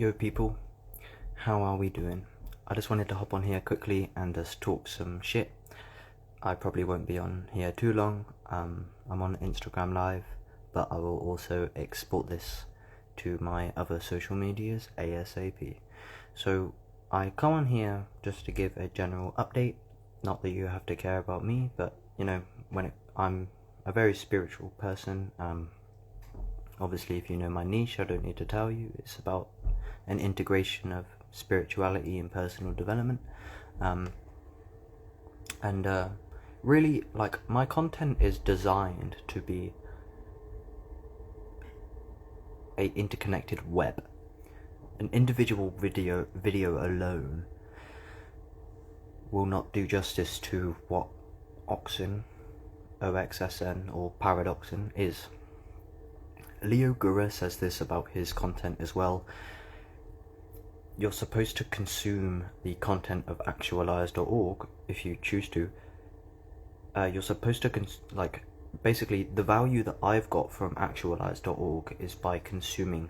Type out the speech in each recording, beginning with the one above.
Yo people, how are we doing? I just wanted to hop on here quickly and just talk some shit. I probably won't be on here too long. I'm on Instagram Live, but I will also export this to my other social medias ASAP. So I come on here just to give a general update. Not that you have to care about me, but you know, I'm a very spiritual person. Obviously, if you know my niche, I don't need to tell you. It's about an integration of spirituality and personal development. Really, like, my content is designed to be a interconnected web. An individual video alone will not do justice to what OXSN or Paradoxon is. Leo Gura says this about his content as well. You're supposed to consume the content of actualize.org if you choose to. You're supposed to basically the value that I've got from actualize.org is by consuming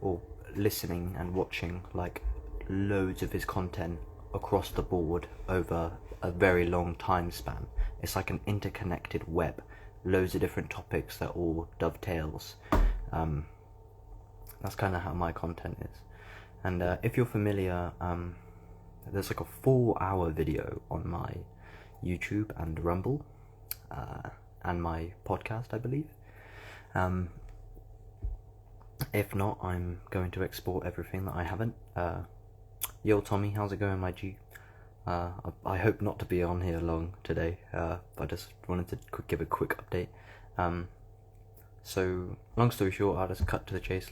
or listening and watching loads of his content across the board over a very long time span. It's like an interconnected web. Loads of different topics that all dovetails. That's kind of how my content is. And if you're familiar, there's like a 4-hour video on my YouTube and Rumble, and my podcast, I believe. If not, I'm going to export everything that I haven't. Yo Tommy, how's it going, my G? I hope not to be on here long today. I just wanted to give a quick update. So long story short, I'll just cut to the chase.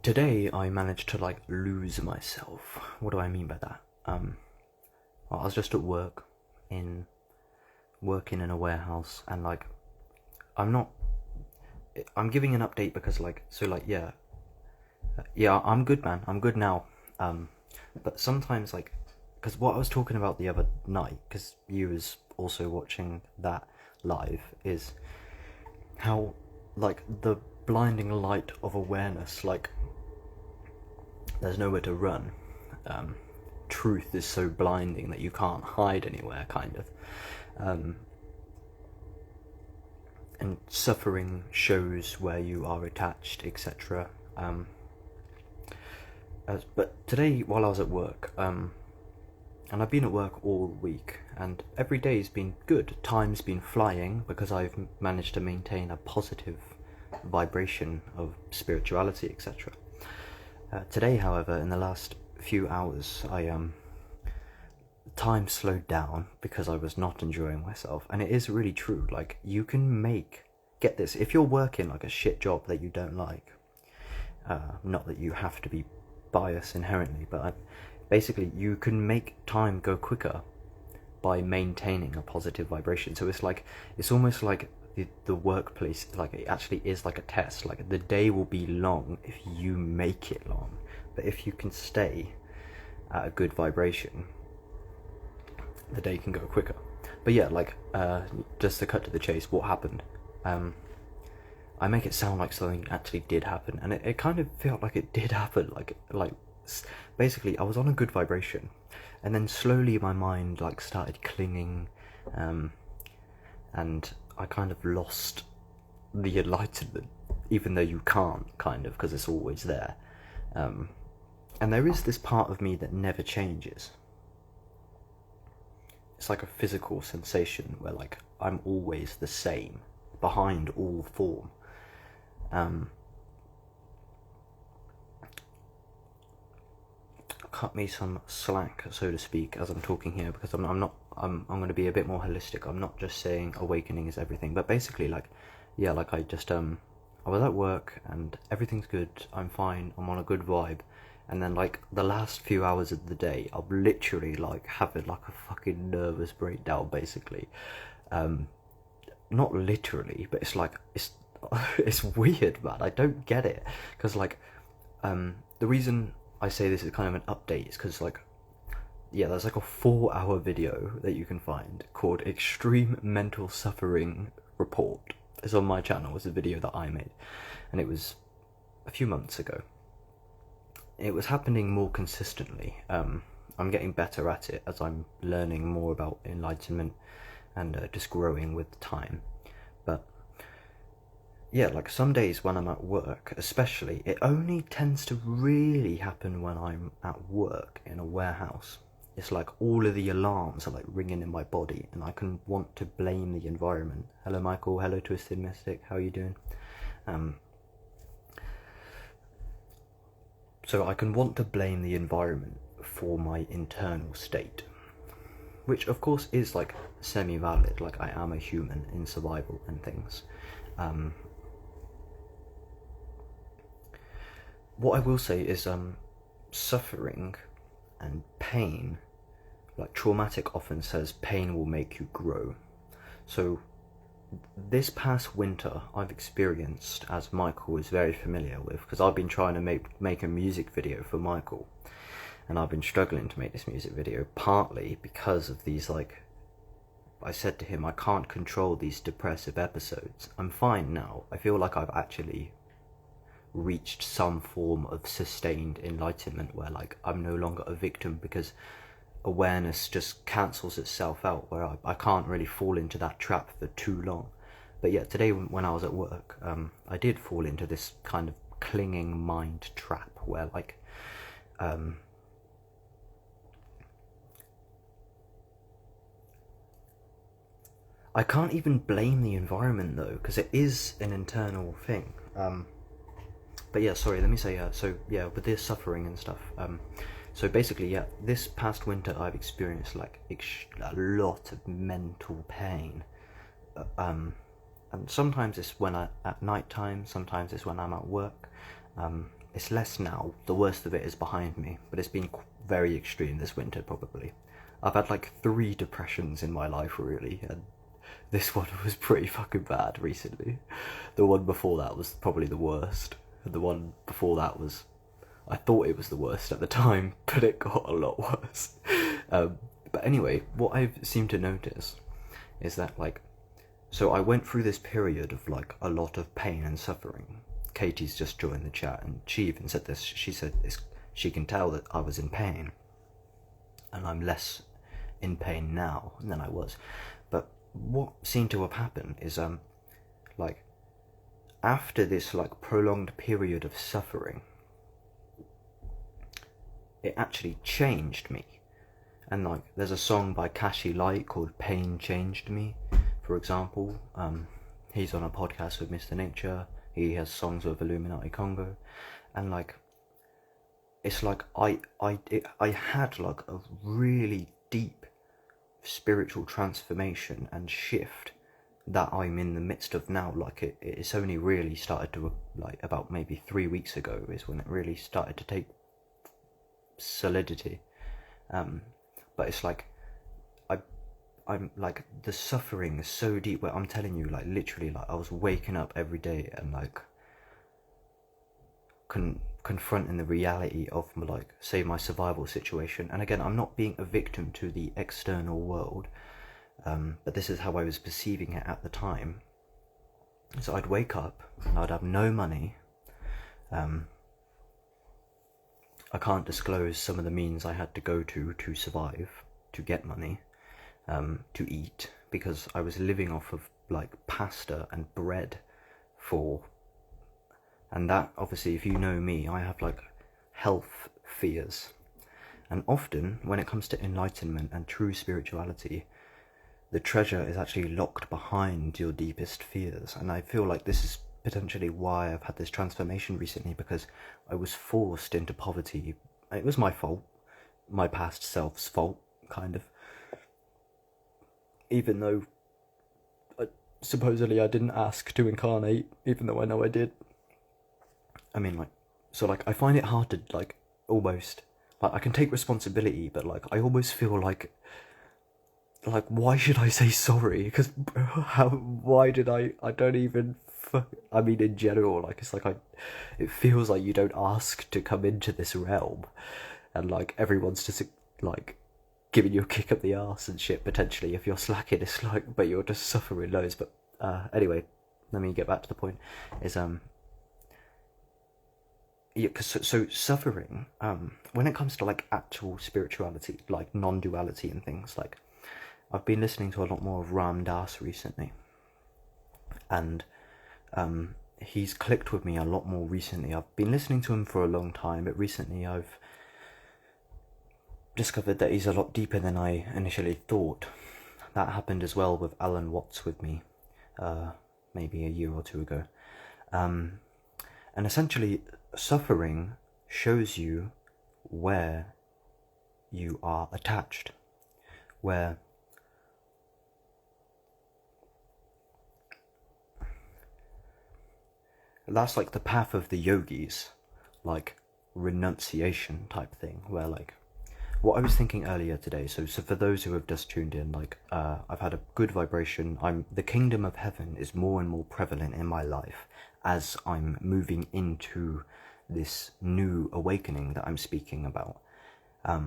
Today I managed to lose myself. What do I mean by that? Well, I was just at work, working in a warehouse, and I'm giving an update because yeah, I'm good, man. I'm good now. But sometimes, because what I was talking about the other night, because you was also watching that live, is how, the blinding light of awareness, there's nowhere to run. Truth is so blinding that you can't hide anywhere, kind of. And suffering shows where you are attached, etc. But today, while I was at work, and I've been at work all week, and every day's been good. Time's been flying because I've managed to maintain a positive vibration of spirituality, etc. Today, however, in the last few hours, time slowed down because I was not enjoying myself, and it is really true. You can get this, if you're working a shit job that you don't like. Not that you have to be biased inherently, but basically you can make time go quicker by maintaining a positive vibration. So it's almost like the workplace, it actually is like a test. The day will be long if you make it long, but if you can stay at a good vibration, the day can go quicker. But yeah, just to cut to the chase, what happened? I make it sound like something actually did happen, and it kind of felt like it did happen. Basically, I was on a good vibration, and then slowly my mind started clinging, and I kind of lost the enlightenment, even though you can't, kind of, because it's always there. And there is this part of me that never changes. It's like a physical sensation where I'm always the same, behind all form. Cut me some slack, so to speak, as I'm talking here, because I'm going to be a bit more holistic. I'm not just saying awakening is everything, but basically I was at work and everything's good, I'm fine, I'm on a good vibe, and then the last few hours of the day I'm literally having a fucking nervous breakdown, basically. Not literally, but it's weird, man. I don't get it, because the reason I say this is kind of an update is because there's a 4-hour video that you can find called Extreme Mental Suffering Report, It's on my channel. It's a video that I made, and it was a few months ago. It was happening more consistently. I'm getting better at it as I'm learning more about enlightenment and just growing with time. But yeah, like some days when I'm at work, especially, it only tends to really happen when I'm at work in a warehouse. It's like all of the alarms are like ringing in my body, and I can want to blame the environment. Hello Michael, hello Twisted Mystic, how are you doing? So I can want to blame the environment for my internal state, which of course is like semi-valid, like I am a human in survival and things. What I will say is suffering and pain, like traumatic often says pain will make you grow. So this past winter I've experienced, as Michael is very familiar with, because I've been trying to make a music video for Michael, and I've been struggling to make this music video partly because of these, like, I said to him, I can't control these depressive episodes. I'm fine now. I feel like I've actually reached some form of sustained enlightenment where like I'm no longer a victim, because awareness just cancels itself out, where I can't really fall into that trap for too long. But yeah, today when I was at work, I did fall into this kind of clinging mind trap where like I can't even blame the environment though, because it is an internal thing. But yeah, sorry, let me say, so yeah, with this suffering and stuff, so basically, yeah, this past winter I've experienced like a lot of mental pain, and sometimes it's when at night time, sometimes it's when I'm at work. It's less now, the worst of it is behind me, but it's been very extreme this winter probably. I've had like 3 depressions in my life really, and this one was pretty fucking bad recently. The one before that was probably the worst. And the one before that was, I thought it was the worst at the time, but it got a lot worse. But anyway, what I've seemed to notice is that like, so I went through this period of like a lot of pain and suffering. Katie's just joined the chat, and she even said this. She said she can tell that I was in pain, and I'm less in pain now than I was. But what seemed to have happened is like after this like prolonged period of suffering, it actually changed me. And like there's a song by Kashi Light called Pain Changed Me, for example. He's on a podcast with Mr. Nature. He has songs with Illuminati Congo, and like it's like I had like a really deep spiritual transformation and shift that I'm in the midst of now. Like it's only really started to, like about maybe 3 weeks ago is when it really started to take solidity. But it's like I'm like, the suffering is so deep where I'm telling you, like literally, like I was waking up every day and like confronting the reality of like, say, my survival situation. And again, I'm not being a victim to the external world, but this is how I was perceiving it at the time. So I'd wake up and I'd have no money. I can't disclose some of the means I had to go to survive, to get money, to eat, because I was living off of like pasta and bread and that, obviously, if you know me, I have like health fears. And often when it comes to enlightenment and true spirituality, the treasure is actually locked behind your deepest fears. And I feel like this is potentially why I've had this transformation recently, because I was forced into poverty. It was my fault, my past self's fault, kind of. Even though supposedly I didn't ask to incarnate, even though I know I did. I mean, like, so like I find it hard to like almost, like I can take responsibility, but like I almost feel like why should I say sorry? Because why did I don't even, I mean, in general, like it's like it feels like you don't ask to come into this realm, and like everyone's just like giving you a kick up the arse and shit, potentially, if you're slacking. It's like, but you're just suffering loads. But anyway, let me get back to the point. Is yeah, so suffering. When it comes to like actual spirituality, like non-duality and things, like I've been listening to a lot more of Ram Dass recently, and he's clicked with me a lot more recently. I've been listening to him for a long time, but recently I've discovered that he's a lot deeper than I initially thought. That happened as well with Alan Watts with me, maybe a year or two ago. And essentially, suffering shows you where you are attached, where that's like the path of the yogis, like renunciation type thing, where like what I was thinking earlier today. So for those who have just tuned in, like I've had a good vibration. The kingdom of heaven is more and more prevalent in my life as I'm moving into this new awakening that I'm speaking about.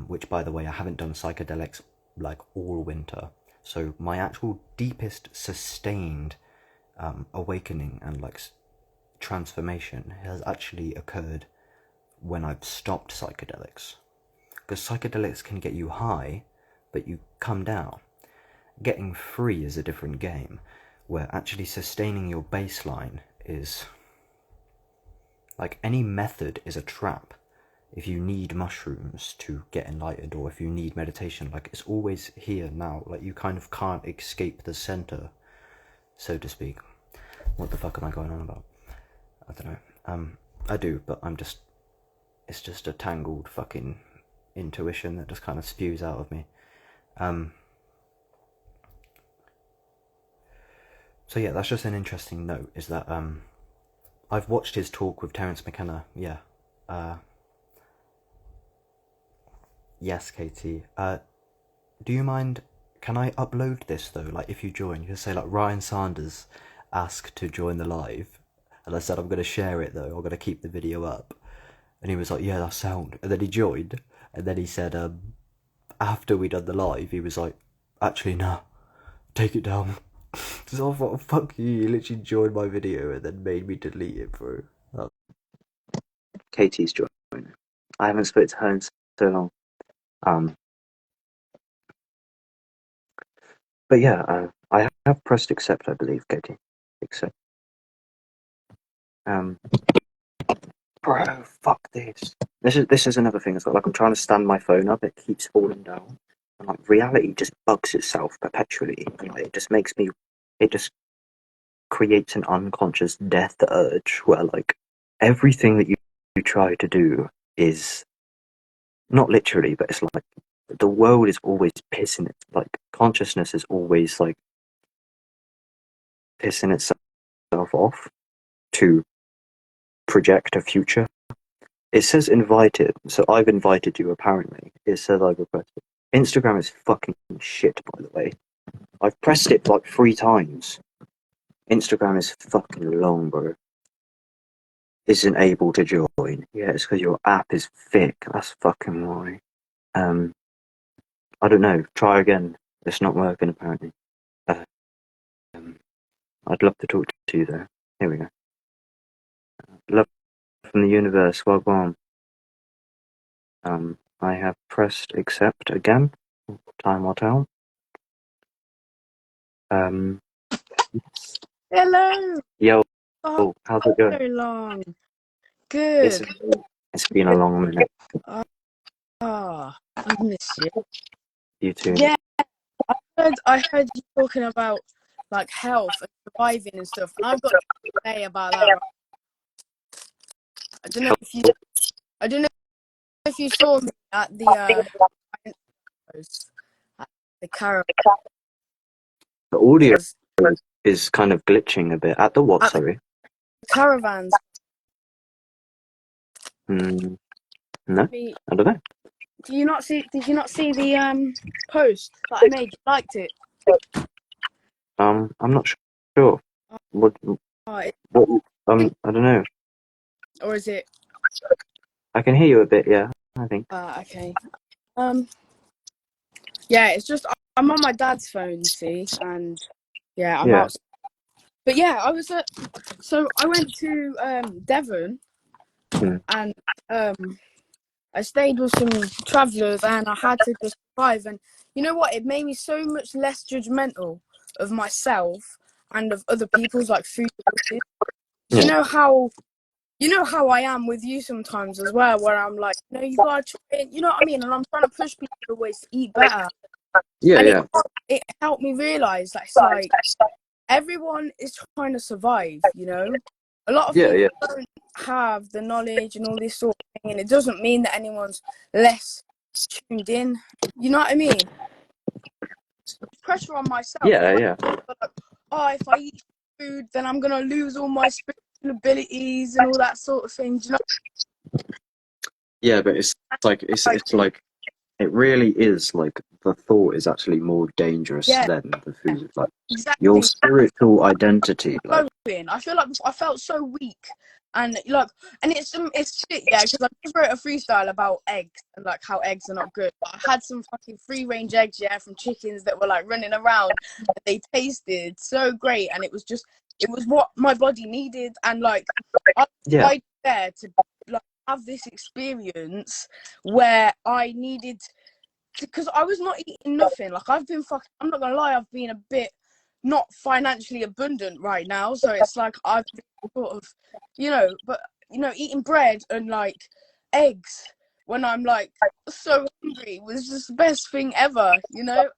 Which, by the way, I haven't done psychedelics like all winter. So my actual deepest sustained awakening and like transformation has actually occurred when I've stopped psychedelics. Because psychedelics can get you high, but you come down. Getting free is a different game, where actually sustaining your baseline is... like, any method is a trap. If you need mushrooms to get enlightened, or if you need meditation, like, it's always here now. Like, you kind of can't escape the center, so to speak. What the fuck am I going on about? I don't know. I do, but it's just a tangled fucking intuition that just kind of spews out of me. So yeah, that's just an interesting note, is that I've watched his talk with Terence McKenna. Yeah. Yes, Katie. Do you mind, can I upload this though? Like, if you join, you can say like Ryan Sanders asked to join the live, and I said I'm going to share it though, I'm going to keep the video up. And he was like, yeah, that's sound. And then he joined, and then he said, after we done the live, he was like, actually, nah, take it down. So I thought, fuck you literally joined my video and then made me delete it, bro. Katie's joining. I haven't spoken to her in so long. But yeah, I have pressed accept, I believe, Katie. Accept. Bro, fuck this. This is another thing as well. Like, I'm trying to stand my phone up, it keeps falling down. And like, reality just bugs itself perpetually, and like, it just creates an unconscious death urge where like everything that you try to do is not literally, but it's like the world is always pissing it, like consciousness is always like pissing itself off to project a future. It says invited, so I've invited you apparently. It says I've requested. Instagram is fucking shit, by the way. I've pressed it like 3 times. Instagram is fucking long, bro. Isn't able to join. Yeah, it's because your app is thick. That's fucking why. I don't know. Try again. It's not working apparently. I'd love to talk to you though. Here we go. Love from the universe. Welcome. I have pressed accept again. Time will tell. Hello. Yo. Oh, how's it going? So long. Good. It's been a long minute. I miss you. You too. Yeah, I heard you talking about like health and surviving and stuff, and I've got to say about that. I don't know if you saw me at the caravan. The audio is kind of glitching a bit. At the what? Sorry. Caravans. No, I don't know. Did you not see the post that I made? You liked it? I'm not sure. What? I don't know. Or is it? I can hear you a bit. Yeah, I think. Okay. Yeah, it's just I'm on my dad's phone, see, and yeah, I'm outside. But yeah, so I went to Devon, and I stayed with some travellers, and I had to just survive. And you know what? It made me so much less judgmental of myself and of other people's like food choices. Yeah. You know how I am with you sometimes as well, where I'm like, you gotta try it, you know what I mean? And I'm trying to push people always to eat better. Yeah, And yeah. it helped me realise that it's like everyone is trying to survive, you know? A lot of Yeah, people yeah. don't have the knowledge and all this sort of thing, and it doesn't mean that anyone's less tuned in. You know what I mean? Pressure on myself. Yeah, yeah. Like, oh, if I eat food, then I'm gonna lose all my spiritual abilities and all that sort of thing. Do you know? Yeah, but it's like it really is like the thought is actually more dangerous Yeah, than the food. Like your exactly. spiritual identity, like I feel like I felt so weak, and like, and it's shit, yeah. Because I just wrote a freestyle about eggs and like how eggs are not good. But I had some fucking free range eggs, yeah, from chickens that were like running around. And they tasted so great, and it was what my body needed, and like yeah, I there to like have this experience where I needed because I was not eating nothing. Like I'm not gonna lie, I've been a bit not financially abundant right now. So it's like I've been sort of, but eating bread and like eggs when I'm like so hungry was just the best thing ever.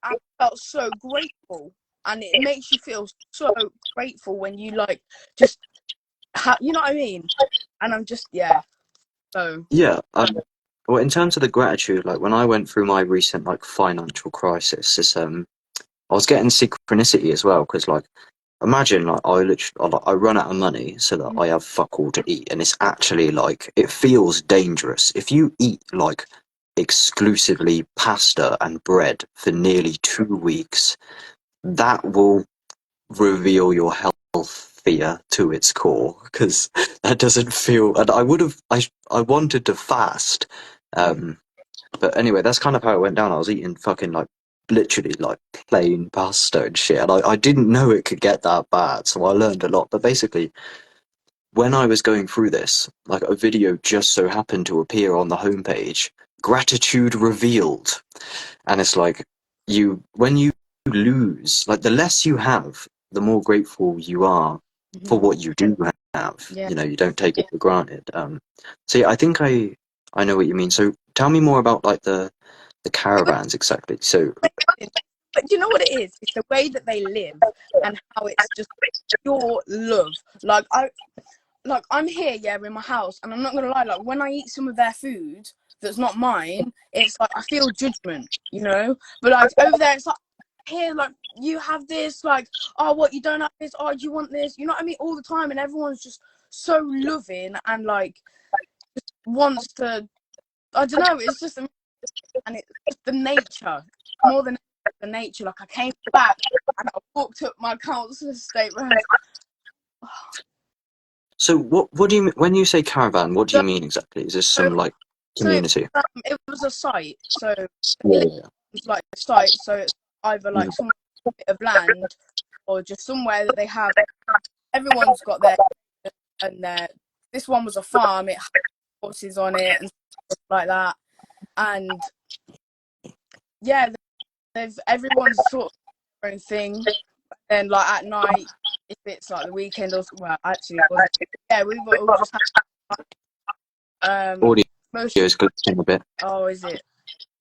I felt so grateful, and it makes you feel so grateful when you like just you know what I mean. And I'm just so yeah. Well, in terms of the gratitude, like when I went through my recent like financial crisis, I was getting synchronicity as well because like imagine like I run out of money so that I have fuck all to eat, and it's actually like it feels dangerous if you eat like exclusively pasta and bread for nearly 2 weeks. That will reveal your healthier to its core because that doesn't feel. And I wanted to fast, but anyway, that's kind of how it went down. I was eating fucking like literally like plain pasta and shit, and I didn't know it could get that bad, so I learned a lot. But basically, when I was going through this, like a video just so happened to appear on the homepage, gratitude revealed, and it's like when you lose, like the less you have, the more grateful you are for what you do have. yeah. You don't take it for granted. So yeah, I think I know what you mean. So tell me more about like the caravans exactly. So But you know what it is? It's the way that they live and how it's just pure love. I'm here, yeah, in my house, and I'm not gonna lie. Like when I eat some of their food that's not mine, it's like I feel judgment, But like over there, it's like here, like you have this, like what you don't have this, you want this, you know what I mean, all the time, and everyone's just so loving and like just wants to. I don't know. It's just and it's just the nature more than the nature. Like I came back and I walked up my council estate road. so what do you mean when you say caravan? What do you mean exactly? Is this So, some like so community? it was a site. So Yeah, it was like a site. So it's either yeah. like some bit of land or just somewhere that they have. Everyone's got their and their. This one was a farm. It had horses on it and stuff like that. And yeah, everyone's sort of their own thing. And like at night, if it's like the weekend or well, actually it wasn't. Yeah, we were all just Audio most. is glitching a bit. Oh, is it?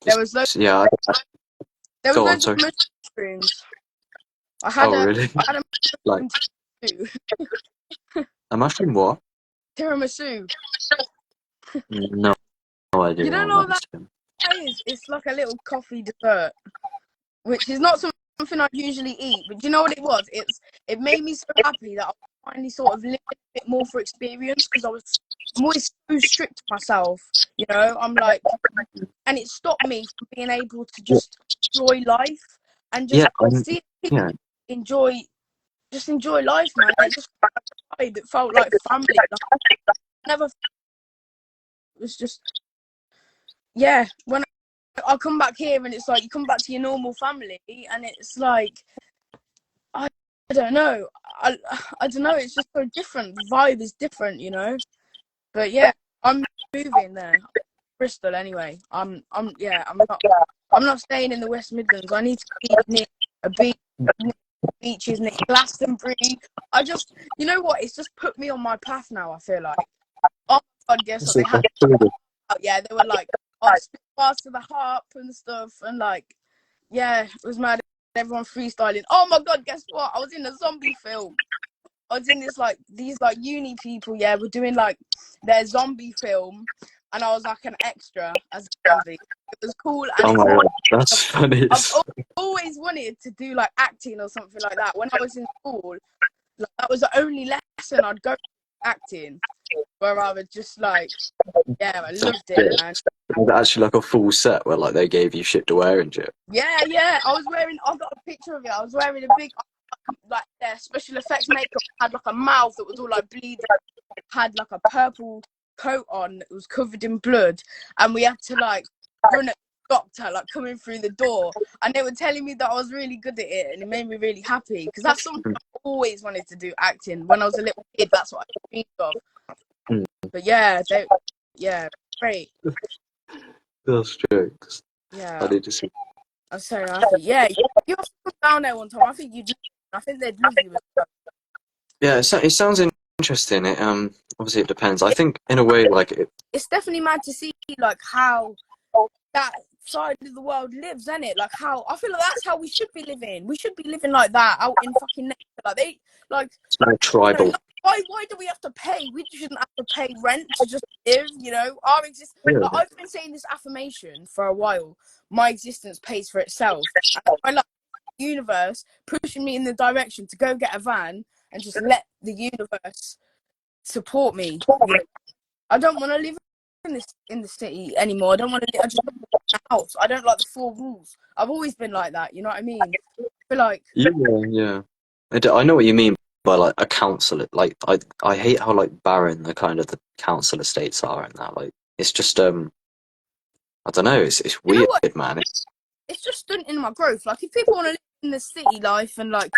There was loads. Yeah. There was Go on. loads of Sorry. mushrooms. I had Oh a really? I had a Like tiramisu. a mushroom? What? Tiramisu. No, no idea You don't what know that what that is. is? It's like a little coffee dessert, which is not something I usually eat. But do you know what it was? It made me so happy that I finally sort of lived a bit more for experience because I'm always so strict to myself. I'm like, and it stopped me from being able to just enjoy life and Yeah, just see people yeah, enjoy life, man. It just it felt like family. Like, I never it was just when I come back here and it's like you come back to your normal family and it's like I don't know. I don't know. It's just so different. The vibe is different, you know. But yeah, I'm moving there, Bristol anyway. Yeah. I'm not staying in the West Midlands. I need to be near a beach, beaches near Glastonbury. You know what? It's just put me on my path now. I feel like. Oh my God, guess what they had? Yeah, they were like, fast to the harp and stuff, and like, yeah, it was mad. Everyone freestyling. Oh my God, guess what? I was in a zombie film. I was in these uni people, yeah, were doing like their zombie film, and I was like an extra as a zombie. It was cool. And oh my God, that's funny. I've always wanted to do like acting or something like that. When I was in school, like, that was the only lesson I'd go to, acting, where I was just like, yeah, I loved it, man. Was it actually like a full set where like they gave you shit to wear and shit? Yeah. I've got a picture of it. I was wearing a big, like, their special effects makeup had like a mouth that was all like bleeding, had like a purple coat on that was covered in blood, and we had to like run at the doctor, like coming through the door, and they were telling me that I was really good at it, and it made me really happy because that's something I always wanted to do, acting. When I was a little kid, that's what I dreamed of. But yeah, great. Those jokes. Yeah. I need to see. I'm so happy. Yeah, you have to come down there one time. I think they'd love you. Yeah, it sounds interesting. It obviously it depends. I think in a way, like it's definitely mad to see like how that side of the world lives, isn't it? Like how I feel like that's how we should be living. We should be living like that out in fucking nature. It's very tribal. You know, why do we have to pay? We shouldn't have to pay rent to just live, you know? I've been saying this affirmation for a while. My existence pays for itself. And I like the universe pushing me in the direction to go get a van and just let the universe support me. I don't want to live in the city anymore. I don't want to. I just want a house. I don't like the four walls. I've always been like that. You know what I mean? I feel like yeah. I know what you mean by like a council. Like I hate how like barren the kind of the council estates are and that. Like it's just I don't know. It's weird, man. It's just stunting my growth. Like if people want to live in the city life and like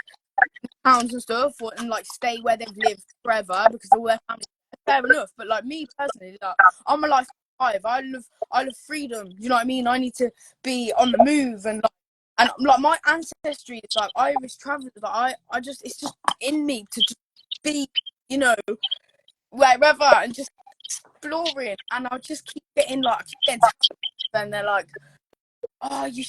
towns and stuff, and like stay where they've lived forever because all their family, fair enough. But like me personally, like I'm a life five. I love freedom. You know what I mean? I need to be on the move and like my ancestry is like Irish travellers. Like it's just in me to just be, you know, wherever and just exploring. And I just keep getting and they're like, oh, you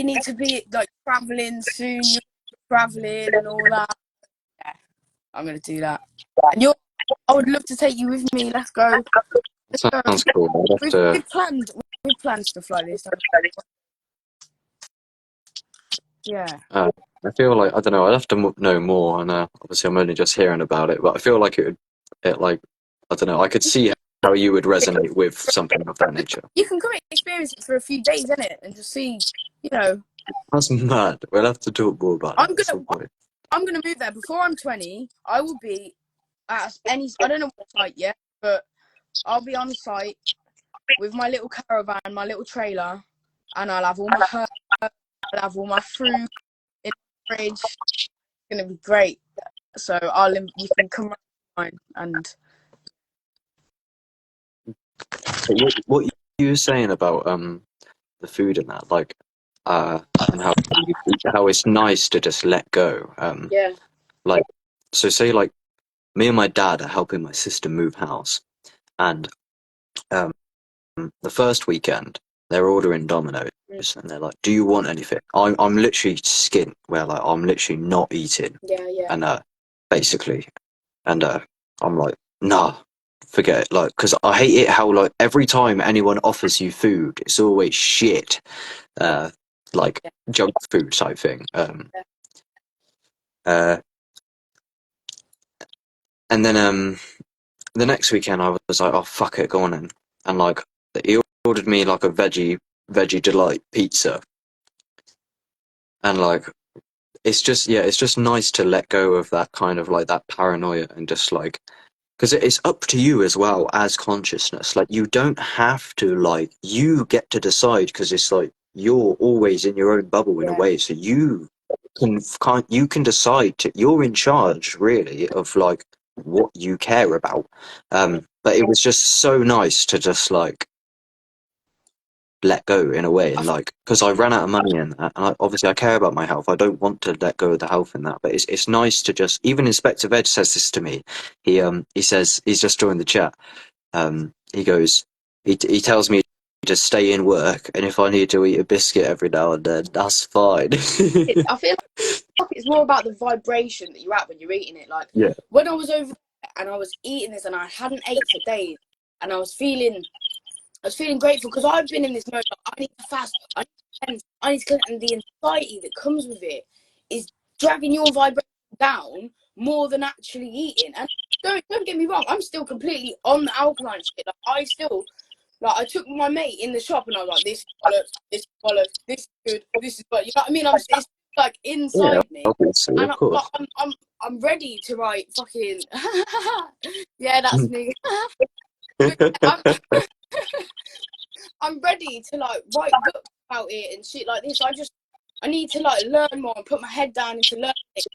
need to be like travelling soon. You're travelling and all that. Yeah, I'm gonna do that. And I would love to take you with me. Let's go. Sounds cool. We've planned stuff like this. Yeah. I feel like I don't know. I'd have to know more, and obviously I'm only just hearing about it. But I feel like it like I don't know. I could see how you would resonate with something of that nature. You can come and experience it for a few days, innit, and just see, you know. That's mad. We'll have to talk more about it. I'm gonna move there before I'm 20. I will be at I don't know what site yet, but I'll be on site with my little caravan, my little trailer, and I'll have all my herbs, I'll have all my fruit in the fridge. It's gonna be great. So you can come around and. What you were saying about the food and that, like and how it's nice to just let go. Yeah. Like so, say like me and my dad are helping my sister move house, and the first weekend they're ordering Domino's, and they're like, "Do you want anything?" I'm literally skint where like I'm literally not eating. Yeah. And basically, and I'm like, nah. Forget it, like, because I hate it how like every time anyone offers you food, it's always shit, like junk food type thing. And then the next weekend I was like, oh fuck it, go on in, and like he ordered me like a veggie delight pizza, and like it's just nice to let go of that kind of like that paranoia and just like. Because it's up to you as well as consciousness. Like, you don't have to, like, you get to decide because it's like you're always in your own bubble in a way. So you you can decide you're in charge really of like what you care about. But it was just so nice to just like let go in a way, and like, because I ran out of money in that, and obviously I care about my health. I don't want to let go of the health in that, but it's nice to just, even Inspector Veg says this to me. He says, he's just joined the chat. He goes, he tells me to stay in work, and if I need to eat a biscuit every now and then, that's fine. I feel like it's more about the vibration that you're at when you're eating it. Like, Yeah. when I was over there and I was eating this and I hadn't ate for days, and I was feeling grateful because I've been in this mode. Like, I need to fast. I need to cleanse, and the anxiety that comes with it is dragging your vibration down more than actually eating. And don't get me wrong, I'm still completely on the alkaline shit. Like, I took my mate in the shop and I was like, this is bollocks, this is good, this is what, you know what I mean? It's like inside me. Obviously, And of course. I'm ready to write fucking yeah, that's me. I'm ready to like write books about it and shit like this. I need to like learn more and put my head down into learning it.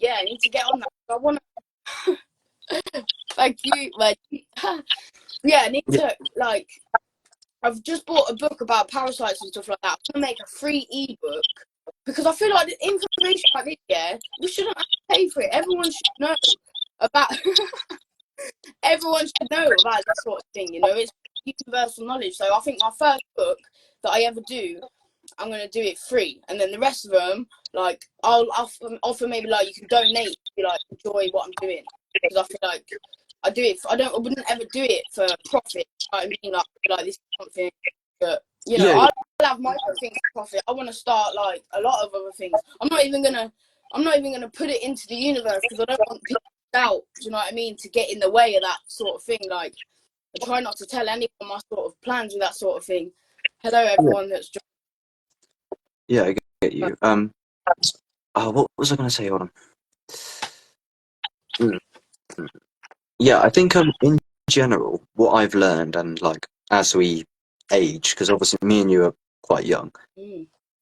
I need to get on that. I want to like you, like yeah, I need to like. I've just bought a book about parasites and stuff like that. I'm gonna make a free ebook because I feel like the information like this, yeah, we shouldn't have to pay for it. Everyone should know about. Everyone should know about this sort of thing. You know, it's universal knowledge. So I think my first book that I ever do, I'm gonna do it free, and then the rest of them, like, I'll offer maybe like you can donate if you like enjoy what I'm doing, because I feel like I do it. I wouldn't ever do it for profit. You know what I mean, like this is something that I'll have my own things for profit. I want to start like a lot of other things. I'm not even gonna put it into the universe because I don't want people to doubt. Do you know what I mean? To get in the way of that sort of thing. Like, I try not to tell anyone my sort of plans with that sort of thing. Hello, everyone that's just. Yeah, I get you. What was I going to say? Hold on. Yeah, I think in general, what I've learned, and like as we age, because obviously me and you are quite young,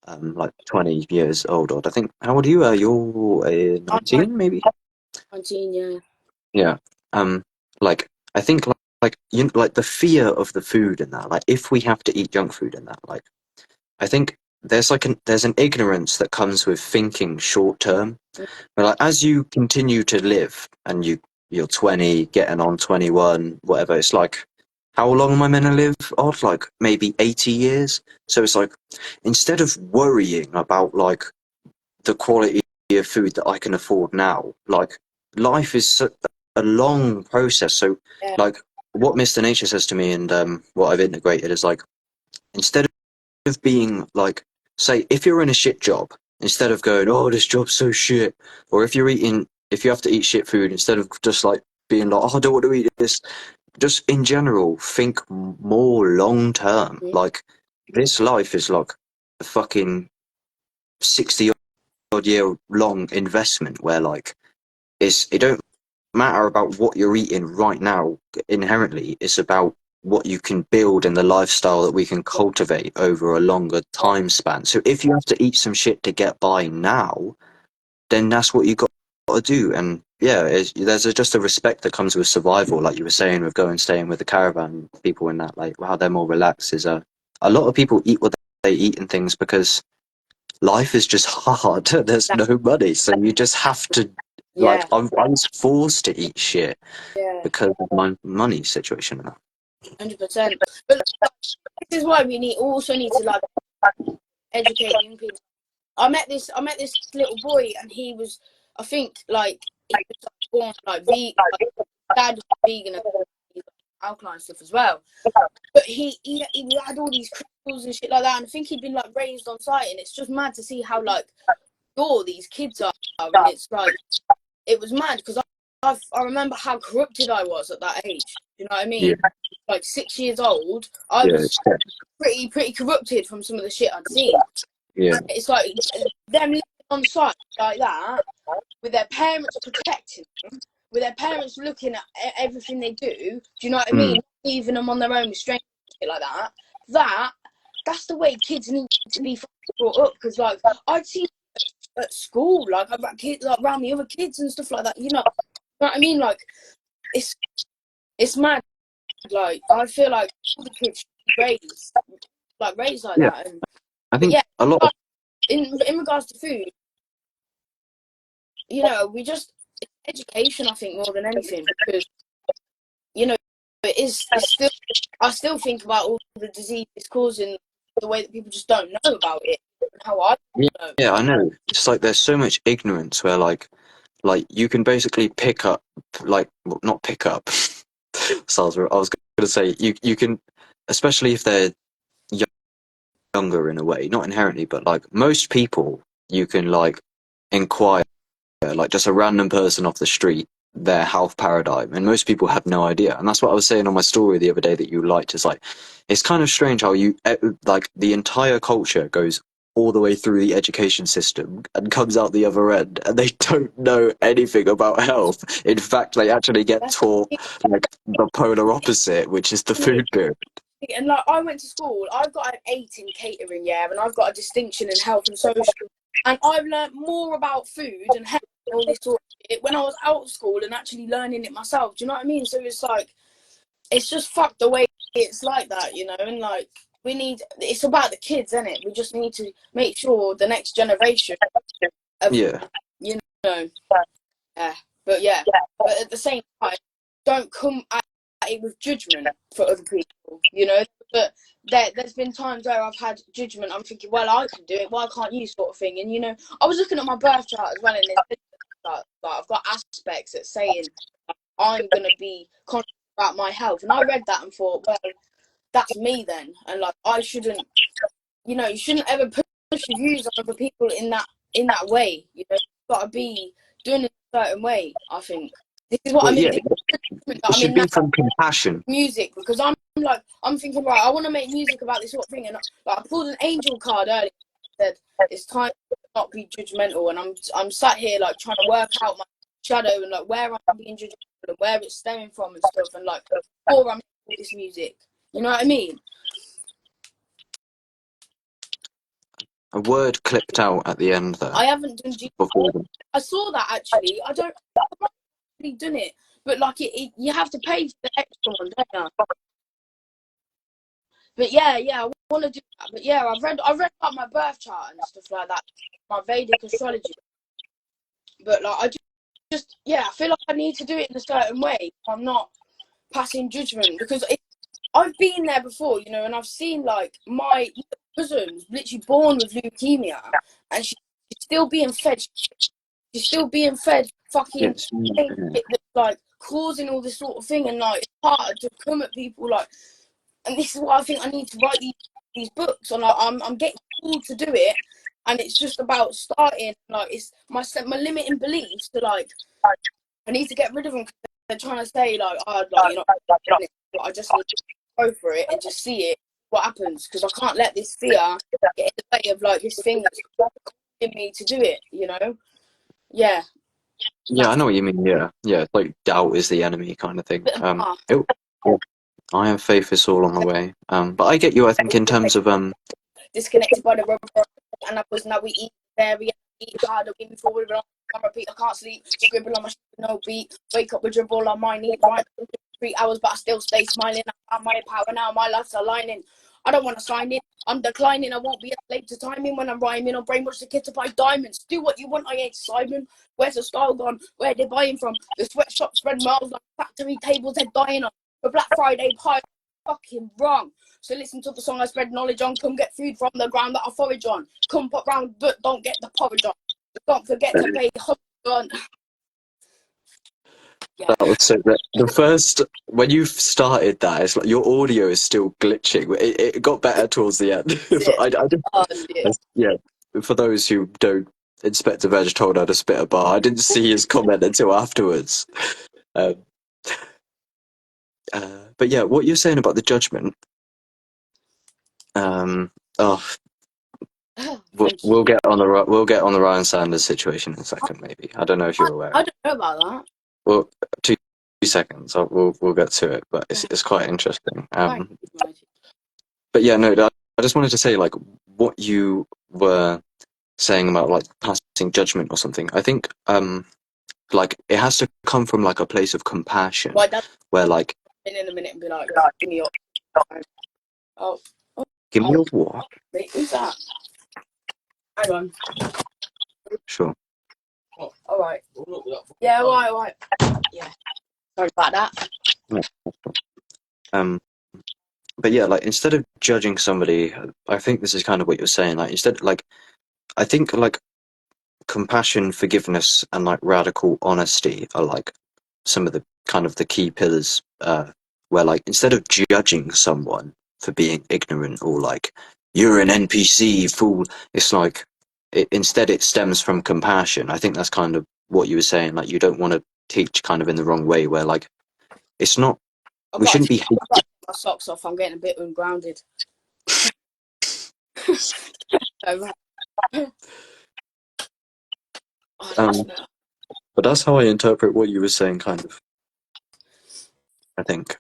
like 20 years old. I think. How old are you? You're 19, maybe. 19, yeah. Yeah. Like I think like like the fear of the food and that. Like if we have to eat junk food and that, like I think there's an ignorance that comes with thinking short term. But like as you continue to live and you're 20, getting on 21, whatever, it's like, how long am I meant to live? Odd, like maybe 80 years. So it's like, instead of worrying about like the quality of food that I can afford now, like life is a long process. So like what Mr. Nature says to me, and what I've integrated is like, instead of being like, say, if you're in a shit job, instead of going, oh, this job's so shit, or if you have to eat shit food, instead of just like being like, oh, I don't want to eat this, just in general, think more long term. Like, this life is like a fucking 60 odd year long investment where like it don't matter about what you're eating right now inherently. It's about what you can build and the lifestyle that we can cultivate over a longer time span. So if you have to eat some shit to get by now, then that's what you got to do. And yeah, there's just a respect that comes with survival, like you were saying, with staying with the caravan people and that, like how they're more relaxed. Is a lot of people eat what they eat and things because life is just hard. There's no money, so you just have to. Like I was forced to eat shit because of my money situation. 100%. But this is why we also need to like educate young people. I met this little boy, and he was, I think, like, he was born like vegan. Like, dad was vegan and alkaline stuff as well. But he had all these crystals and shit like that, and I think he'd been like raised on site, and it's just mad to see how like pure these kids are, and it's like, it was mad because I remember how corrupted I was at that age. You know what I mean? Yeah. Like 6 years old, I was pretty corrupted from some of the shit I'd seen. Yeah, it's like them living on site like that, with their parents protecting them, with their parents looking at everything they do. Do you know what I mean? Leaving them on their own with strangers, shit like that. That's the way kids need to be brought up. Because like I'd seen at school. Like I've got kids like around me, other kids and stuff like that. You know what I mean? Like it's mad. Like I feel like all the kids should be raised like Yeah, that. And I but think yeah, a lot of in regards to food, you know, it's education. I think more than anything, because you know it's still. I still think about all the disease it's causing, the way that people just don't know about it, and how I know. yeah, I know. It's like there's so much ignorance where like you can basically pick up well, not pick up. So I was going to say you can, especially if they're younger in a way, not inherently, but like most people, you can like inquire, like just a random person off the street, their health paradigm, and most people have no idea. And that's what I was saying on my story the other day that you liked. Is like it's kind of strange how like the entire culture goes all the way through the education system and comes out the other end, and they don't know anything about health. In fact, they actually get That's taught like the polar opposite, which is the food pyramid. and like I went to school, I've got an 8 in catering, yeah, and I've got a distinction in health and social, and I've learnt more about food and health and all this sort of shit when I was out of school and actually learning it myself. Do you know what I mean? So it's like it's just fucked the way it's like that, you know, and like it's about the kids, isn't it? We just need to make sure the next generation of, Yeah. you know, but at the same time, don't come at it with judgment for other people, you know. But there's been times where I've had judgment. I'm thinking, well, I can do it. Why can't you, sort of thing? And you know, I was looking at my birth chart as well, and I've got aspects that saying I'm gonna be conscious about my health, and I read that and thought, well, that's me then, and like I shouldn't, you know, you shouldn't ever push your views on other people in that way. You know, you've got to be doing it a certain way. I think this is what Well, I mean. yeah, it should be from compassion. Music, because I'm thinking, right, I want to make music about this sort of thing, and like I pulled an angel card earlier and said it's time to not be judgmental, and I'm sat here like trying to work out my shadow and like where I'm being judgmental and where it's stemming from and stuff, and like before I'm making this music, you know what I mean? A word clipped out at the end there. I haven't done Before I saw that actually. I've not really done it, but like you have to pay for the extra one, don't you? But yeah, I want to do that. But yeah, I've read about my birth chart and stuff like that, my Vedic astrology. But like, I feel like I need to do it in a certain way. I'm not passing judgment, because I've been there before, you know, and I've seen like my cousin's literally born with leukemia, and she's still being fed. She's still being fed fucking shit that's like causing all this sort of thing, and like it's hard to come at people like. And this is why I think I need to write these books, and like, I'm getting told to do it, and it's just about starting. Like it's my limiting beliefs to like I need to get rid of them, because they're trying to say like, oh, like, you know, I just need to go for it and just see it, what happens, because I can't let this fear get in the way of like this thing that's causing me to do it, you know. Yeah, I know what you mean. Yeah, like doubt is the enemy kind of thing. I have faith is all on the way. But I get you. I think in terms of disconnected by the rubber, and I was now we eat very eat harder, we forward on repeat. I can't sleep, scribble on my no beat, wake up with dribble on my knee, right 3 hours, but I still stay smiling. I have my power now, my life's aligning. I don't want to sign in, I'm declining. I won't be late to timing when I'm rhyming. Or brainwash the kids to buy diamonds. Do what you want, I ain't Simon. Where's the style gone? Where they buying from? The sweatshop spread miles like factory tables they're dying on. For Black Friday pie, fucking wrong. So listen to the song I spread knowledge on. Come get food from the ground that I forage on. Come put round, but don't get the porridge on. Don't forget to pay on. Yeah. That was so. The first when you started that, it's like your audio is still glitching. It got better towards the end. Yeah. For those who don't, Inspector Veg told her to spit a bar. I didn't see his comment until afterwards. But yeah, what you're saying about the judgment. We'll get on the Ryan Sanders situation in a second, maybe. I don't know if you're aware. I don't know about that. Well, 2 seconds. We'll get to it, but it's quite interesting. But yeah, no, I just wanted to say like what you were saying about like passing judgment or something. I think like it has to come from like a place of compassion, My dad where like in a minute and be like, give me your oh, give me your what? wait, who's that? Hang on. Sure. Oh, all right. Yeah, all right. Yeah. Sorry about that. But yeah, like instead of judging somebody, I think this is kind of what you're saying. Like instead, like I think like compassion, forgiveness, and like radical honesty are like some of the kind of the key pillars. Where like instead of judging someone for being ignorant or like you're an NPC fool, it's like instead it stems from compassion. I think that's kind of what you were saying. Like you don't want to teach kind of in the wrong way, where like it's not. We shouldn't be. I've got to take my socks off. I'm getting a bit ungrounded. But that's how I interpret what you were saying, kind of. I think,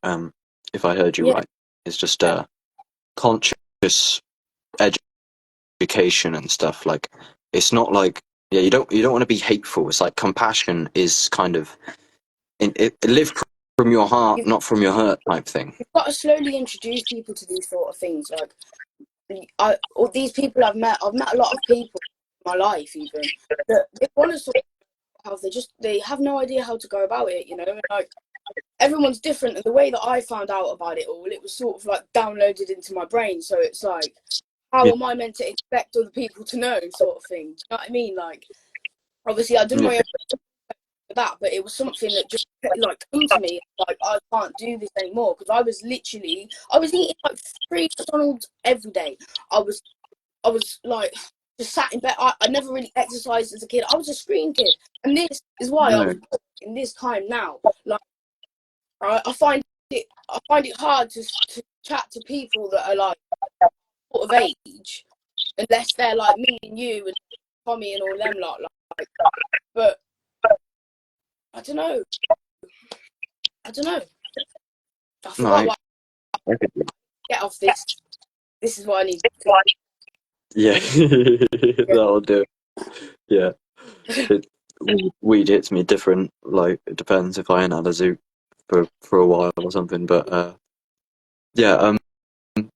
if I heard you right, it's just conscious education and stuff. Like, it's not like you don't want to be hateful. It's like compassion is kind of it live from your heart, not from your hurt, type thing. You've got to slowly introduce people to these sort of things. Like, all these people I've met a lot of people in my life, even that they want to sort of have, they have no idea how to go about it, you know. And like everyone's different, and the way that I found out about it all, it was sort of like downloaded into my brain. So it's like, how am I meant to expect other people to know, sort of thing? Do you know what I mean? Like, obviously, I did my own for that, but it was something that just like come to me. Like, I can't do this anymore, because I was eating like 3 McDonald's every day. I was like just sat in bed. I never really exercised as a kid. I was a screen kid, and this is why I was in this time now. Like, I find it hard to chat to people that are like sort of age, unless they're like me and you and Tommy and all them lot. Like, but I don't know. I forgot what. Get off this. This is what I need to do. Yeah, that'll do. Yeah. Weed hits me different. Like, it depends if I ain't at a zoo for a while or something. But yeah.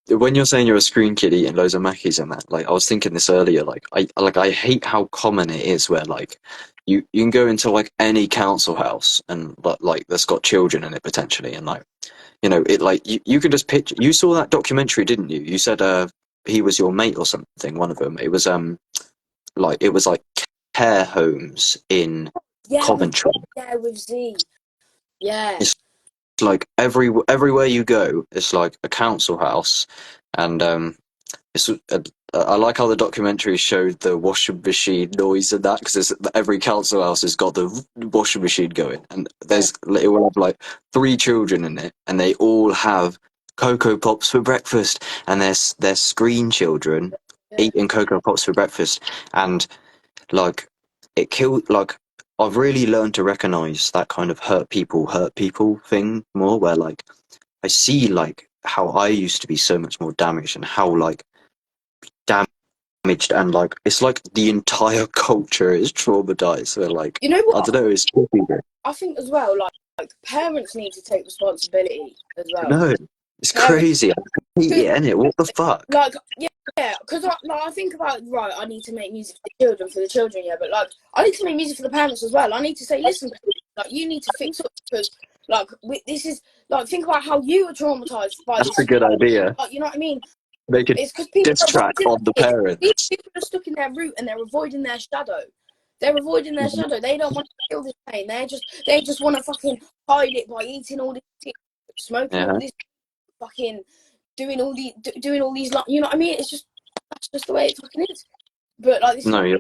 When you're saying you're a screen kid eating loads of Mackies and that, like I was thinking this earlier. Like I hate how common it is where like you can go into like any council house and like that's got children in it potentially, and like you know it like you could just picture. You saw that documentary, didn't you? You said he was your mate or something. One of them. It was like care homes in Coventry. With Z. Yeah. It's like everywhere you go, it's like a council house, and it's. I like how the documentary showed the washing machine noise and that, because every council house has got the washing machine going, and it will have like 3 children in it, and they all have Cocoa Pops for breakfast, and they're screen children eating Cocoa Pops for breakfast, and like it killed. Like I've really learned to recognize that kind of hurt people thing more, where like I see like how I used to be so much more damaged, and how like damaged, and like it's like the entire culture is traumatized. So like, you know what? I don't know. It's tricky. I think as well, like parents need to take responsibility as well. No, it's crazy. I hate it, innit? What the fuck? Like, yeah, because I think about, right, I need to make music for the children, yeah, but like I need to make music for the parents as well. I need to say, listen, like you need to fix it, because like this is like, think about how you were traumatized by this. That's a good idea. Like, you know what I mean? Make it diss track on the parents. These people are stuck in their root and they're avoiding their shadow. They don't want to feel this pain. They just want to fucking hide it by eating all this, smoking all this, fucking doing all these, you know what I mean? That's just the way it fucking is. But like, you're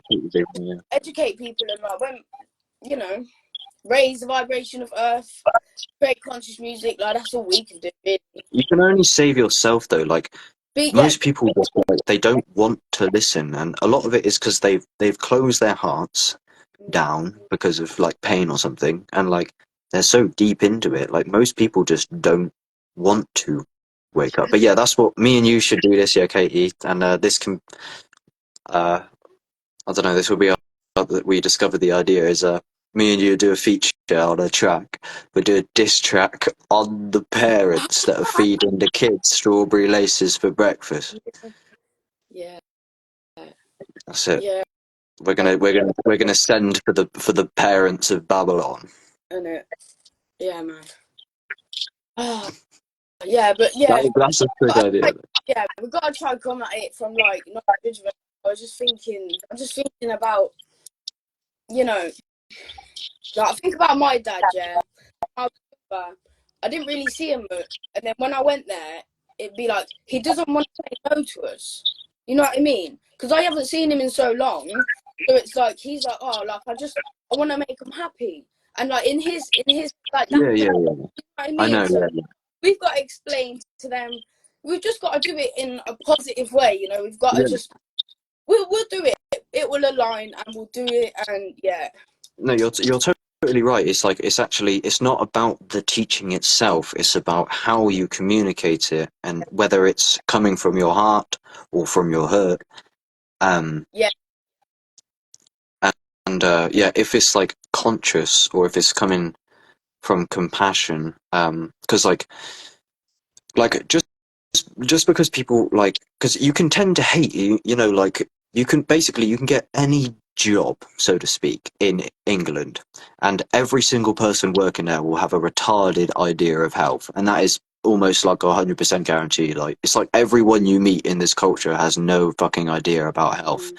educate people, and like, when, you know, raise the vibration of earth, create conscious music. Like, that's all we can do, really. You can only save yourself though. Like most people just like, they don't want to listen, and a lot of it is because they've closed their hearts down because of like pain or something, and like they're so deep into it. Like most people just don't want to wake up. But yeah, that's what me and you should do this, yeah, Katie, and this can I don't know, this will be that we discovered the idea is me and you do a feature on a track. We do a diss track on the parents that are feeding the kids strawberry laces for breakfast. Yeah. That's it. Yeah. We're gonna send for the parents of Babylon. And yeah, man. Yeah, but yeah, That's a good idea. Yeah, we've got to try and come at it from like not judgment. I'm just thinking about, you know, like I think about my dad. Yeah, I didn't really see him much, and then when I went there, it'd be like he doesn't want to say no to us. You know what I mean? Because I haven't seen him in so long, so it's like he's like, oh, like I want to make him happy, and like in his like that. Yeah. You know what I mean? I know. So Yeah. we've got to explain to them. We've just got to do it in a positive way. You know, we've got to just we'll do it. It will align, and we'll do it, and yeah. No, you're totally right. It's like it's not about the teaching itself. It's about how you communicate it, and whether it's coming from your heart or from your hurt. Yeah. And yeah, if it's like conscious or if it's coming from compassion, because like just because people like, because you can tend to hate you know, like you can get any job, so to speak, in England, and every single person working there will have a retarded idea of health, and that is almost like 100% guarantee. Like it's like everyone you meet in this culture has no fucking idea about health.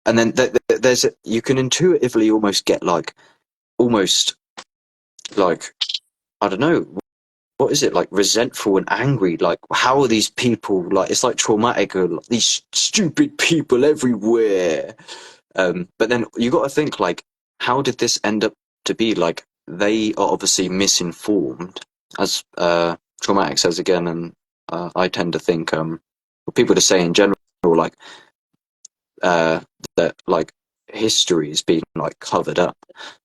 And then there's you can intuitively almost get like I don't know, what is it, like resentful and angry, like how are these people, like it's like traumatic, or like, these stupid people everywhere. But then you got to think, like, how did this end up to be? Like, they are obviously misinformed, as traumatic says again, and I tend to think what people to say in general, like that like history is being like covered up,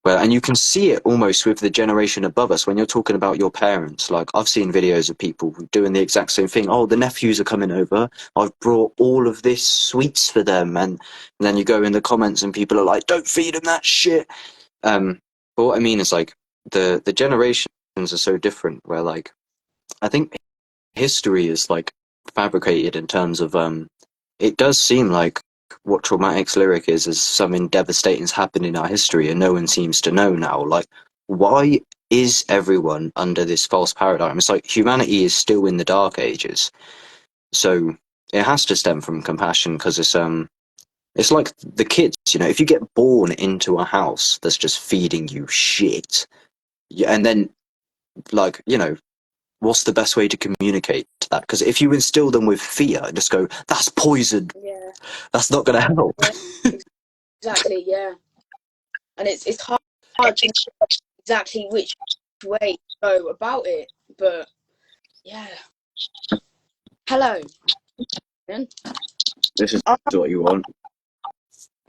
well, and you can see it almost with the generation above us. When you're talking about your parents, like I've seen videos of people doing the exact same thing. Oh, the nephews are coming over, I've brought all of this sweets for them, and then you go in the comments and people are like, don't feed them that shit. But what I mean is, like, the generations are so different, where like I think history is like fabricated in terms of it does seem like what Traumatic's lyric is something devastating's happened in our history and no one seems to know now. Like, why is everyone under this false paradigm? It's like humanity is still in the dark ages, so it has to stem from compassion, because it's like the kids, you know, if you get born into a house that's just feeding you shit, and then, like, you know, what's the best way to communicate to that? Because if you instill them with fear and just go, that's poison, Yeah. that's not going to help. Yeah. Exactly, yeah. And it's hard to know exactly which way to go about it, but yeah. Hello. This is what you want.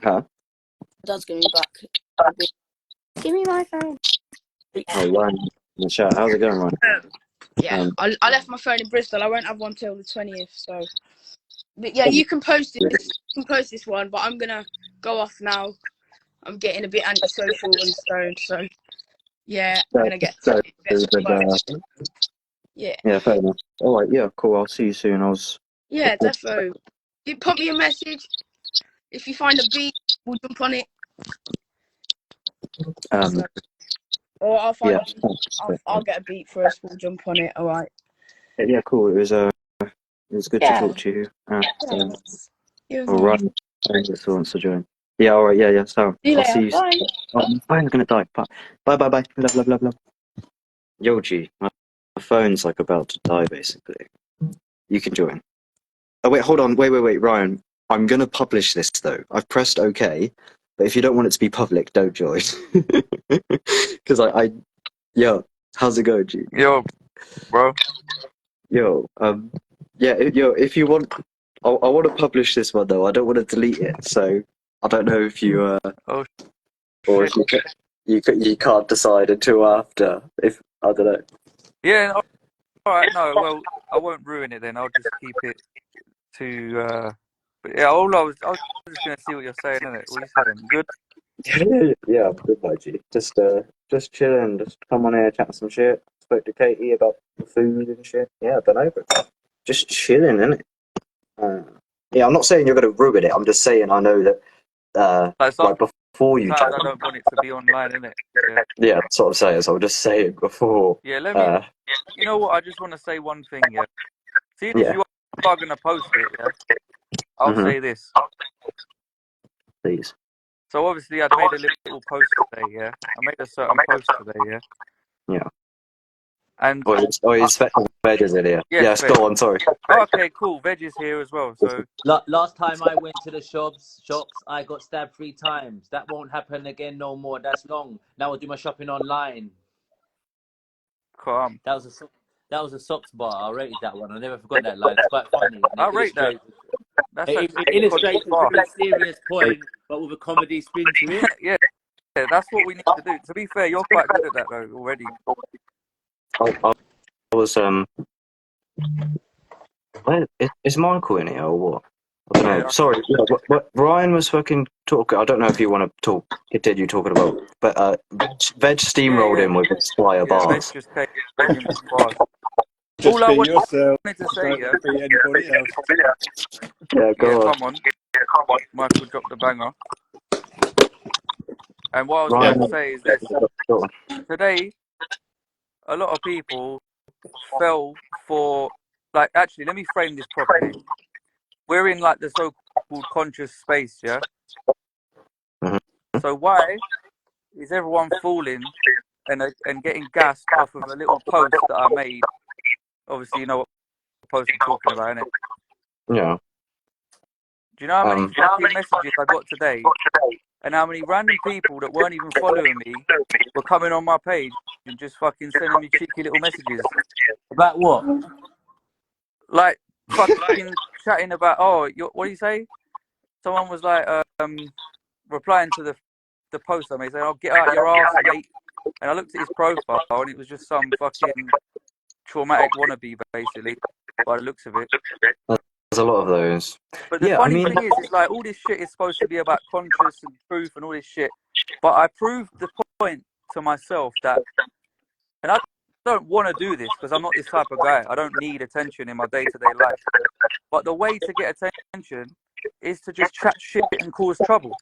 Huh? Dad's going to be back. Give me my phone. Oh, Ryan in the chat. How's it going, Ryan? Yeah, I left my phone in Bristol. I won't have one till the 20th, so. But yeah, you can post it. You can post this one, but I'm gonna go off now. I'm getting a bit antisocial and stoned, so yeah, I'm gonna get some work. Yeah. Yeah, fair enough. All right, yeah, cool. I'll see you soon. Yeah, defo. You put me a message. If you find a beat, we'll jump on it. Or I'll find. Yeah, I'll get a beat first. We'll jump on it. All right. Yeah, cool. It was good to talk to you. All right. Thanks for wants to join. Yeah, all right. Yeah. So I'll see you. Bye. Oh, my phone's gonna die. Bye. Love. Yo, G, my phone's like about to die, basically. You can join. Oh wait, hold on. Wait, Ryan. I'm gonna publish this though. I've pressed OK, but if you don't want it to be public, don't join. Because yo, how's it going, G? Yo, bro. Yo, yeah, if you want, I want to publish this one though. I don't want to delete it, so I don't know if you Oh, or shit. if you can't decide until after. If I don't know. Yeah, all right. No, well, I won't ruin it then. I'll just keep it to But yeah, I was just gonna see what you're saying, innit? What are you saying? Good? Yeah, I'm good, my G. Just chilling. Just come on here, chat some shit. Spoke to Katie about the food and shit. Yeah, I've been over it. Just chilling, innit? Yeah, I'm not saying you're gonna ruin it. I'm just saying I know that. Like Like before you sometimes chat. I don't want it to be online, innit? Yeah. Yeah, that's what I'm saying. So I'll just say it before. Yeah, let me. You know what? I just want to say one thing. Yeah. Seeing as Yeah. you are gonna post it, yeah. I'll Mhm. say this. Please. So obviously, I'd made a little post today. Yeah. I made a certain post today. Yeah. Yeah. And It's Veg is in here. yes, Yes, Veg. go on. Sorry. Oh, okay, cool. Veg is here as well. So Last time I went to the shops, I got stabbed 3 times. That won't happen again no more. That's long. Now I'll do my shopping online. calm. That was a socks bar. I rated that one. I never forgot that line. It's quite funny. And I rate that. That's it actually illustrates a very serious point, but with a comedy spin to it. Yeah, that's what we need to do. To be fair, you're quite good at that though already. I was Where is Michael in here or what? I don't know. Sorry. Yeah, what Ryan was fucking talking. I don't know if you want to continue talking about, but Veg steamrolled in with Inspire bars. Veg just came in with bars. Just All I be wanted yourself. to say, Don't yeah. be anybody else. Yeah, go on. Come on. Michael dropped the banger. And what I was Ryan, going to say is this. go on. Today, a lot of people fell for, like, actually, let me frame this properly. We're in, like, the so-called conscious space, yeah? Mm-hmm. So why is everyone falling and getting gassed off of a little post that I made? Obviously, you know what post I'm talking about, innit? Yeah. Do you know how many fucking messages I got today? And how many random people that weren't even following me were coming on my page and just fucking sending me cheeky little messages. About what? Like, fucking chatting about, what do you say? Someone was like, replying to the post I made saying, "Oh, get out your arse, mate." And I looked at his profile and it was just some fucking traumatic wannabe, basically, by the looks of it. There's a lot of those. But the funny thing is like all this shit is supposed to be about conscious and truth and all this shit. But I proved the point to myself that, and I don't want to do this because I'm not this type of guy. I don't need attention in my day-to-day life. But the way to get attention is to just chat shit and cause trouble.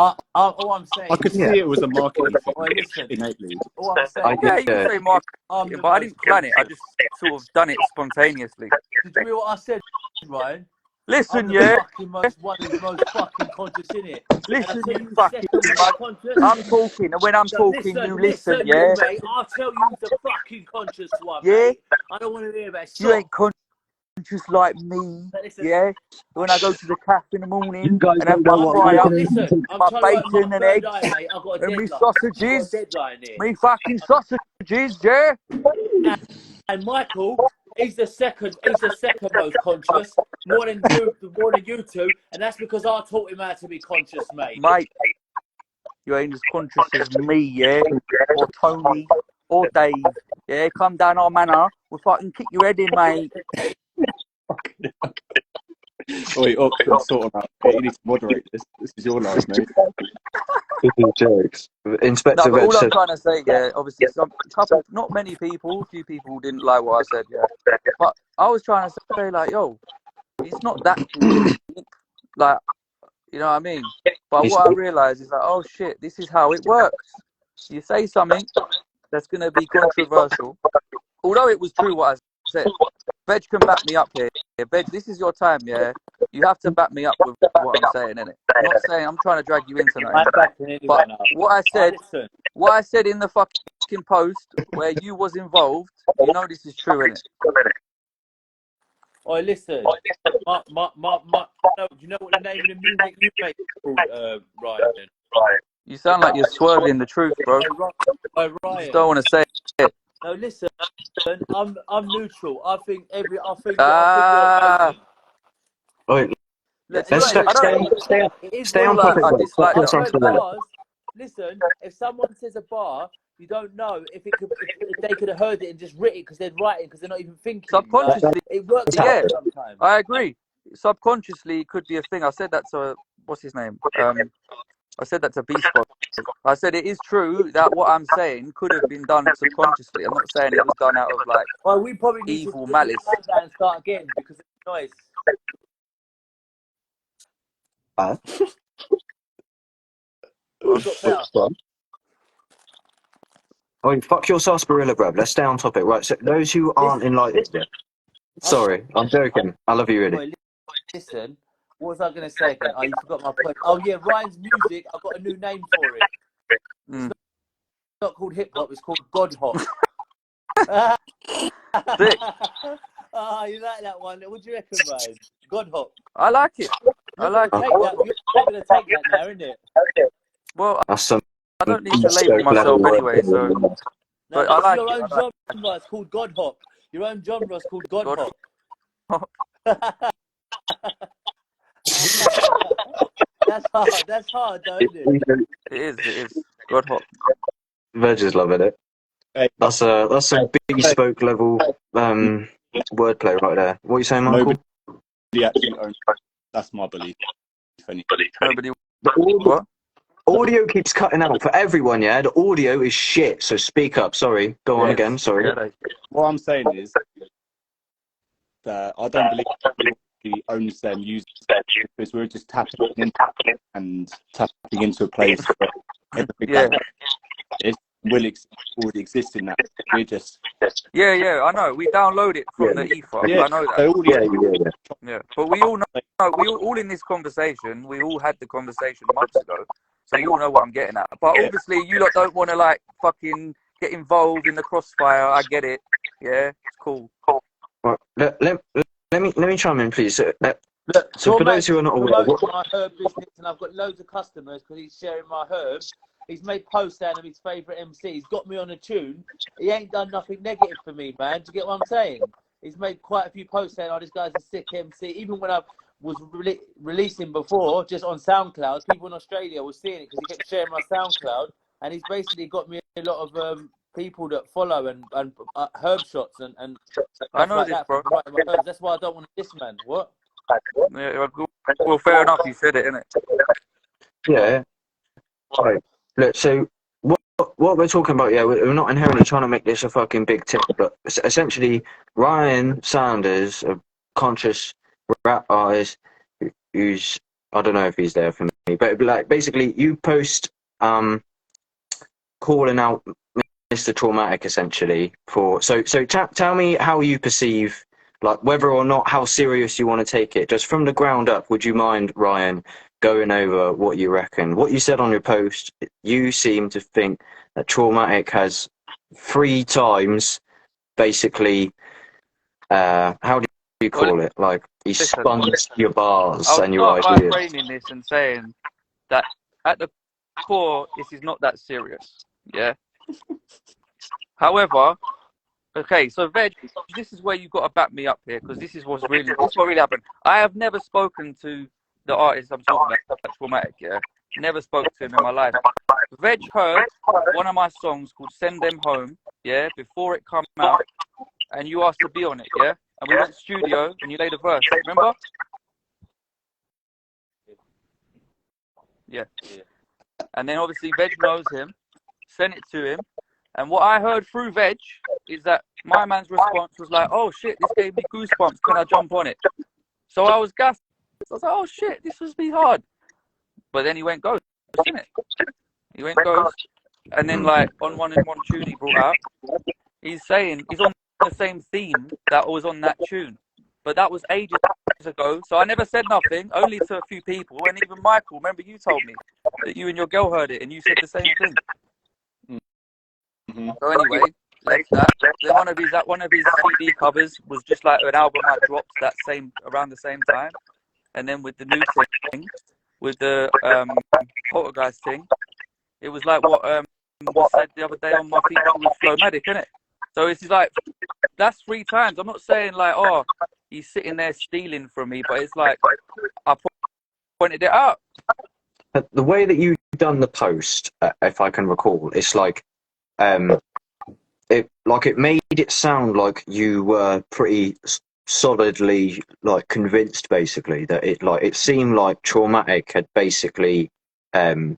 All I'm saying, I could see it was a marketing thing. Listen, innately. all I'm saying, Yeah, you can say marketing, but I didn't plan it. I just sort of done it spontaneously. Did you hear what I said, Ryan? Listen, I'm yeah. one of the most fucking conscious in it. Listen, you fucking I'm talking, and when I'm talking, you listen, yeah. Mate, I'll tell you the fucking conscious one, yeah. Mate. I don't want to hear about it. You ain't conscious like me, yeah. When I go to the cafe in the morning and have my fry up, my bacon and eggs, and me sausages, me fucking sausages, yeah. And Michael, he's the second most conscious, more than you two, and that's because I taught him how to be conscious, mate. Mate, you ain't as conscious as me, yeah, or Tony, or Dave, yeah. Come down our manor, we'll fucking kick your head in, mate. Wait, sort of out. You need to moderate this. This is your life, mate. This is jokes. Inspector No, but Veg all I'm said, trying to say, yeah, obviously, not many people, a few people didn't like what I said, yeah. But I was trying to say, like, yo, it's not that deep, like, you know what I mean? But what I realised is like, oh shit, this is how it works. You say something that's going to be controversial, although it was true what I said. Veg can back me up here. Veg, this is your time, yeah? You have to back me up with what I'm saying, innit? I'm not saying I'm trying to drag you into nothing. But what I said in the fucking post where you was involved, you know this is true, innit? Oh, listen. Do you know what the name of the music you make is called, Ryan? You sound like you're swerving the truth, bro. Ryan. I just don't want to say it. No, listen. I'm neutral. I think you're amazing. Wait, Let's stay on topic. I dislike that. listen, if someone says a bar, you don't know if they could have heard it and just written it because they're writing because they're not even thinking. Subconsciously, like, it works yeah, sometimes. I agree. Subconsciously, it could be a thing. I said that to what's his name? I said that to Beast Boy. I said it is true that what I'm saying could have been done subconsciously. I'm not saying it was done out of like Well, we probably need evil to malice. down and start again because of the noise. Oh, fuck your sarsaparilla, bruv. Let's stay on topic. Right, so those who aren't enlightened yet. Sorry, I'm joking. I love you, really. Boy, listen, what was I going to say again? Oh, you forgot my point. Oh, yeah, Ryan's music, I've got a new name for it. It's not called hip-hop, it's called God Hop. Oh, you like that one? What do you reckon, Ryan? God Hop. I like it. I like it. You're going to take that now, isn't it? Well, That's some I don't need to label myself anyway, so... No, but I like your it. own genre is called God Hop. Your own genre is called God Hop. That's hard though, isn't it? It is. God Hop. Veg is loving it. That's some bespoke level wordplay right there. What are you saying, Michael? Nobody actually owns. That's my belief. Nobody. What? Audio keeps cutting out for everyone, yeah? The audio is shit, so speak up. Sorry. Go on again, sorry. Yeah, what I'm saying is that I don't believe he owns their music because we're just tapping into a place where everything that already exists in that. We're just... Yeah, I know. We download it from the ether. Yeah, I know that. So Yeah, but we all know, we all in this conversation, we all had the conversation months ago, so you all know what I'm getting at. But obviously, you lot don't want to like fucking get involved in the crossfire. I get it. Yeah, it's cool. Right, let me chime in, please. So So for those who are not aware, my herb business, and I've got loads of customers because he's sharing my herbs. He's made posts out of his favourite MC. He's got me on a tune. He ain't done nothing negative for me, man. Do you get what I'm saying? He's made quite a few posts saying, oh, this guy's a sick MC. Even when I was releasing before, just on SoundCloud, people in Australia were seeing it because he kept sharing my SoundCloud. And he's basically got me a lot of people that follow and herb shots and I know like this, that bro. That's why I don't want to diss, man. What? Yeah, well, fair enough. You said it, innit? yeah. Right. Look, so what we're talking about, yeah, we're not inherently trying to make this a fucking big tip, but essentially, Ryan Sanders, a conscious rap artist, who's, I don't know if he's there for me, but like basically, you post calling out Mr. Traumatic essentially for so tell me how you perceive, like, whether or not how serious you want to take it, just from the ground up. Would you mind, Ryan, going over what you reckon? What you said on your post, you seem to think that Traumatic has 3 times basically how do you call it, like he sponged your bars and your I'll ideas. start by framing this and saying that at the core, this is not that serious. Yeah. However, okay, so Veg, this is where you've got to back me up here, because this is what really happened. I have never spoken to the artist I'm talking about, Traumatic, yeah? Never spoke to him in my life. Veg heard one of my songs called Send Them Home, yeah, before it came out, and you asked to be on it, yeah? And we went to the studio, and you laid a verse, remember? Yeah. And then obviously Veg knows him, sent it to him, and what I heard through Veg is that my man's response was like, oh shit, this gave me goosebumps, can I jump on it? So I was gassed. I was like, oh shit, this must be hard. But then he went ghost, didn't it? He went ghost, and then like on one tune he brought out, he's saying he's on the same theme that was on that tune. But that was ages ago, so I never said nothing, only to a few people, and even Michael, remember you told me that you and your girl heard it, and you said the same thing. Mm-hmm. So anyway, left that. Then one of his CD covers was just like an album I dropped around the same time, and then with the new thing, with the Poltergeist thing, it was like what was said the other day on my feature with Flowmatic, innit? So it's like that's 3 times. I'm not saying like, oh, he's sitting there stealing from me, but it's like I pointed it out. the way that you've done the post, if I can recall, it's like, it made it sound like you were pretty solidly like convinced, basically, that it seemed like Traumatic had basically, well,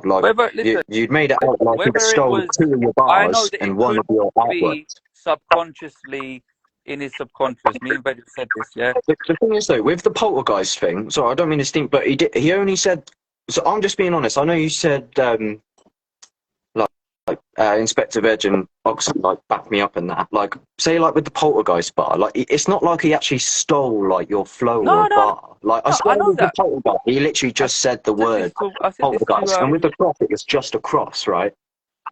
like you'd made it out like it stole two of your I know bars that and it one of your could artworks. be subconsciously in his subconscious. Me and Veg said this, yeah. The thing is, though, with the poltergeist thing, sorry, I don't mean to stink, but he only said, so I'm just being honest, I know you said, Inspector Veg and Oxford, like, back me up in that. Like, say, like, with the poltergeist bar, like, it's not like he actually stole, like, your flow or bar. Like, I know with the poltergeist, he literally just said the word poltergeist, and with the cross, it was just a cross, right?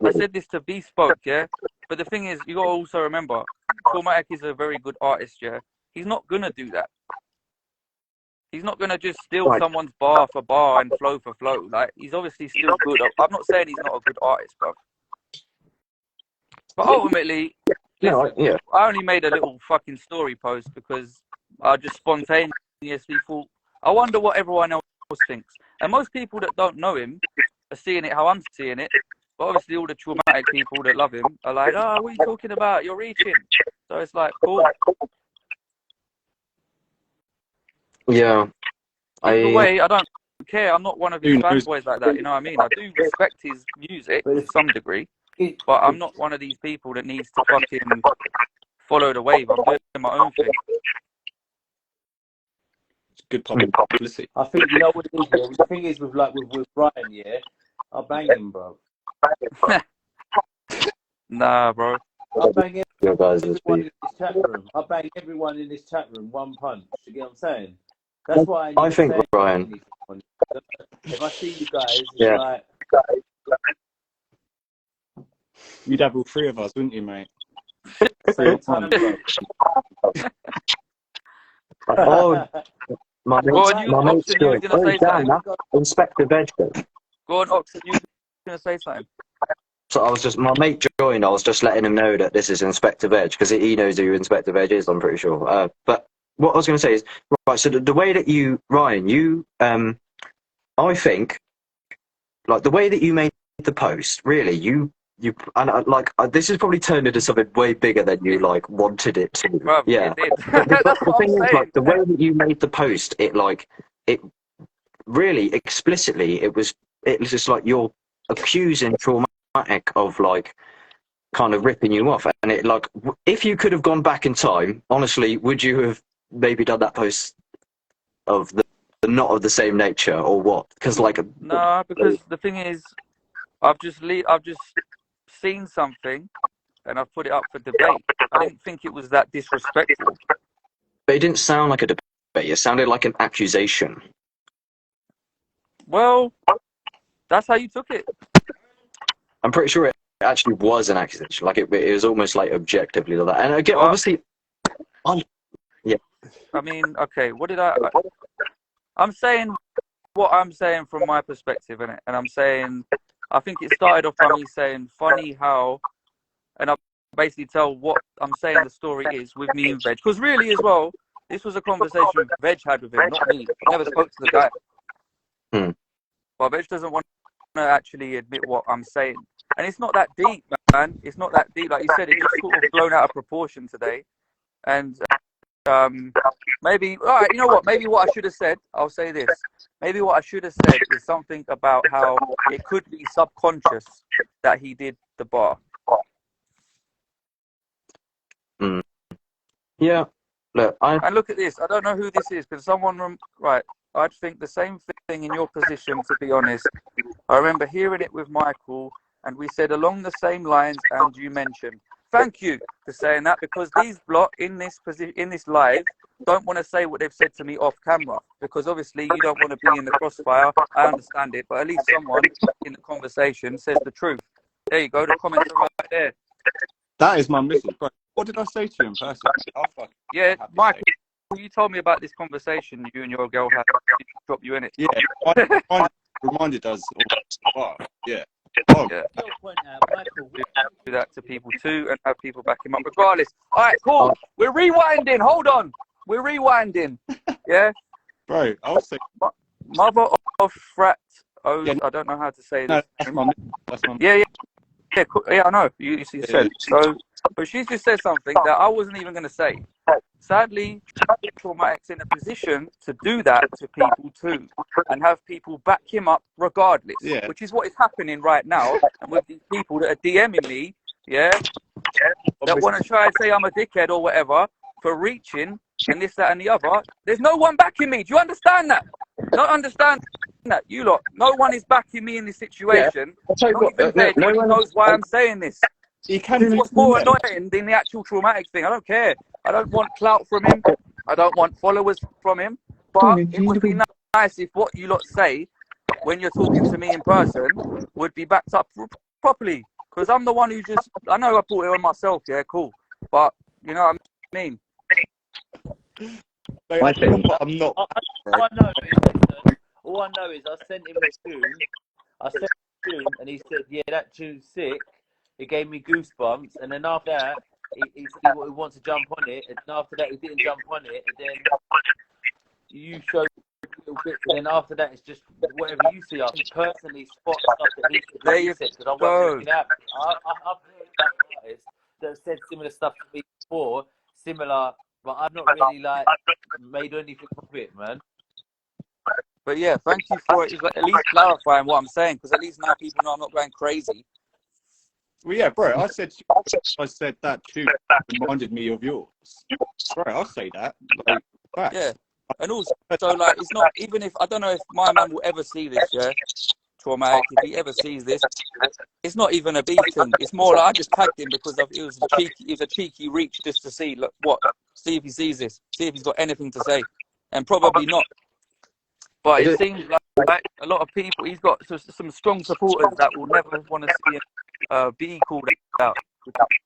I said this to Bespoke, yeah? But the thing is, you got to also remember, Traumatic is a very good artist, yeah? He's not going to do that. He's not going to just steal someone's bar for bar and flow for flow. Like, he's obviously still good. I'm not saying he's not a good artist, bro. But ultimately, listen, I only made a little fucking story post because I just spontaneously thought, I wonder what everyone else thinks. And most people that don't know him are seeing it how I'm seeing it. But obviously all the Traumatic people that love him are like, oh, what are you talking about? You're reaching. So it's like, cool. Yeah. Either way, I don't care. I'm not one of his fanboys like that, you know what I mean? I do respect his music to some degree. But I'm not one of these people that needs to fucking follow the wave. I'm doing my own thing. It's good publicity. I think, you know what it is, yeah? The thing is with Brian, yeah, I'll bang him, bro. Nah, bro. I'll bang everyone in this chat room. I'll bang everyone in this chat room one punch. You get what I'm saying? That's why I think, Brian. If I see you guys, it's like... You'd have all three of us, wouldn't you, mate? Oh, my mate's going to say Inspector Veg. Go on, Ox, you going to say something? So my mate joined, I was just letting him know that this is Inspector Veg, because he knows who Inspector Veg is, I'm pretty sure. But what I was going to say is, right, so the way that you, Ryan, I think, like, the way that you made the post, really, this has probably turned into something way bigger than you like wanted it to. Bruv, yeah. The thing is, like, the way that you made the post, it really explicitly, it was just like you're accusing Traumatic of like kind of ripping you off, and it like, if you could have gone back in time, honestly, would you have maybe done that post of the not of the same nature, or what? Because like, no, because the thing is, I've just seen something and I've put it up for debate. I didn't think it was that disrespectful. But it didn't sound like a debate, it sounded like an accusation. Well, that's how you took it. I'm pretty sure it actually was an accusation. Like, it was almost like objectively like that. And again, obviously, yeah. I mean, okay, what did I'm saying what I'm saying from my perspective, innit? And I'm saying, I think it started off by me saying, funny how, and I basically tell what I'm saying the story is with me and Veg. Because really, as well, this was a conversation Veg had with him, not me. I never spoke to the guy. But Veg doesn't want to actually admit what I'm saying. And it's not that deep, man. It's not that deep. Like you said, it just sort of blown out of proportion today. And maybe, all right, you know what? Maybe what I should have said, I'll say this. Maybe what I should have said is something about how it could be subconscious that he did the bar. Yeah. Look, and look at this. I don't know who this is, because someone, right, I'd think the same thing in your position, to be honest. I remember hearing it with Michael, and we said along the same lines, and you mentioned. Thank you for saying that, because these block in this live don't want to say what they've said to me off camera, because obviously you don't want to be in the crossfire. I understand it, but at least someone in the conversation says the truth. There you go. The comments are right there. That is my message. What did I say to you in person? Yeah, Michael, you told me about this conversation you and your girl had. She dropped you in it. Yeah, I reminded us. Yeah. Oh. Yeah. Do that to people too, and have people back him up regardless. All right, cool. We're rewinding. Hold on. We're rewinding. Yeah. Bro, I'll say. Mother of frat. Oh, Yeah, I don't know how to say no, this. that's my. That's my. Yeah, yeah, I know. You said so, but she just said something that I wasn't even going to say. Sadly, Traumatic's in a position to do that to people too, and have people back him up regardless, Yeah. which is what is happening right now. And with these people that are DMing me, that want to try and say I'm a dickhead or whatever for reaching and this, that, and the other. There's no one backing me. Do you understand that? Don't understand that, you lot. No one is backing me in this situation. Not even Ben. No one knows why I'm saying this. He can. This is what's more annoying than the actual Traumatic thing. I don't care. I don't want clout from him. I don't want followers from him. But it would be nice if what you lot say when you're talking to me in person would be backed up properly. Because I'm the one who just, I know I brought it on myself, yeah, cool. But, you know what I mean? I think I'm not. All I know is I sent him a tune. And he said, yeah, that tune's sick. It gave me goosebumps. And then after that, he said he wants to jump on it. And after that, he didn't jump on it. And then you showed a little bit. And then after that, it's just whatever you see. I personally spot stuff that he said. There you said, because I wasn't looking at it. I've heard that artists that have said similar stuff to me before, similar, but I've not really like made anything of it, man. But yeah, thank you for it. At least clarifying what I'm saying, because at least now people know I'm not going crazy. Well, yeah, bro. I said that tune reminded me of yours. Bro, I'll say that. Like, facts. Yeah, and also, like, it's not even if I don't know if my man will ever see this. Yeah, Traumatic. If he ever sees this, it's not even a beef thing. It's more like I just tagged him because it was a cheeky reach just to see see if he sees this, see if he's got anything to say, and probably not. But it seems like a lot of people, he's got some strong supporters that will never want to see him be called out.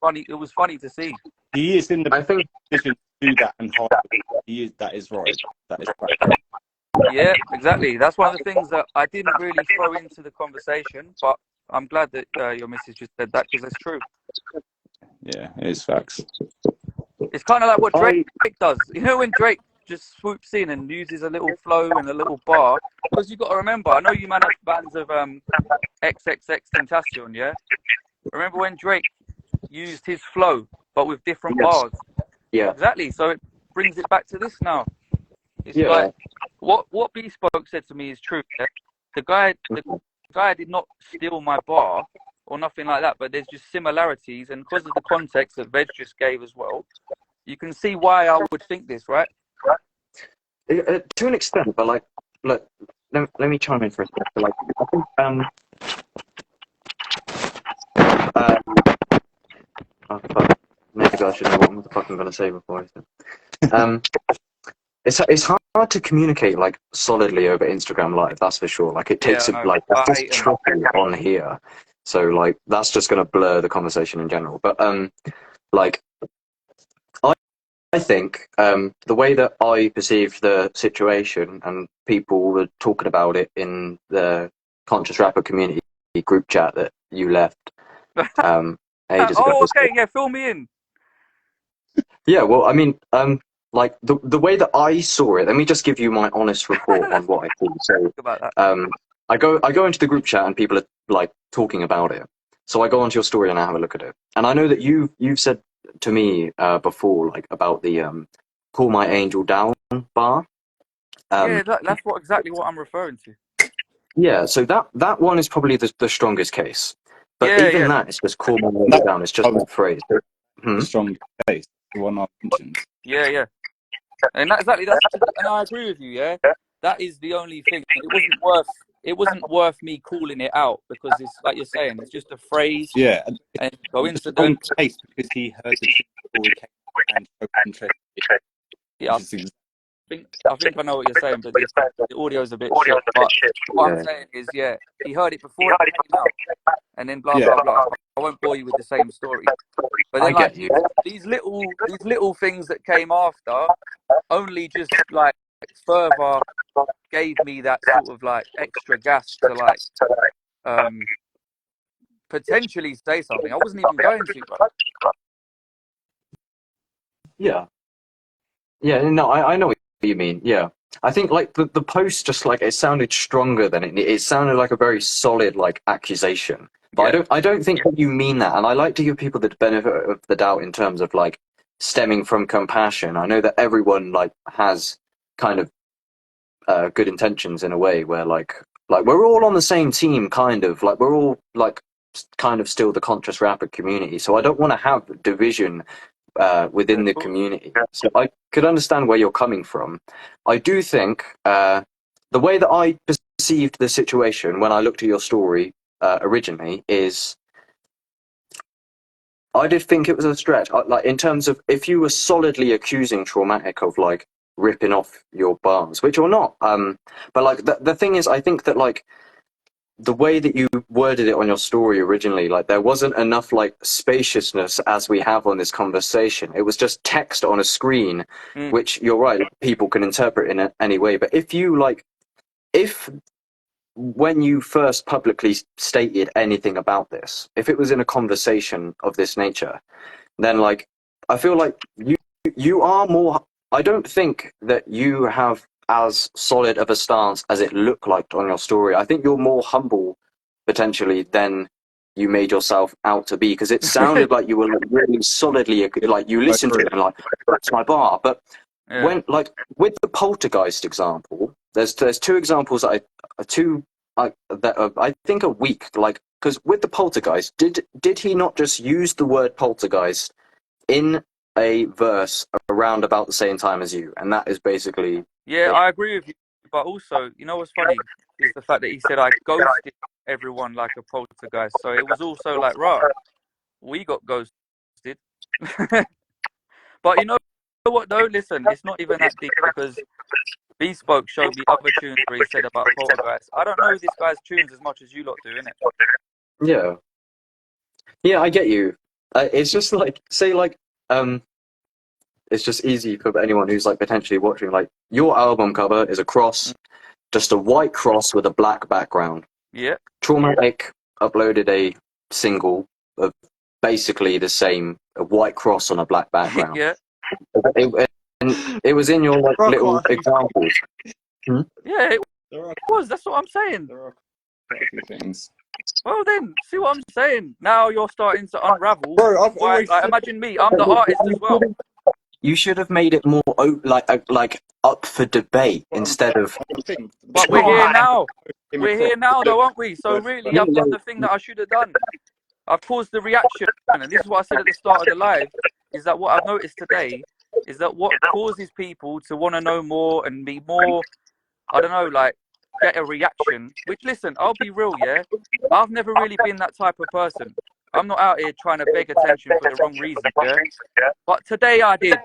Funny, it was funny to see. He is in the position to do that and hide. That is right. That is right. Yeah, exactly. That's one of the things that I didn't really throw into the conversation, but I'm glad that your missus just said that because it's true. Yeah, it is facts. It's kind of like what Drake does. You know when Drake just swoops in and uses a little flow and a little bar? Because you've got to remember, I know you man have bands of XXX Tentacion, yeah? Remember when Drake used his flow, but with different bars? Yeah. Exactly. So it brings it back to this now. It's like, what Bespoke said to me is true. Yeah? The guy did not steal my bar or nothing like that, but there's just similarities, and because of the context that Veg just gave as well, you can see why I would think this, right? To an extent, but like, look, let me chime in for a second. Like, I think, oh fuck, maybe I should know what the fuck I'm gonna say before I say. It's hard to communicate like solidly over Instagram Live. That's for sure. Like it takes that's just choppy on here. So like that's just gonna blur the conversation in general. But like I think the way that I perceived the situation and people were talking about it in the Conscious Rapper community group chat that you left ages ago. Oh, okay, yeah, fill me in. Yeah, well, I mean, like the way that I saw it. Let me just give you my honest report on what I thought. So, I go into the group chat and people are like talking about it. So I go onto your story and I have a look at it. And I know that you've said to me before, like about the "Call My Angel Down" bar. Yeah, that's exactly what I'm referring to. Yeah, so that one is probably the strongest case. But even that, it's just "Call My Angel Down." It's just that phrase. The strong case, the one I mentioned. Yeah. And that's and I agree with you, yeah? That is the only thing. It wasn't worth me calling it out because it's like you're saying, it's just a phrase. Yeah. And coincidence. Case because he heard the story and so interested. Yeah, I think I know what you're saying, but the audio's a bit shit. But what I'm saying is, yeah, he heard it before it came out, and then blah blah blah. I won't bore you with the same story. But then, like, these little things that came after only just like further gave me that sort of like extra gas to like potentially say something. I wasn't even going to, bro. Yeah, no, I know what you mean. Yeah, I think like the post just like it sounded stronger than it sounded like a very solid like accusation. But Yeah. I don't think that you mean that. And I like to give people the benefit of the doubt in terms of like stemming from compassion. I know that everyone like has kind of good intentions in a way where like we're all on the same team, kind of like we're all like kind of still the conscious rapper community. So I don't want to have division within the community. So I could understand where you're coming from. I do think the way that I perceived the situation when I looked at your story originally is I did think it was a stretch. Like in terms of if you were solidly accusing Traumatic of like ripping off your bars, which you're not. But like the thing is, I think that like the way that you worded it on your story originally, like there wasn't enough like spaciousness as we have on this conversation. It was just text on a screen, which you're right, people can interpret in any way. But if you like, if when you first publicly stated anything about this, if it was in a conversation of this nature, then like I feel like you are more. I don't think that you have as solid of a stance as it looked like on your story. I think you're more humble potentially than you made yourself out to be, because it sounded like you were like, really solidly like you listened to it and like that's my bar. But when like with the poltergeist example, there's two examples that I think are weak. Like because with the poltergeist, did he not just use the word poltergeist in a verse around about the same time as you, and that is basically I agree with you, but also you know what's funny is the fact that he said I ghosted everyone like a poltergeist, so it was also like we got ghosted. But you know what though, listen, it's not even that deep, because Bespoke showed me other tunes where he said about poltergeist. I don't know this guy's tunes as much as you lot do, innit? Yeah, I get you. It's just like say like it's just easy for anyone who's like potentially watching. Like your album cover is a cross, just a white cross with a black background. Yeah. Traumatic uploaded a single of basically the same, a white cross on a black background. Yeah. It was in your like little examples. Yeah, it was. That's what I'm saying. There are quite a few things. Well then, see what I'm saying? Now you're starting to unravel. Bro, I've always like, imagine me, I'm the artist as well. You should have made it more like up for debate instead of. But we're here now. We're here now, though, aren't we? So really, I've done the thing that I should have done. I've caused the reaction, and this is what I said at the start of the live. Is that what I've noticed today? Is that what causes people to want to know more and be more? I don't know, like get a reaction. Which, listen, I'll be real, yeah. I've never really been that type of person. I'm not out here trying to beg attention for the wrong reason, yeah. But today I did.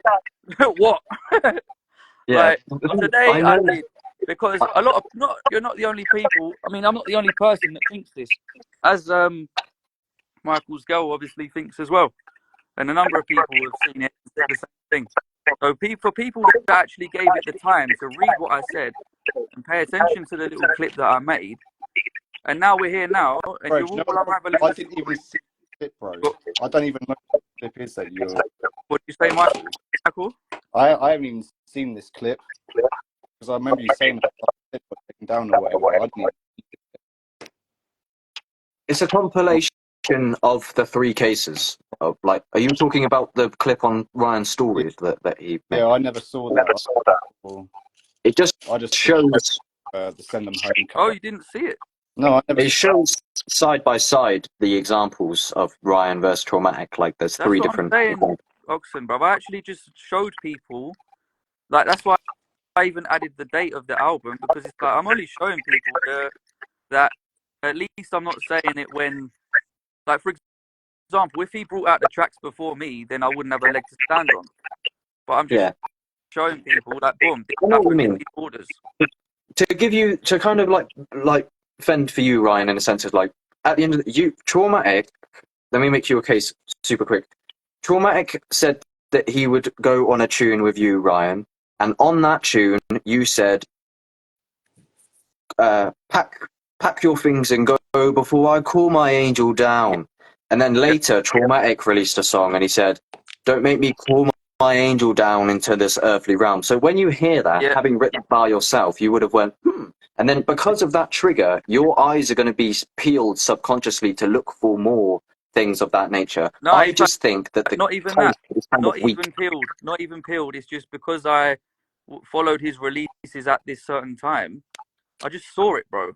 What? Yeah. Like, today I did, because a lot of you're not the only people. I mean, I'm not the only person that thinks this. As Michael's girl obviously thinks as well, and a number of people have seen it and said the same thing. So for people that actually gave it the time to read what I said and pay attention to the little clip that I made, and now we're here now, and Bro, you're all unraveling. I didn't even see the clip, bro. I don't even know what the clip is that you're. What did you say, Michael? I haven't even seen this clip because I remember you saying that the clip was taken down or whatever. I didn't even... It's a compilation of the 3 cases. Of like, are you talking about the clip on Ryan's stories that he made? Yeah, I never saw that. It just shows the Send Them Home. Oh, you didn't see it? No, I never. It shows side by side the examples of Ryan versus Traumatic. Like there's That's 3 what different. I'm saying, Oxen, bro. I actually just showed people. Like that's why I even added the date of the album, because it's like I'm only showing people that at least I'm not saying it when, like for example, if he brought out the tracks before me, then I wouldn't have a leg to stand on. But I'm just showing people that boom, I know what you mean. orders. To give you to kind of like fend for you, Ryan, in a sense of like at the end of Traumatic. Let me make you a case super quick. Traumatic said that he would go on a tune with you, Ryan, and on that tune you said, pack your things and go before I call my angel down. And then later, Traumatic released a song and he said, don't make me call my angel down into this earthly realm. So when you hear that, Yeah. having written by yourself, you would have went, and then because of that trigger, your eyes are going to be peeled subconsciously to look for more things of that nature. No, I in just think that the not even taste that. is kind Not of weak. even peeled. Not even peeled. It's just because I followed his releases at this certain time. I just saw it, bro.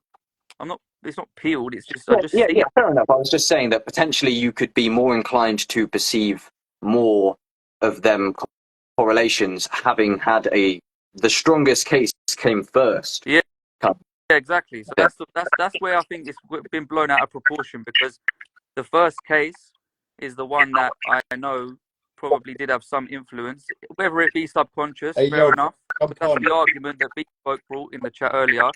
I'm not. It's not peeled. It's just I just see it. Fair enough. I was just saying that potentially you could be more inclined to perceive more of them correlations, having had the strongest case came first. Yeah. Kind Yeah, exactly. So that's where I think it's been blown out of proportion, because the first case is the one that I know probably did have some influence, whether it be subconscious. Hey, fair yo, enough. jump That's on. the argument that Bespoke brought in the chat earlier.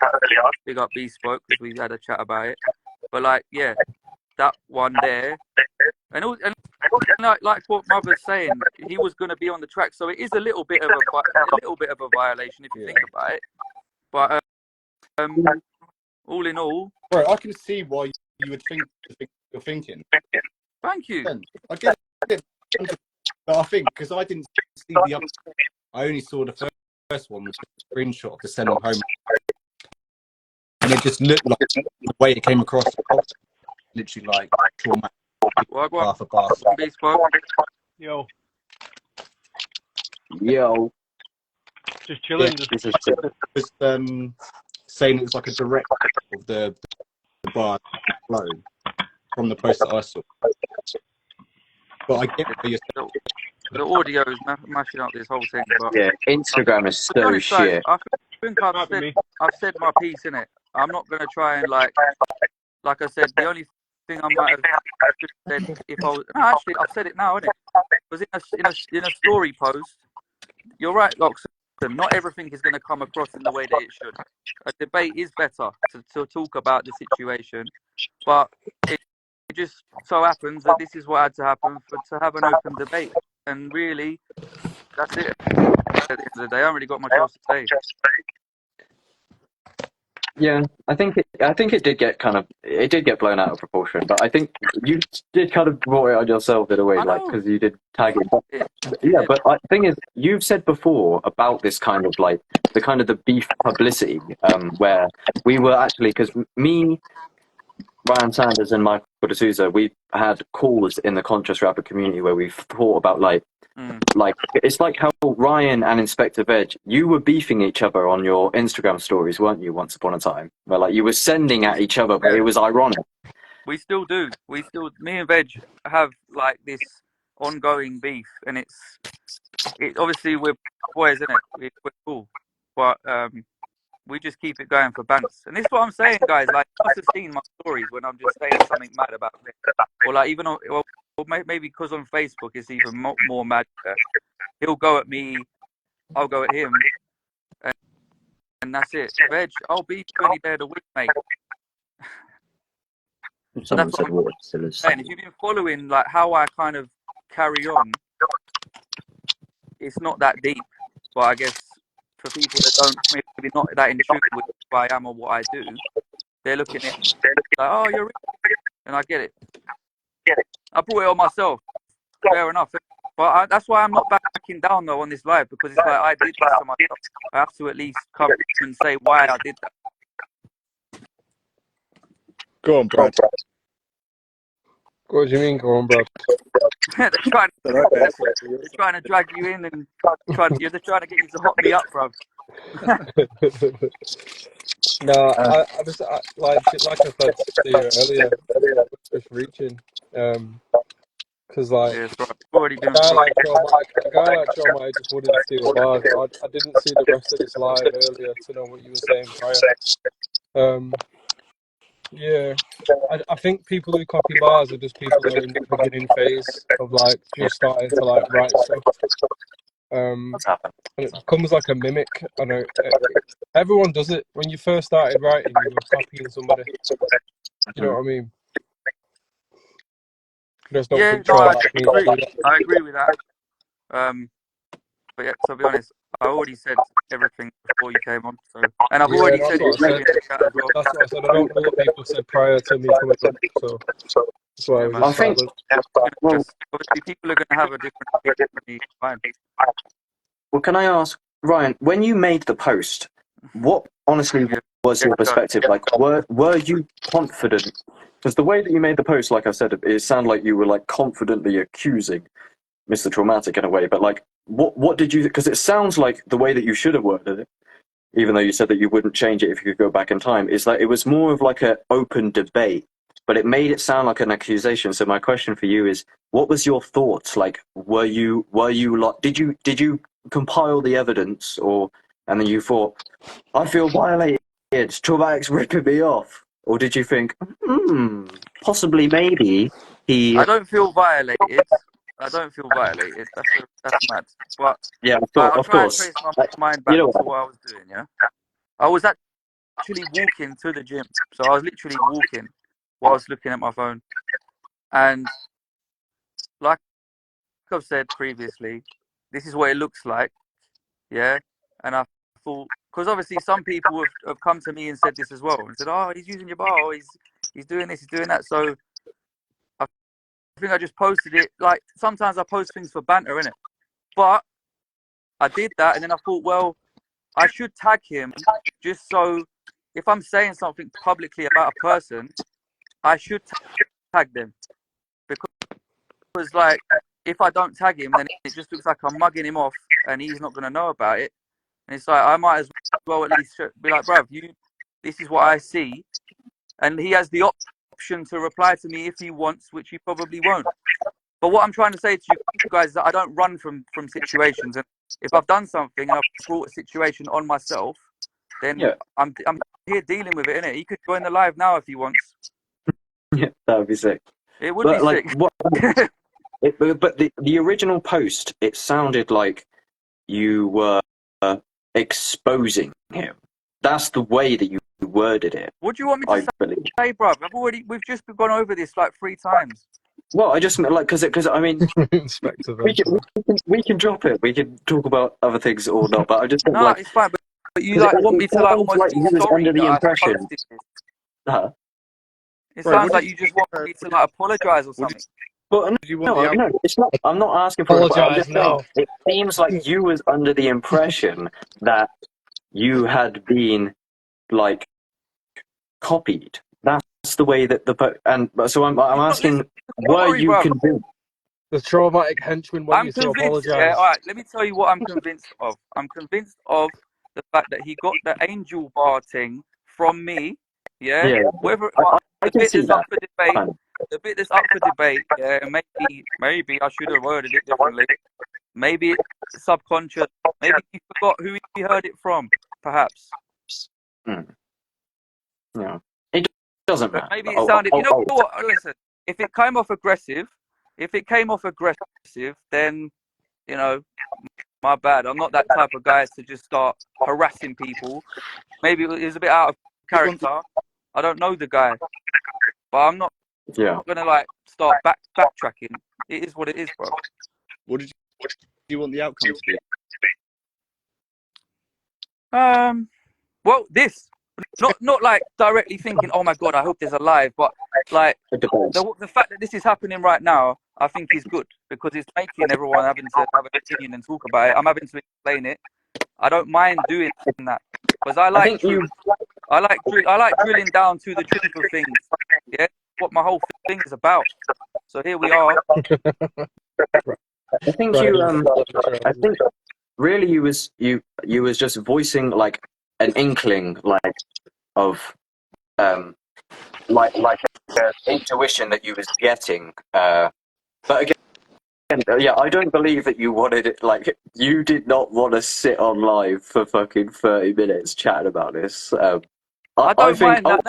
Big up Bespoke, because we had a chat about it. But like, yeah, that one there, and like what Mother's saying, he was going to be on the track, so it is a little bit of a violation if you think about it. But all in all, Bro, I can see why you would think you're thinking. thank you. I get it. But I think, because I didn't see the other, I only saw the first one, which was a screenshot of the send them home. And it just looked like the way it came across, literally like traumatic, What? bar for bar. Bespoke. Yo, Yeah, just chilling. this is just saying it was like a direct of the bar flow from the post that I saw. But I get where you're saying. The audio is mashing up this whole thing. But yeah, Instagram is to be so honest, guys, shit. I think Might be me. I've said my piece in it. I'm not going to try and like I said, the only thing I might have said if I was, no, actually I've said it now, innit? Because in a story post, you're right, Loxon. Not everything is going to come across in the way that it should. A debate is better to talk about the situation, but it just so happens that this is what had to happen to have an open debate. And really, that's it. At the end of the day, I haven't really got much else to say. Yeah, I think it did get blown out of proportion, but I think you did kind of brought it on yourself in a way, I like, know. because you did tag it. But, Yeah. but the thing is, you've said before about this kind of like the beef publicity, where we were actually, because me, Ryan Sanders, and Michael D'Souza, we had calls in the conscious rapper community where we've thought about like it's like how Ryan and Inspector Veg, you were beefing each other on your Instagram stories, weren't you? Once upon a time, where like you were sending at each other, but it was ironic. We still do. Me and Veg have like this ongoing beef, and obviously we're boys, isn't it? We're cool, but we just keep it going for bants. And this is what I'm saying, guys. Like, you must have seen my stories when I'm just saying something mad about it, or like even maybe because on Facebook it's even more mad. He'll go at me, I'll go at him, and that's it. Veg, I'll beat you any day of the week, mate. So that's what I'm saying. If you've been following like how I kind of carry on, it's not that deep. But I guess for people that don't, maybe not that in tune with who I am or what I do, they're looking at it like, oh, you're rich. And I get it. I brought it on myself. Fair enough. But that's why I'm not backing down though on this live, because it's like I did this to myself. I have to at least come and say why I did that. Go on, Brad. What do you mean, go on, bro? they're trying to drag you in and they're trying to get you to hot me up, bro. No, I just like I said to you earlier, just reaching, because like Yeah, bro. Already been a guy like Chomai just wouldn't steal bars. I didn't see the rest of this live earlier to know what you were saying prior. Yeah, I think people who copy bars are just people that are in the beginning phase of like just starting to like write stuff. And it becomes like a mimic. I know everyone does it when you first started writing. You were copying somebody. You know what I mean? There's no I agree with that. But yeah, to be honest, I already said everything before you came on. So, and I've already said it in the chat as well. That's what I said. I don't know what people said prior to me coming on. So That's why I Yeah, was man. I just think, silent. well, Obviously, people are going to have a different opinion from me. Fine. well, can I ask, Ryan, when you made the post, what honestly Yeah. was your perspective? Like, were you confident? Because the way that you made the post, like I said, it sounded like you were like confidently accusing Mr. Traumatic in a way. But like, what did you? Because it sounds like the way that you should have worded it, even though you said that you wouldn't change it if you could go back in time, is that it was more of like an open debate, but it made it sound like an accusation. So my question for you is, what was your thoughts? Like, were you like, did you compile the evidence, or and then you thought, I feel violated, Traumatic's ripping me off, or did you think, possibly, maybe he? I don't feel violated. I don't feel violated. That's mad. But Yeah, I'll of try and course. trace my mind You back know to what I was doing. Yeah, I was actually walking to the gym, so I was literally walking whilst looking at my phone. And like I've said previously, this is what it looks like. Yeah, and I thought, because obviously some people have come to me and said this as well, and said, "Oh, he's using your bar. Or he's doing this. He's doing that." So I think I just posted it. Like sometimes I post things for banter, innit? But I did that, and then I thought, well, I should tag him just so if I'm saying something publicly about a person, I should tag them because like if I don't tag him, then it just looks like I'm mugging him off, and he's not gonna know about it. And it's like I might as well at least be like, bruv, this is what I see, and he has the option to reply to me if he wants, which he probably won't. But what I'm trying to say to you guys is that I don't run from situations, and if I've done something and I've brought a situation on myself, then Yeah. I'm here dealing with it, innit? He could join the live now if he wants. Yeah, that would be sick. It would But be like, sick. but the original post, it sounded like you were exposing him. That's the way that you worded it, What do you want me I to believe. say, bruv? We've just gone over this like 3 times. Well, I just meant like because I mean Inspector we can drop it. We can talk about other things or not. But I just think No, like it's fine, but you 'cause like want me it to like sounds almost like be he was sorry under the that I impression. posted this. It Right, sounds what like did you just want me to like apologise or what did, something. But did you want the no, outcome? no, it's not. I'm not asking for it. I'm Apologise just saying now. it seems like you was under the impression that you had been like copied. That's the way that and so I'm You're not asking, listening. Don't were worry, you bruv. convinced? The traumatic henchman want I'm you to convinced, yeah. apologise. All right, let me tell you what I'm convinced of. I'm convinced of the fact that he got the angel bar thing from me, yeah. Yeah, Whether I the can bit see that's up that. for debate, yeah. Maybe I should have worded it differently. Maybe it's subconscious. Maybe he forgot who he heard it from. Perhaps. Yeah, it doesn't But matter. maybe it sounded. You know what? Listen, if it came off aggressive, then you know. My bad. I'm not that type of guy to just start harassing people. Maybe it was a bit out of character. I don't know the guy, but I'm not gonna like start backtracking. It is what it is, bro. What did you want the outcome to be? Well, this not like directly thinking, oh my god, I hope there's a live, but like the fact that this is happening right now, I think is good because it's making everyone having to have an opinion and talk about it. I'm having to explain it. I don't mind doing that because I like truth. I like drilling down to the truth of things. Yeah, what my whole thing is about. So here we are. I think I think really you was just voicing like an inkling like of like intuition that you was getting. But again, yeah, I don't believe that you wanted it. Like you did not want to sit on live for fucking 30 minutes chatting about this. I don't mind. Now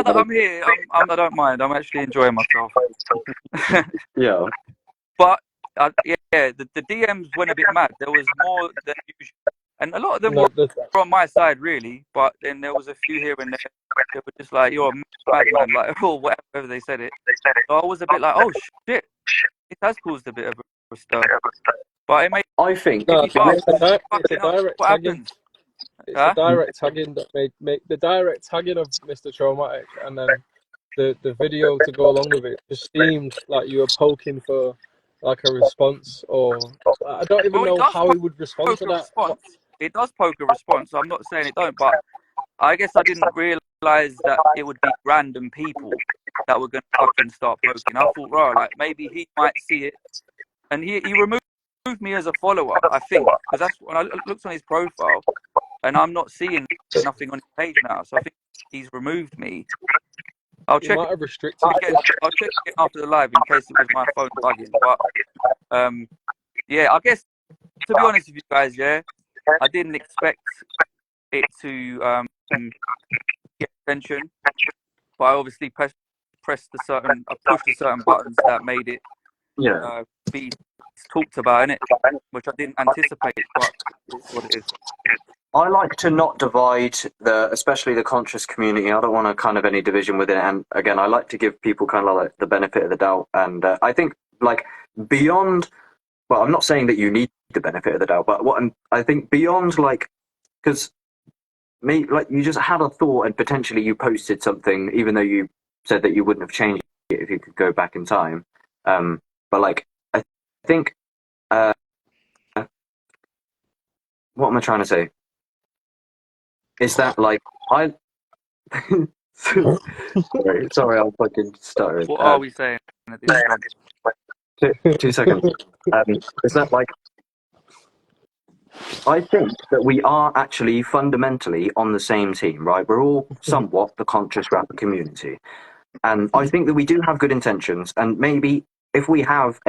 that I'm here, I don't mind. I'm actually enjoying myself. Yeah. But yeah, the DMs went a bit mad. There was more than usual, and a lot of them were from my side, really. But then there was a few here and there. They were just like, "You're a madman," like, or whatever they said it. So I was a bit like, "Oh shit, it has caused a bit of a stir." But it made. I think it's a direct what tagging. happens? It's the direct tagging that made the direct tagging of Mr. Traumatic, and then the video to go along with it just seemed like you were poking for like a response, or I don't even Well, it know does how he would respond poke to a that. response. It does poke a response. I'm not saying it don't, but I guess I didn't realize that it would be random people that were going to fucking start poking. I thought, right, like maybe he might see it, and he removed me as a follower, I think, because that's when I looked on his profile, and I'm not seeing nothing on his page now. So I think he's removed me. I'll He check might have restricted it again. I'll check it again after the live in case it was my phone bugging. But yeah, I guess to be honest with you guys, yeah, I didn't expect it to get attention, but I obviously pushed the certain buttons that made it be talked about in it, which I didn't anticipate, but it's what it is. I like to not divide especially the conscious community. I don't want to kind of any division within it. And again, I like to give people kind of like the benefit of the doubt. And I think like beyond, well, I'm not saying that you need the benefit of the doubt, but I think beyond like, because like you just had a thought and potentially you posted something, even though you said that you wouldn't have changed it if you could go back in time. But like, I think, what am I trying to say? Is that like sorry, I'm fucking stuttering. What are we saying at this point? 2 seconds. Is that like I think that we are actually fundamentally on the same team, right? We're all somewhat the conscious rap community, and I think that we do have good intentions. And maybe if we have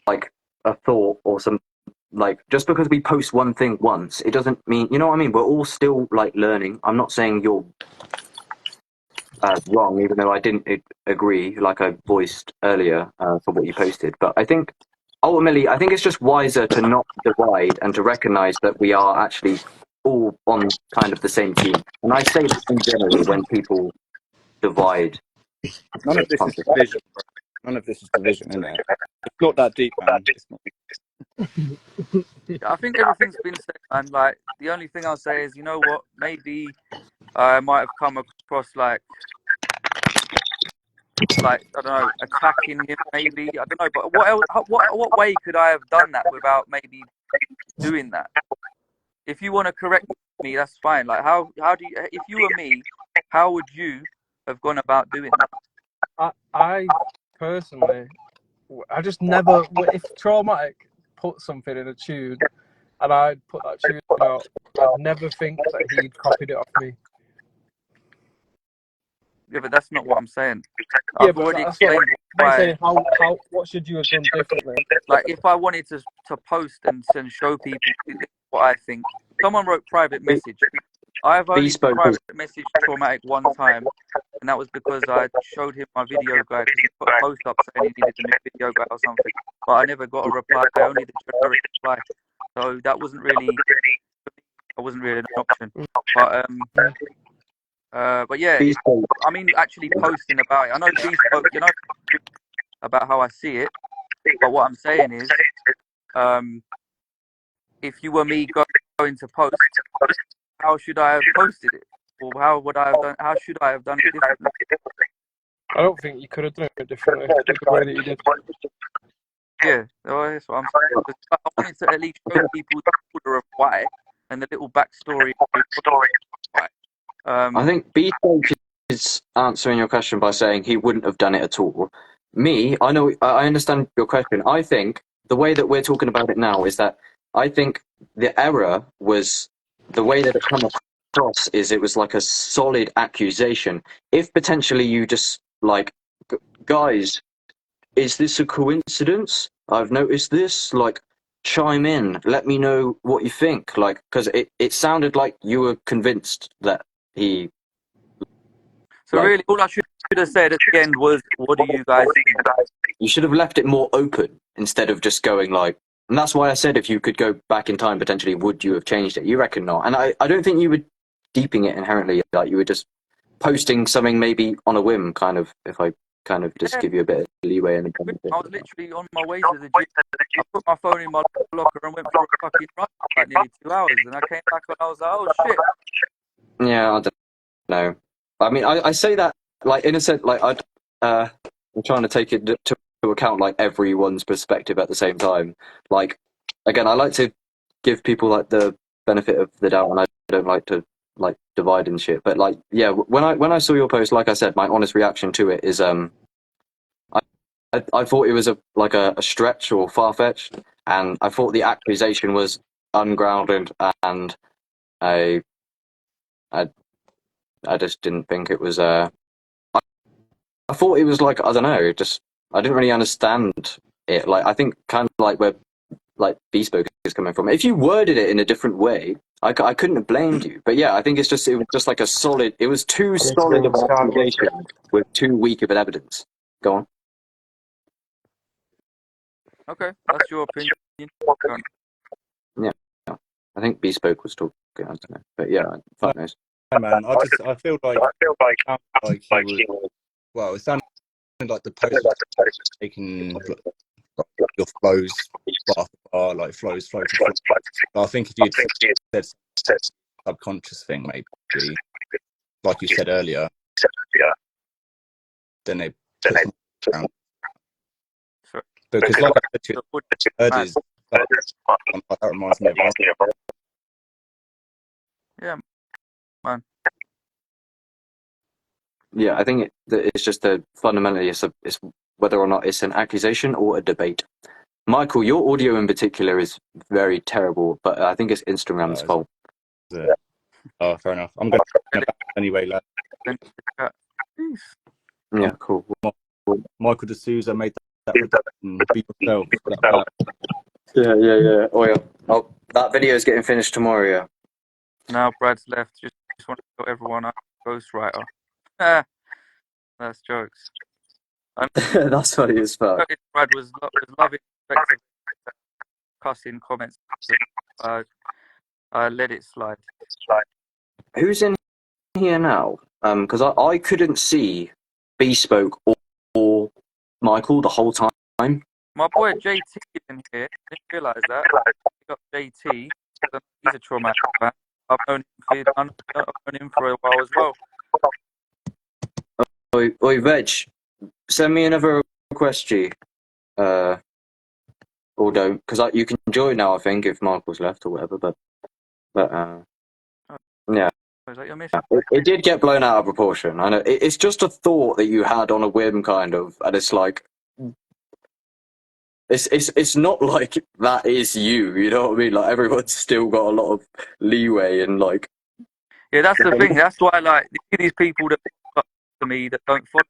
like a thought or some. Like, just because we post one thing once, it doesn't mean, you know what I mean? We're all still, like, learning. I'm not saying you're wrong, even though I didn't agree, like I voiced earlier, for what you posted. But I think, ultimately, I think it's just wiser to not divide and to recognize that we are actually all on kind of the same team. And I say this in general when people divide. None of this is division, bro. None of this is division, isn't it? It's not that deep, man. It's not. I think everything's been said, and like the only thing I'll say is, you know what? Maybe I might have come across like I don't know, attacking him. Maybe I don't know, but what else? What way could I have done that without maybe doing that? If you want to correct me, that's fine. Like how do you? If you were me, how would you have gone about doing that? I personally, I just never. If Traumatic put something in a tune, and I'd put that tune out, I'd never think that he'd copied it off me. Yeah, but that's not what I'm saying. Yeah, I've but already that's explained what I'm why. saying. What should you have done differently? Like if I wanted to post and show people what I think, someone wrote private message. I've only private messaged Traumatic one time, and that was because I showed him my video guide because he put a post up saying he needed a new video guide or something, but I never got a reply. I only the generic reply, so that wasn't really an option. But yeah, I mean actually posting about it. I know B spoke, you know, about how I see it, but what I'm saying is, if you were me going to post, how should I have posted it? Or how should I have done it differently? I don't think you could have done it differently the way that you did. Yeah, well, that's what I'm saying. I wanted to at least show people the order of why and the little backstory. I think B is answering your question by saying he wouldn't have done it at all. Me, I understand your question. I think the way that we're talking about it now is that I think the error was the way that it come across is it was like a solid accusation. If potentially you just like, guys, is this a coincidence? I've noticed this. Like, chime in. Let me know what you think. Like, because it sounded like you were convinced that he. So like, really, all I should have said at the end was, "What do you guys think?" You should have left it more open instead of just going like. And that's why I said if you could go back in time, potentially, would you have changed it? You reckon not? And I don't think you were deeping it inherently. Like you were just posting something maybe on a whim, kind of. If I kind of just give you a bit of leeway in the comment. I was literally on my way to the gym. I put my phone in my locker and went for a fucking run for like nearly 2 hours. And I came back and I was like, "Oh shit." Yeah, I don't know. I mean, I say that like in a sense, like I'm trying to take it to account like everyone's perspective at the same time. Like again, I like to give people like the benefit of the doubt, and I don't like to like divide and shit. But like, yeah, when I saw your post, like I said, my honest reaction to it is I thought it was a stretch or far fetched, and I thought the accusation was ungrounded, and I I just didn't think it was I thought it was like, I don't know, just I didn't really understand it. Like I think kind of like where like Bespoke is coming from. If you worded it in a different way, I couldn't have blamed you. But yeah, I think it was just like it was too solid of an accusation with too weak of an evidence. Go on. Okay, that's your opinion. Yeah, I think Bespoke was talking. I don't know, but yeah, fuck knows. Hey man, I feel like he was, well, it sounded like the post was taking your flows bar for bar, like flows, flow to flow. But I think if you'd said subconscious thing, maybe, like you said earlier, then they put some down. Because like I said to you, that reminds me of Yeah, man. Yeah, I think it's just fundamentally it's whether or not it's an accusation or a debate. Michael, your audio in particular is very terrible, but I think it's Instagram's fault. Oh, fair enough. I'm going to anyway, lad. Yeah, cool. Michael D'Souza made that be yourself. Yeah. Oh, that video is getting finished tomorrow. Yeah. Now Brad's left. Just want to tell everyone I'm a ghostwriter. That's jokes. That's funny as fuck. Brad was loving cussing comments. I let it slide. Who's in here now? Because I couldn't see Bespoke or Michael the whole time. My boy JT is in here. I didn't realise that. We got JT. He's a traumatic man. I've known him for a while as well. Oi, Veg, send me another request, G. Or don't, because you can join now, I think, if Michael's left or whatever. But yeah. Is that your mission? It did get blown out of proportion. I know. It's just a thought that you had on a whim, kind of, and it's like, it's not like that is you. You know what I mean? Like everyone's still got a lot of leeway and like. Yeah, that's the thing. That's why like these people that to me that don't follow.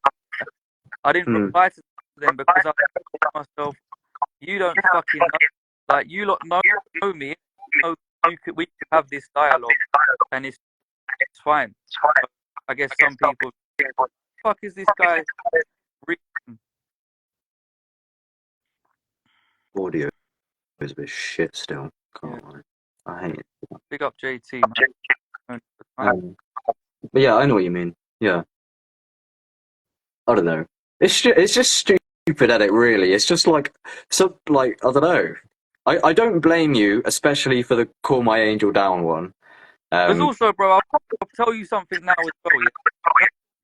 I didn't reply to them because I thought to myself, you don't fucking know. Like you lot know me. We could have this dialogue, and it's fine. But I guess some people, what the fuck is this guy reading? Audio is a bit shit still. Can't lie. I hate it. Big up JT, man. But yeah, I know what you mean. Yeah. I don't know. It's just stupid at it, really. It's just like I don't know. I don't blame you, especially for the "Call My Angel Down" one. There's also, bro, I'll tell you something now as well. Yeah?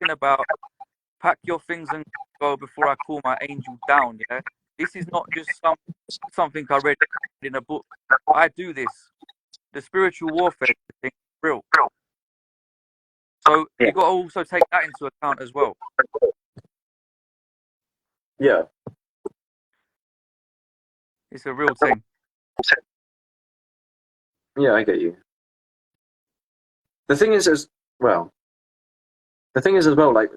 Talking about pack your things and go before I call my angel down. Yeah, this is not just something I read in a book. I do this. The spiritual warfare thing is real. So you got to also take that into account as well. Yeah. It's a real thing. Yeah, I get you. The thing is as well, like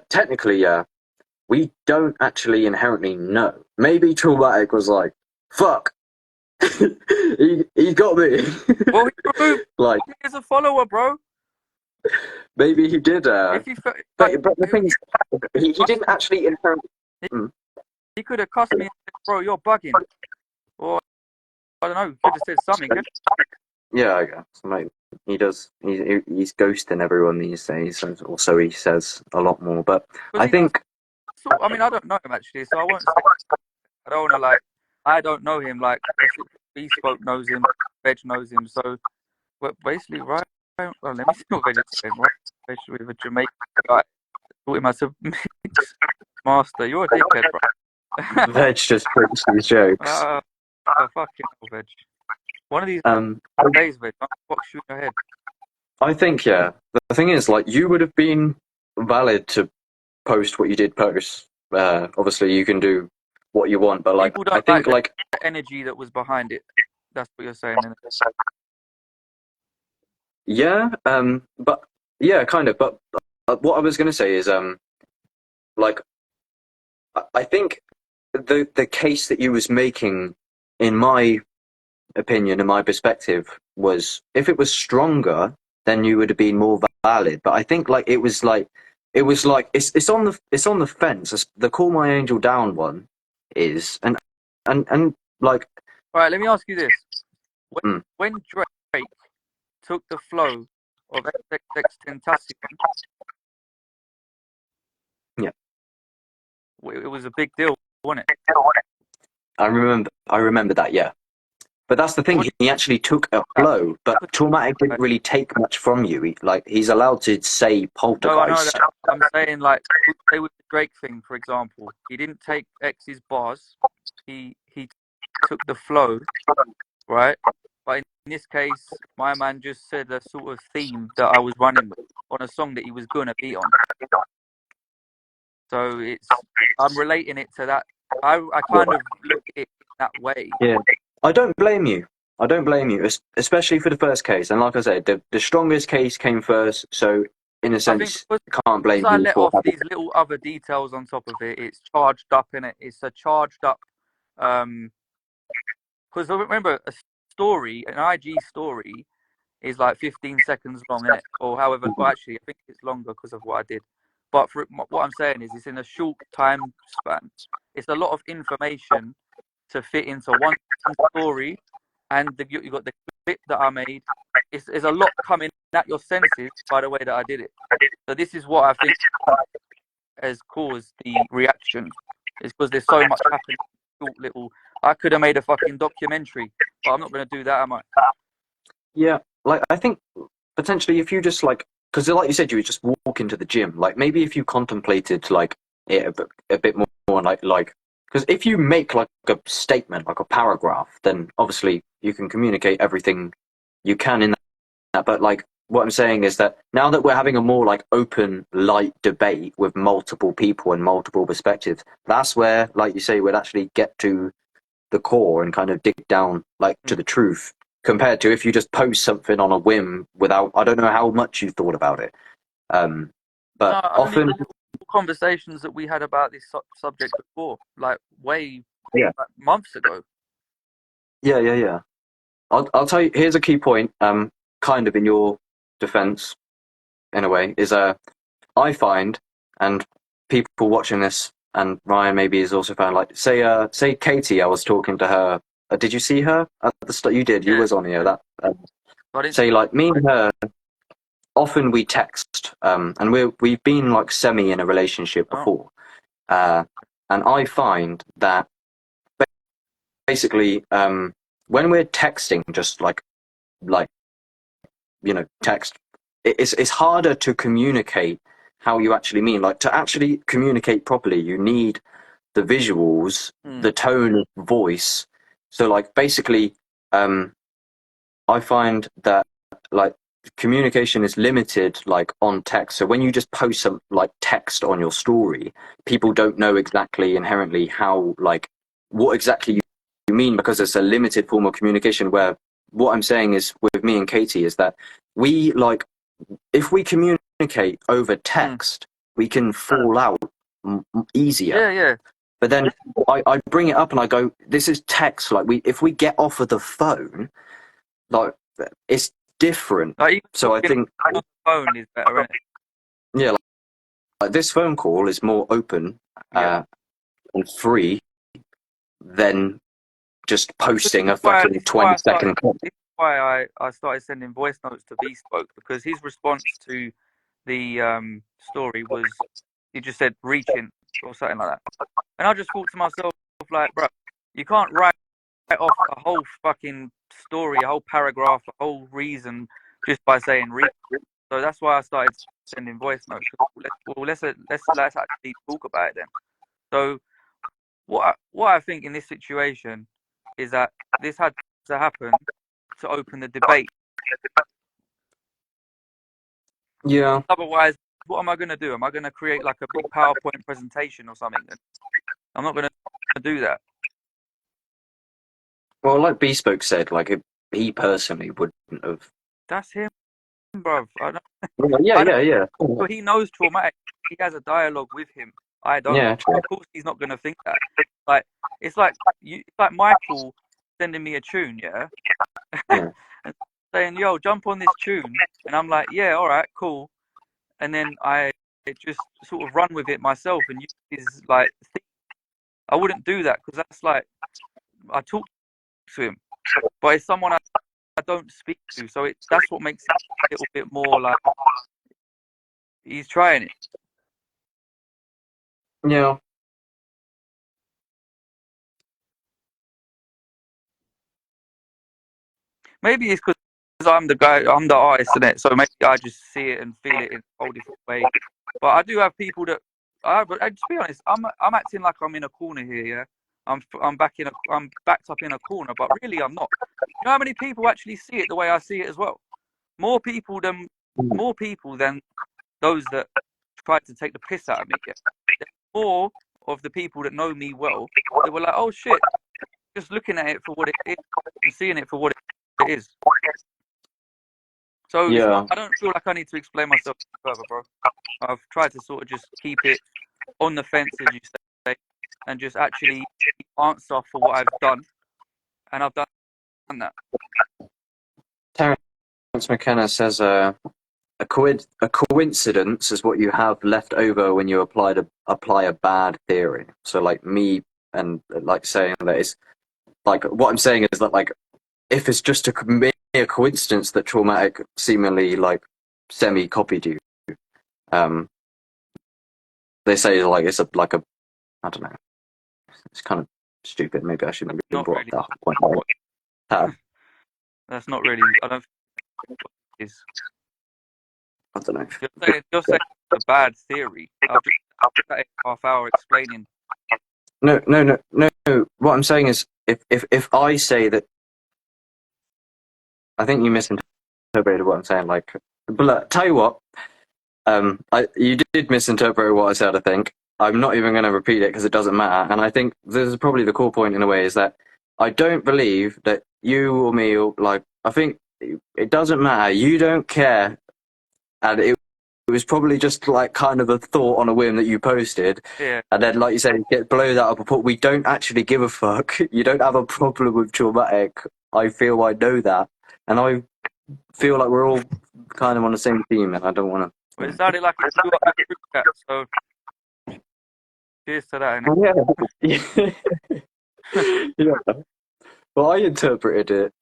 technically, yeah, we don't actually inherently know. Maybe Traumatic was like, fuck, he got me. Well, he removed like, he's a follower, bro. Maybe he did. But the thing is, he didn't actually inherently. He could have cussed me and said, bro, you're bugging. Or, I don't know, could have said something. Yeah, I guess. Like, he does. He's ghosting everyone these days, or so he says a lot more. But I think. I mean, I don't know him actually, so I won't say. I don't want to like. I don't know him. Like, Bespoke knows him, Veg knows him. So, but basically, right? Well, let me see what Veg is saying. Right? veg with a Jamaican guy. Thought him as a mix master. You're a dickhead, bro. Veg just puts these jokes. Fucking hell, veg. One of these days, veg, I'll box you in your head. I think, yeah. The thing is, like, you would have been valid to post what you did post. Obviously, you can do what you want, but like, I think like the energy that was behind it. That's what you're saying. Isn't it? Yeah, but yeah, kind of. But what I was going to say is, like, I think the case that you was making, in my opinion, in my perspective, was if it was stronger, then you would have been more valid. But I think like it's on the fence. The Call My Angel Down one is and like. All right, let me ask you this: when Drake took the flow of XXXTentacion, yeah, it was a big deal, wasn't it? I remember that, yeah. But that's the thing, he actually took a flow, but Traumatic didn't really take much from you. He's allowed to say poltergeist. No, I know that. I'm saying, like, say with the Drake thing, for example, he didn't take X's bars, he took the flow, right? But in this case, my man just said a sort of theme that I was running with on a song that he was going to be on. So I'm relating it to that. I kind of look at it that way. Yeah. I don't blame you, especially for the first case. And like I said, the strongest case came first, so in a sense, I can't blame you. I let off these little other details on top of it. It's charged up, innit? It's a charged up, because remember, an IG story is like 15 seconds long, innit? Or however, well, actually, I think it's longer because of what I did. But what I'm saying is, it's in a short time span. It's a lot of information to fit into one story, and you got the clip that I made. There's a lot coming at your senses by the way that I did it. So this is what I think has caused the reaction. Is because there's so much happening. Short little. I could have made a fucking documentary, but I'm not going to do that, am I? Yeah, like I think potentially if you just like, because like you said, you would just walk into the gym. Like maybe if you contemplated like it a bit more, like. Because if you make like a statement, like a paragraph, then obviously you can communicate everything you can in that. But like what I'm saying is that now that we're having a more like open, light debate with multiple people and multiple perspectives, that's where, like you say, we'd actually get to the core and kind of dig down like to the truth. Compared to if you just post something on a whim without, I don't know how much you thought about it. But often. Conversations that we had about this subject before, like like months ago. Yeah. I'll tell you. Here's a key point. Kind of in your defense, in a way, is I find, and people watching this, and Ryan maybe is also found, like say Katie. I was talking to her. Did you see her at the start? You did. You was on here. That say like me and her. Often we text, and we've been like semi in a relationship before, and I find that basically when we're texting, just like text, it's harder to communicate how you actually mean. Like to actually communicate properly, you need the visuals, the tone of voice. So like basically, I find that like. Communication is limited like on text, so when you just post some like text on your story, people don't know exactly inherently how like what exactly you mean, because it's a limited form of communication. Where what I'm saying is with me and Katie is that we like if we communicate over text, we can fall out easier. Yeah. But then I bring it up and I go, this is text. Like if we get off of the phone, like it's different. So I think the phone is better, isn't it? Yeah, like this phone call is more open and free than just posting a fucking 20-second clip. This is why I started sending voice notes to Bespoke, because his response to the story was he just said reaching or something like that, and I just thought to myself like, bro, you can't write off a whole fucking story, a whole paragraph, a whole reason just by saying reach. So that's why I started sending voice notes. Let's actually talk about it then. So what I think in this situation is that this had to happen to open the debate. Yeah. Otherwise, what am I going to do? Am I going to create like a big PowerPoint presentation or something? I'm not going to do that. Well, like Bespoke said, like he personally wouldn't have. That's him, bruv. Yeah. So he knows traumatic. He has a dialogue with him. I don't. Yeah, true. Of course, he's not going to think that. Like it's like Michael sending me a tune, yeah, Yeah. and saying, "Yo, jump on this tune," and I'm like, "Yeah, all right, cool," and then I just sort of run with it myself and use his like thing. I wouldn't do that because that's like I talk to him, but it's someone I don't speak to, so that's what makes it a little bit more like he's trying it. Yeah. Maybe it's because I'm the guy, I'm the artist in it, so maybe I just see it and feel it in a whole different way. But I do have people that, but to be honest, I'm acting like I'm in a corner here. Yeah, I'm backed up in a corner, but really I'm not. You know how many people actually see it the way I see it as well? More people than those that tried to take the piss out of me. Yeah? There's more of the people that know me well that were like, oh shit, just looking at it for what it is and seeing it for what it is. So Yeah. I don't feel like I need to explain myself further, bro. I've tried to sort of just keep it on the fence, as you say, and just actually answer for what I've done, and I've done that. Terence McKenna says a coincidence is what you have left over when you apply a bad theory. So like me and like saying that it's like what I'm saying is that like if it's just a mere coincidence that Traumatic seemingly like semi-copied you, they say like it's like a I don't know. It's kind of stupid. Maybe I shouldn't have Not brought really. up that point. That's not really. I don't think it is. I don't know. You're saying it's a bad theory. I've just spent a half hour explaining. No. What I'm saying is, if I say that, I think you misinterpreted what I'm saying. Like, but look, tell you what, you did misinterpret what I said. I think I'm not even going to repeat it because it doesn't matter. And I think this is probably the core point in a way is that I don't believe that you or me or like I think it doesn't matter. You don't care, and it was probably just like kind of a thought on a whim that you posted. Yeah. And then, like you said, blow that up. But we don't actually give a fuck. You don't have a problem with Traumatic. I feel I know that, and I feel like we're all kind of on the same team. And I don't want to. Well, it sounded like it blew up the group chat, so cheers to that. Innit? Yeah. Well, I interpreted it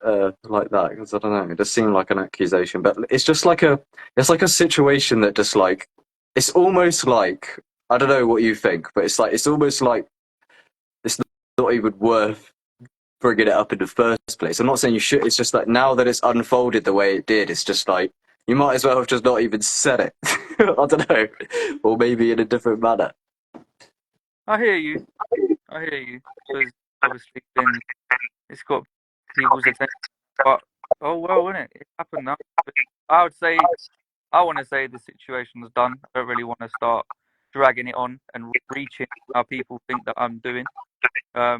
like that because I don't know. It just seemed like an accusation, but it's just like it's like a situation that just like it's almost like I don't know what you think, but it's almost like it's not even worth bringing it up in the first place. I'm not saying you should. It's just like now that it's unfolded the way it did, it's just like you might as well have just not even said it. I don't know, or maybe in a different manner. I hear you. Because obviously it's got people's attention. But oh well, innit? It happened now. I want to say the situation was done. I don't really want to start dragging it on and reaching how people think that I'm doing. I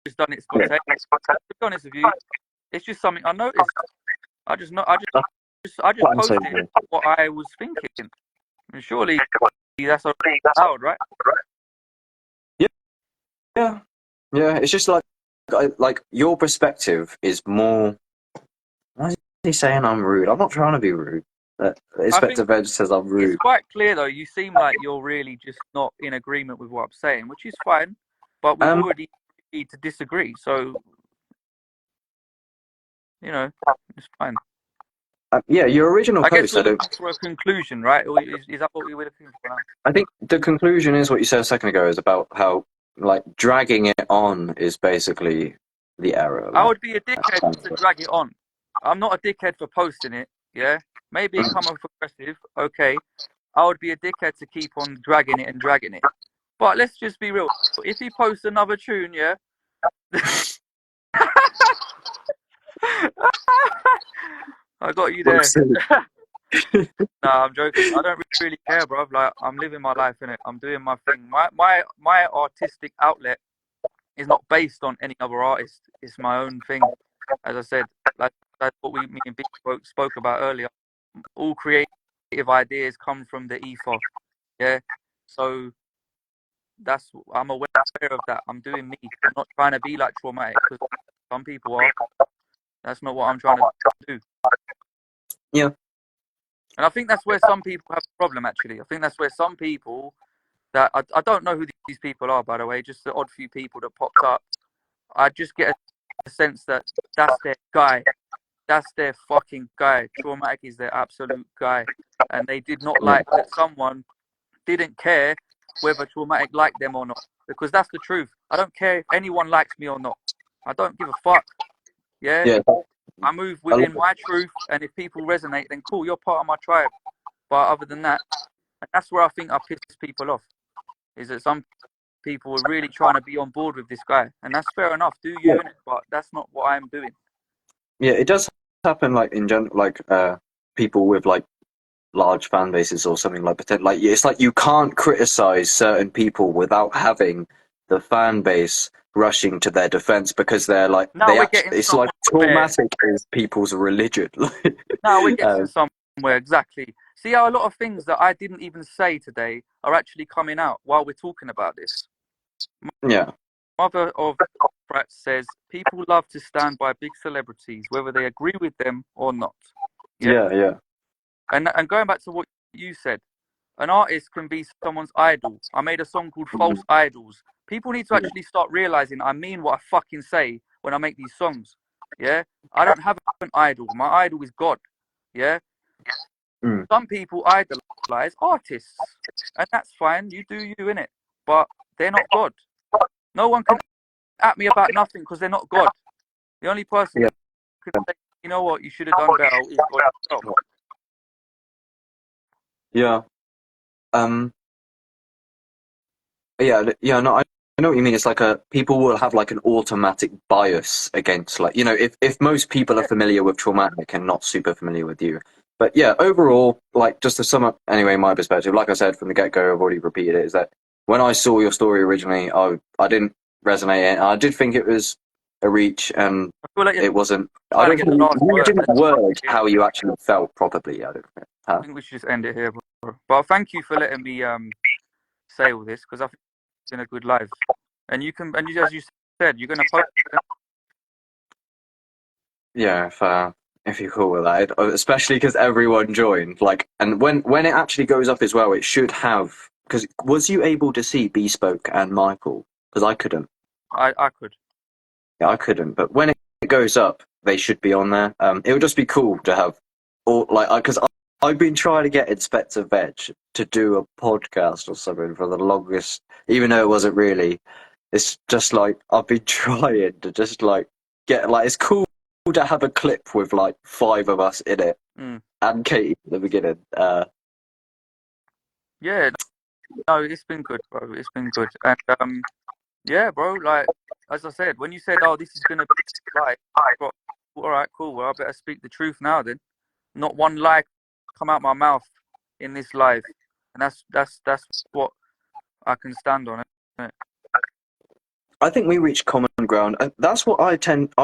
just done it spontaneously. To be honest with you, it's just something I noticed. I just posted what I was thinking. And surely that's allowed, right? Yeah. It's just like your perspective is more. Why is he saying I'm rude? I'm not trying to be rude. Inspector Veg says I'm rude. It's quite clear though. You seem like you're really just not in agreement with what I'm saying, which is fine. But we've already agreed to disagree, so you know it's fine. Yeah, your original I guess post. we're looking for a conclusion, right? Or is that what we were looking for now? I think the conclusion is what you said a second ago is about how like dragging it on is basically the error. I would be a dickhead to drag it on. I'm not a dickhead for posting it. yeah, maybe it come off aggressive, okay. I would be a dickhead to keep on dragging it. But let's just be real. If he posts another tune, yeah. I got you there. Nah, I'm joking. I don't really care, bro. Like, I'm living my life, innit? I'm doing my thing. My artistic outlet is not based on any other artist. It's my own thing. As I said, like that's what me and Big spoke about earlier. All creative ideas come from the ethos. Yeah. So I'm aware of that. I'm doing me. I'm not trying to be like Traumatic, because some people are. That's not what I'm trying to do. Yeah. And I think that's where some people have a problem, actually. I think that's where some people that I don't know who these people are, by the way, just the odd few people that popped up. I just get a sense that that's their guy. That's their fucking guy. Traumatic is their absolute guy. And they did not like that someone didn't care whether Traumatic liked them or not. Because that's the truth. I don't care if anyone likes me or not. I don't give a fuck. Yeah? Yeah. I move within my truth, and if people resonate, then cool, you're part of my tribe. But other than that, and that's where I think I piss people off, is that some people are really trying to be on board with this guy. And that's fair enough, do you, innit? But that's not what I'm doing. Yeah, it does happen, like in general, like people with like large fan bases or something like it's like you can't criticize certain people without having the fan base rushing to their defense, because they're like it's like Traumatic is people's religion. Now we're getting somewhere, exactly. See how a lot of things that I didn't even say today are actually coming out while we're talking about this. Yeah. Mother of Pratt says people love to stand by big celebrities, whether they agree with them or not. Yeah. And going back to what you said, an artist can be someone's idol. I made a song called False Idols. People need to actually start realizing I mean what I fucking say when I make these songs. Yeah? I don't have an idol. My idol is God. Yeah? Some people idolize artists. And that's fine. You do you, innit? But they're not God. No one can at me about nothing because they're not God. The only person that could say, you know what, you should have done better is God himself. Yeah. No, I know what you mean. It's like people will have like an automatic bias against, like, you know, if most people are familiar with Traumatic and not super familiar with you. But yeah, overall, like, just to sum up anyway, my perspective, like I said from the get-go, I've already repeated it, is that when I saw your story originally, I didn't resonate it. I did think it was a reach, and it wasn't. I don't think you didn't word how you actually felt properly. I think we should just end it here, bro. But thank you for letting me say all this, because I think it's been a good live. And you can, as you said, you're gonna post it. Yeah, if you're cool with that, especially because everyone joined. Like, and when it actually goes up as well, it should have. Because was you able to see Bespoke and Michael? Because I couldn't. I could. Yeah, I couldn't. But when it goes up, they should be on there. It would just be cool to have, all like, because I've been trying to get Inspector Veg to do a podcast or something for the longest, even though it wasn't really. It's just like I've been trying to just like get, like, it's cool to have a clip with like 5 of us in it and Katie at the beginning. Yeah, no, it's been good, bro. It's been good, and yeah, bro. Like, as I said, when you said, "Oh, this is gonna be like," all right, cool. Well, I better speak the truth now. Then, not one lie come out my mouth in this live, and that's what I can stand on. Isn't it? I think we reached common ground. That's what I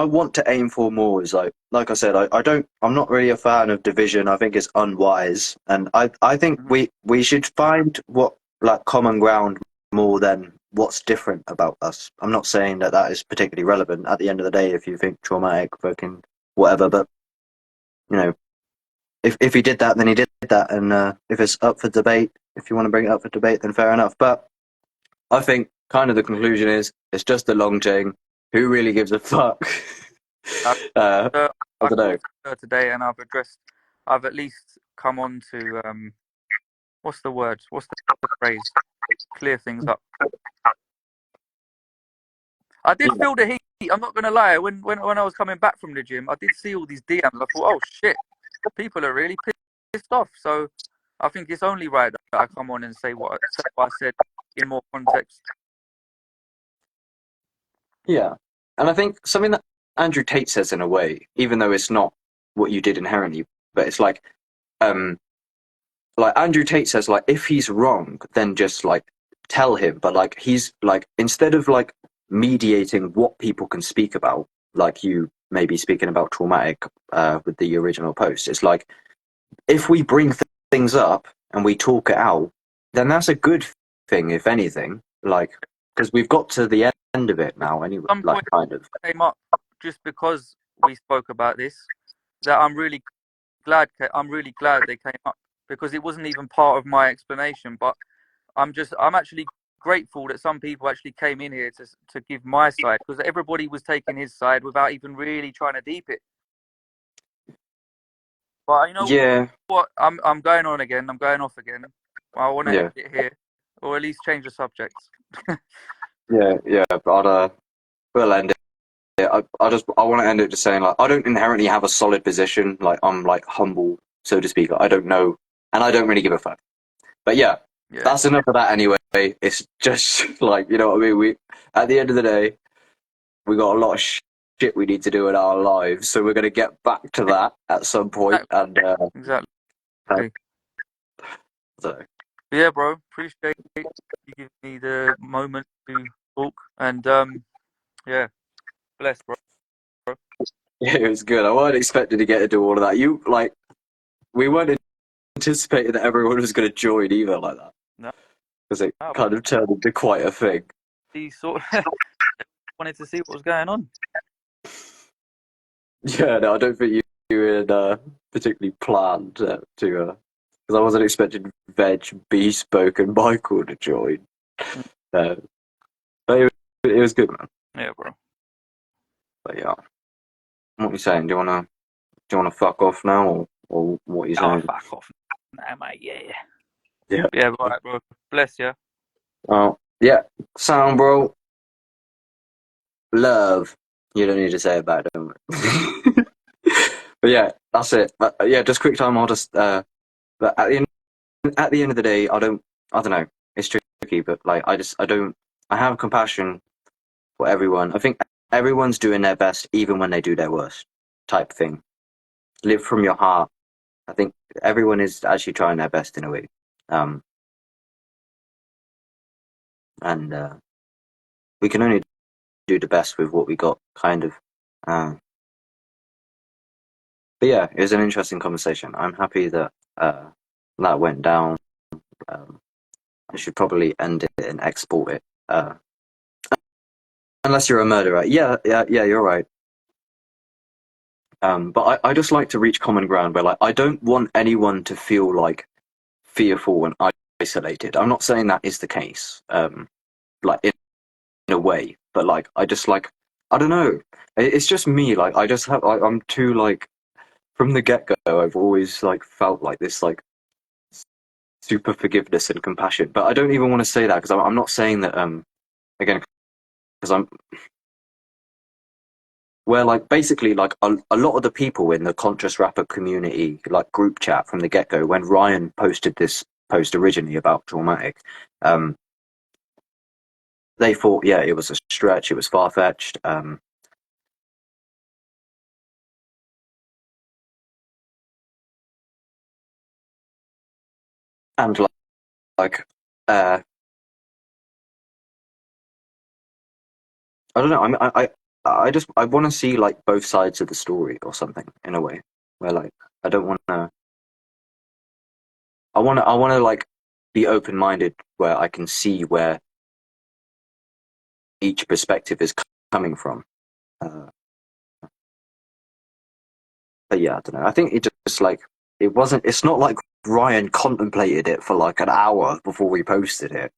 want to aim for more. Is like I said, I'm not really a fan of division. I think it's unwise, and I think we should find what, like, common ground more than what's different about us. I'm not saying that is particularly relevant at the end of the day if you think Traumatic, fucking whatever, but you know, if he did that, then he did that, and if it's up for debate, if you want to bring it up for debate, then fair enough. But I think kind of the conclusion is it's just a long chain. Who really gives a fuck? I don't know. Today, and I've at least come on to what's the word? What's the phrase? Clear things up. I did feel the heat. I'm not gonna lie. When I was coming back from the gym, I did see all these DMs. I thought, oh shit, people are really pissed off. So I think it's only right that I come on and say what I said in more context. Yeah, and I think something that Andrew Tate says in a way, even though it's not what you did inherently, but it's like Andrew Tate says, like, if he's wrong, then just like tell him. But like he's like, instead of like mediating what people can speak about, like you may be speaking about traumatic with the original post, it's like if we bring things up and we talk it out, then that's a good thing, if anything. Like, because we've got to the end of it now anyway. Some Like, kind of came up just because we spoke about this. That I'm really glad they came up, because it wasn't even part of my explanation. But I'm actually grateful that some people actually came in here to give my side, because everybody was taking his side without even really trying to deep it. But you know what? I'm going on again. I'm going off again. I want to end it here, or at least change the subject. But we'll end it. Yeah, I want to end it just saying, like, I don't inherently have a solid position. Like, I'm like humble, so to speak. I don't know, and I don't really give a fuck. But yeah, that's enough of that anyway. It's just like, you know what I mean. We, at the end of the day, we got a lot of shit we need to do in our lives, so we're gonna get back to that at some point. And exactly. So yeah, bro, appreciate you giving me the moment to talk, and yeah, bless, bro. yeah, it was good. I wasn't expecting to get to do all of that. You like, we weren't anticipating that everyone was going to join either like that. No, because it kind of turned into quite a thing. He sort of wanted to see what was going on. Yeah, no, I don't think you had particularly planned to, because I wasn't expecting Veg, Bespoke, and Michael to join. But it was good, man. Yeah, bro. But yeah, what are you saying? Do you wanna fuck off now, or what are you saying? Fuck off now, mate. Yeah. Yeah, right, bro. Bless you. Oh, yeah. Sound, bro. Love. You don't need to say it back, don't we? But yeah, that's it. But yeah, just quick time. I'll just. But at the end of the day, I don't know. It's tricky, but like, I have compassion for everyone. I think everyone's doing their best, even when they do their worst, type thing. Live from your heart. I think everyone is actually trying their best in a way. And we can only do the best with what we got, kind of. But yeah, it was an interesting conversation. I'm happy that that went down. I should probably end it and export it. Unless you're a murderer. Yeah, you're right. But I just like to reach common ground where, like, I don't want anyone to feel like fearful and isolated. I'm not saying that is the case, like in a way, but like I just like, I don't know. It's just me. Like I just have, I'm too like, from the get go. I've always like felt like this like super forgiveness and compassion. But I don't even want to say that, because I'm not saying that again, because I'm. Where like basically like a lot of the people in the conscious rapper community, like group chat from the get go, when Ryan posted this post originally about traumatic, they thought, yeah, it was a stretch, it was far fetched. And like I don't know. I mean, I want to see like both sides of the story or something, in a way where like I don't want to. I want to like be open minded, where I can see where each perspective is coming from. But yeah, I don't know. I think it just like it wasn't. It's not like Ryan contemplated it for like an hour before we posted it,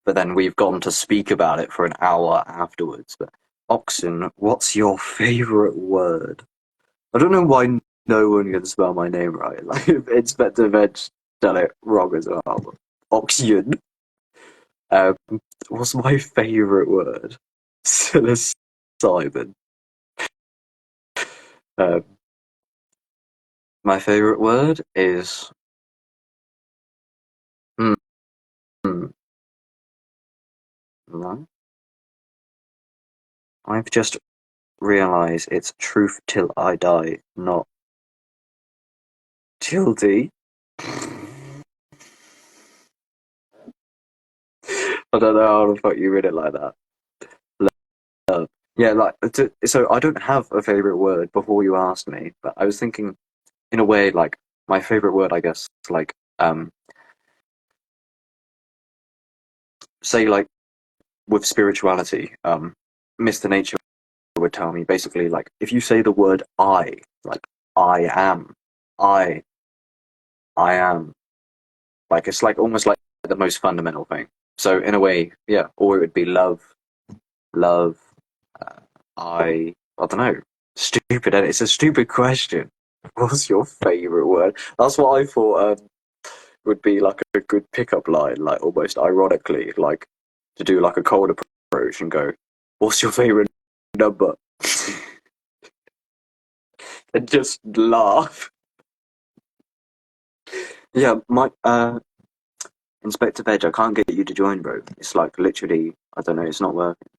but then we've gone to speak about it for an hour afterwards. But Oxen, what's your favorite word? I don't know why no one can spell my name right. Like Inspector Veg done it wrong as well. Oxygen. What's my favorite word? Psilocybin. My favorite word is hmm, hmm, right. I've just realised it's truth till I die, not tilde. I don't know how the fuck you read it like that. Love. Yeah, like so I don't have a favorite word before you asked me, but I was thinking in a way like my favorite word, I guess, like say like with spirituality, Mr. Nature would tell me basically like if you say the word I, like I am, I, I am, like it's like almost like the most fundamental thing. So in a way, yeah, or it would be love, love. I don't know. Stupid. And it's a stupid question. What's your favorite word? That's what I thought would be like a good pickup line, like almost ironically, like to do like a cold approach and go, "What's your favorite number?" and just laugh. Yeah, my Inspector Veg, I can't get you to join, bro. It's like literally, I don't know, it's not working.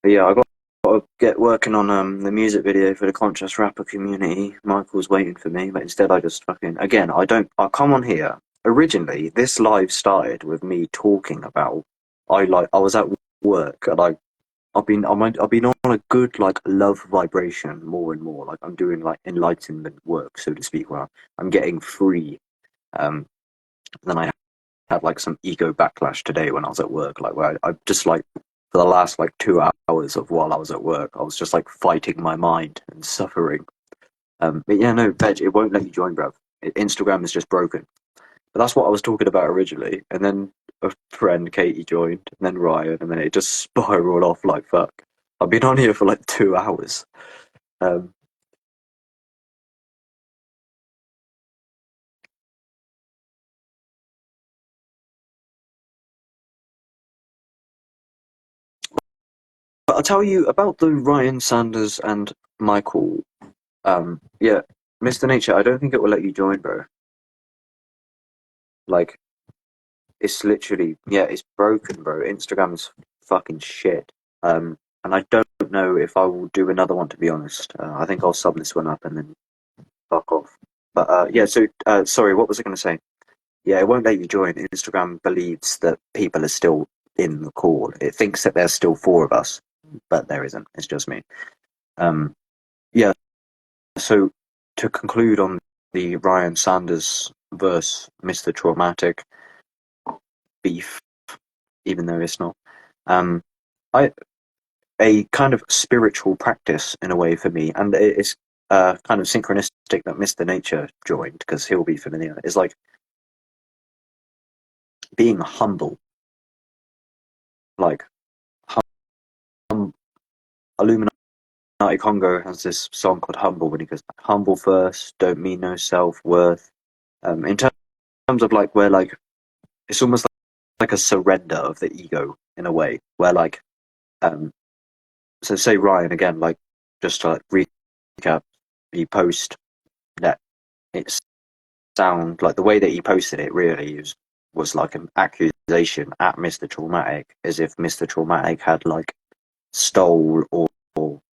But yeah, I got to get working on the music video for the conscious rapper community. Michael's waiting for me, but instead I just fucking again I come on here. Originally, this live started with me talking about I was at work and I've been on a good like love vibration more and more. Like I'm doing like enlightenment work, so to speak, where I'm getting free. Then I had like some ego backlash today when I was at work, like where I just like for the last like 2 hours of while I was at work, I was just like fighting my mind and suffering. But yeah, no, Veg, it won't let you join, bruv. Instagram is just broken. But that's what I was talking about originally, and then a friend, Katie, joined, and then Ryan, and then it just spiraled off like fuck. I've been on here for like 2 hours. Um, but I'll tell you about the Ryan Sanders and Michael. Yeah, Mr. Nature, I don't think it will let you join, bro. Like, it's literally, yeah, it's broken, bro. Instagram's fucking shit. And I don't know if I will do another one, to be honest. I think I'll sub this one up and then fuck off. But yeah, so sorry, what was I going to say? Yeah, it won't let you join. Instagram believes that people are still in the call. It thinks that there's still four of us, but there isn't. It's just me. Yeah, so to conclude on the Ryan Sanders versus Mr. Traumatic beef, even though it's not. I a kind of spiritual practice in a way for me, and it's kind of synchronistic that Mr. Nature joined because he'll be familiar. Is like being humble, like Illuminati Congo has this song called "Humble" when he goes, "Humble first, don't mean no self-worth." In terms of like where like it's almost like a surrender of the ego in a way, where like so say Ryan again, like just to like recap, he post that it's sound like the way that he posted it really was like an accusation at Mr. Traumatic, as if Mr. Traumatic had like stole or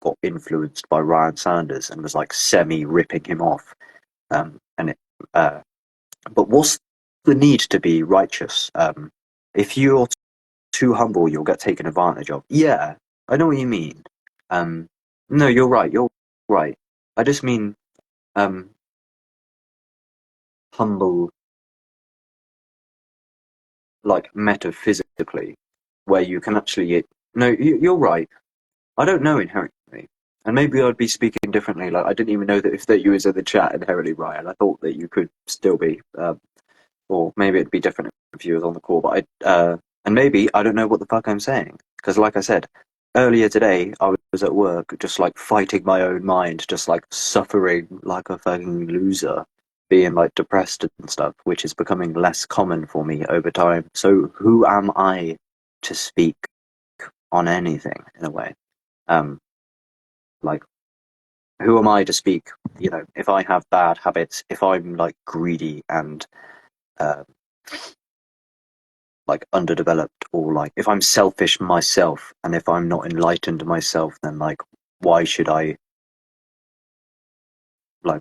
got influenced by Ryan Sanders and was like semi ripping him off. And it, but what's the need to be righteous? If you're too humble, you'll get taken advantage of. Yeah, I know what you mean. No, you're right. You're right. I just mean humble, like metaphysically, where you can actually. No, you're right. I don't know inherently, and maybe I'd be speaking differently. Like I didn't even know that you was in the chat inherently, Ryan. I thought that you could still be, or maybe it'd be different if you was on the call. But and maybe I don't know what the fuck I'm saying because, like I said earlier today, I was at work just like fighting my own mind, just like suffering like a fucking loser, being like depressed and stuff, which is becoming less common for me over time. So who am I to speak on anything in a way? Like who am I to speak? You know, if I have bad habits, if I'm like greedy and like underdeveloped, or like if I'm selfish myself, and if I'm not enlightened myself, then like why should I, like,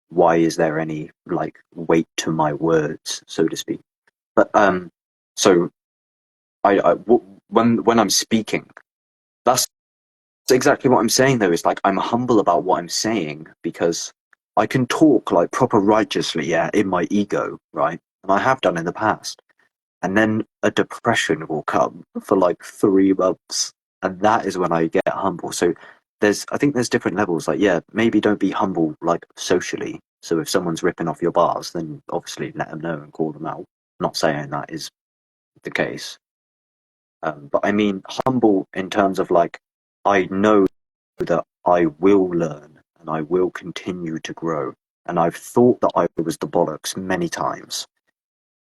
why is there any like weight to my words, so to speak? But so when I'm speaking, that's exactly what I'm saying though. Is like I'm humble about what I'm saying, because I can talk like proper righteously, yeah, in my ego, right? And I have done in the past. And then a depression will come for like 3 months, and that is when I get humble. So I think there's different levels. Like, yeah, maybe don't be humble like socially. So if someone's ripping off your bars, then obviously let them know and call them out. Not saying that is the case, but I mean humble in terms of like, I know that I will learn and I will continue to grow, and I've thought that I was the bollocks many times,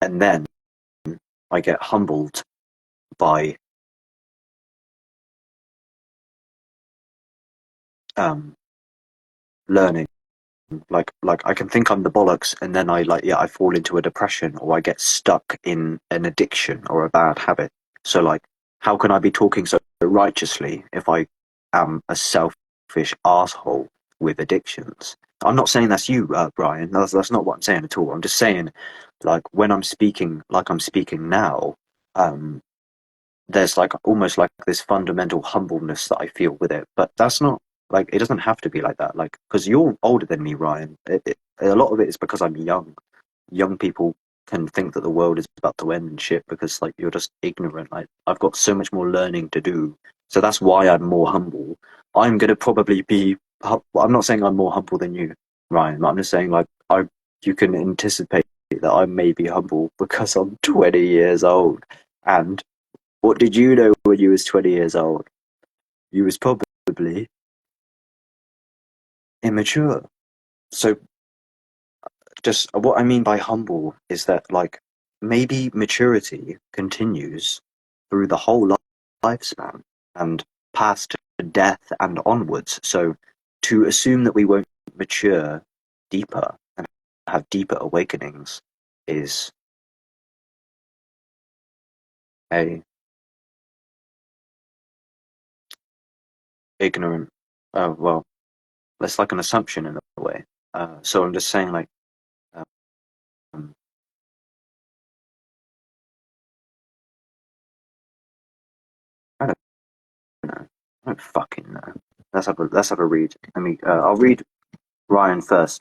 and then I get humbled by learning. Like I can think I'm the bollocks, and then I fall into a depression, or I get stuck in an addiction or a bad habit. So like, how can I be talking so righteously if I am a selfish asshole with addictions? I'm not saying that's you, Brian. That's not what I'm saying at all. I'm just saying, like, when I'm speaking like I'm speaking now, um, there's like almost like this fundamental humbleness that I feel with it. But that's not like, it doesn't have to be like that. Like, because you're older than me, Ryan. A lot of it is because I'm young. Young people can think that the world is about to end and shit because like you're just ignorant. Like, I've got so much more learning to do. So that's why I'm more humble. I'm gonna probably be. I'm not saying I'm more humble than you, Ryan. But I'm just saying like you can anticipate that I may be humble because I'm 20 years old. And what did you know when you was 20 years old? You was probably immature. So just what I mean by humble is that like maybe maturity continues through the whole lifespan and past death and onwards. So to assume that we won't mature deeper and have deeper awakenings is a ignorant, well, that's like an assumption in a way. So I'm just saying like, um, I don't know. I don't fucking know. Let's have a read. I'll read Ryan first.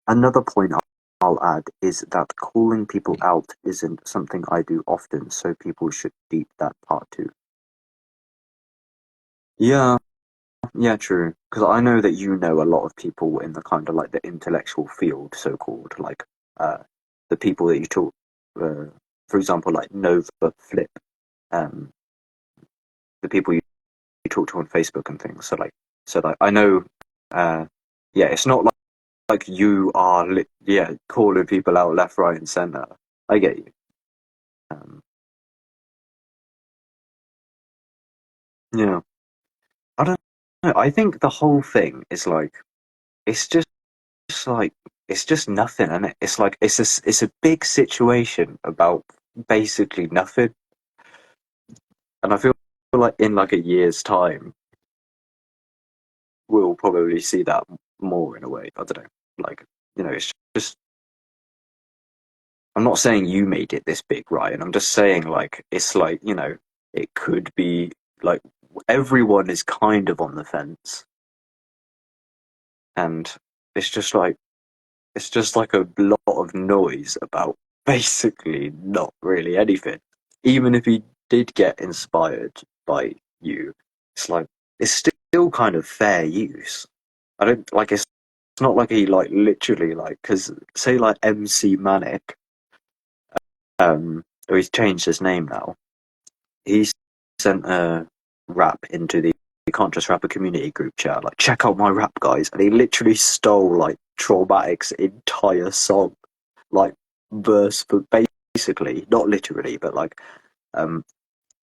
Another point I'll add is that calling people out isn't something I do often, so people should deep that part too. Yeah, yeah, true. Because I know that you know a lot of people in the kind of like the intellectual field, so called, like the people that you talk, for example, like Nova Flip, um, the people you talk to on Facebook and things. So like I know, yeah, it's not like you are, calling people out left, right, and center. I get you. Um, yeah, I don't know. I think the whole thing is like, it's just like, it's just nothing, and it's like it's a big situation about basically nothing, and I feel like in like a year's time we'll probably see that more in a way. I don't know, like, it's just. I'm not saying you made it this big, Ryan. I'm just saying, like, it's like, it could be like everyone is kind of on the fence, and it's just like a lot of noise about basically not really anything. Even if he did get inspired by you, it's like it's still kind of fair use. I don't like it's not like he like literally like, because say like MC Manic, or he's changed his name now. He sent a rap into the Can't Just Rapper community group chat, like, check out my rap, guys. And he literally stole, like, Traumatic's entire song, like, verse for basically, not literally, but, like,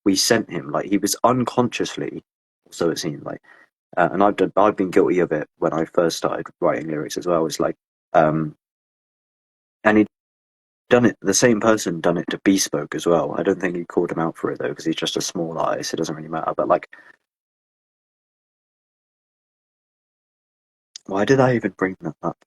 we sent him, like, he was unconsciously, so it seemed like, and I've been guilty of it when I first started writing lyrics as well. It's like, and he'd done it. The same person done it to Bespoke as well. I don't think he called him out for it though, because he's just a small artist. It doesn't really matter. But like, why did I even bring that up?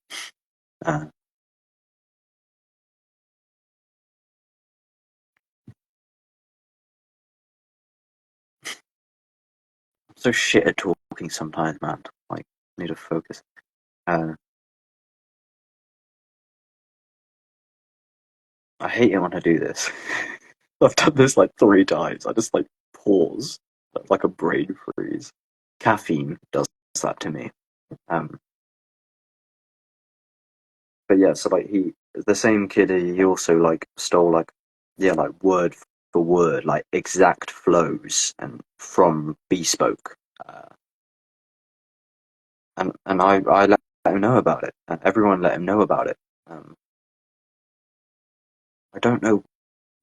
So shit at talking sometimes, man. Like, need to focus. I hate it when I do this. I've done this like 3 times. I just like pause, like a brain freeze. Caffeine does that to me. But yeah, so like the same kid, he also like stole like, yeah, like word for word, like exact flows and from Bespoke. And I let him know about it. And everyone let him know about it. I don't know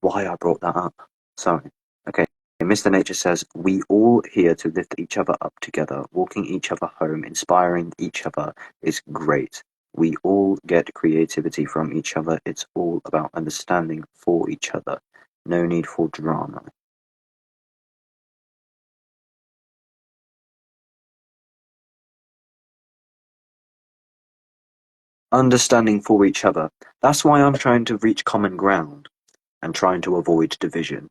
why I brought that up. Sorry. Okay. Mr. Nature says, we all here to lift each other up together, walking each other home, inspiring each other is great. We all get creativity from each other. It's all about understanding for each other. No need for drama. Understanding for each other. That's why I'm trying to reach common ground and trying to avoid division.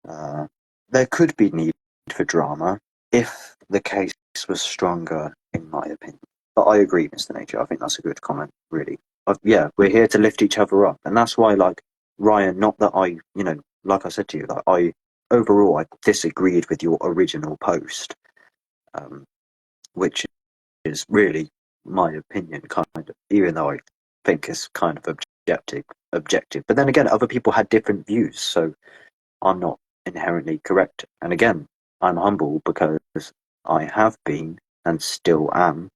There could be need for drama if the case was stronger, in my opinion. But I agree, Mr. Nature. I think that's a good comment, really. Yeah, we're here to lift each other up. And that's why, like, Ryan, not that I, like I said to you, like, overall, I disagreed with your original post, which is really my opinion, kind of, even though I think it's kind of objective. But then again, other people had different views, so I'm not inherently correct. And again, I'm humble because I have been and still am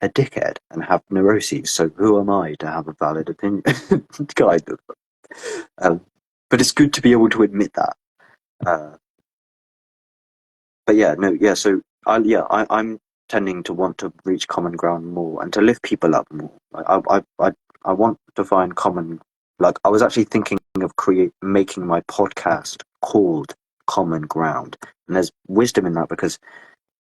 a dickhead and have neuroses. So who am I to have a valid opinion? Kind of. But it's good to be able to admit that. But yeah, no, yeah. So I'm tending to want to reach common ground more and to lift people up more. I want to find common. Like, I was actually thinking of making my podcast called Common Ground, and there's wisdom in that, because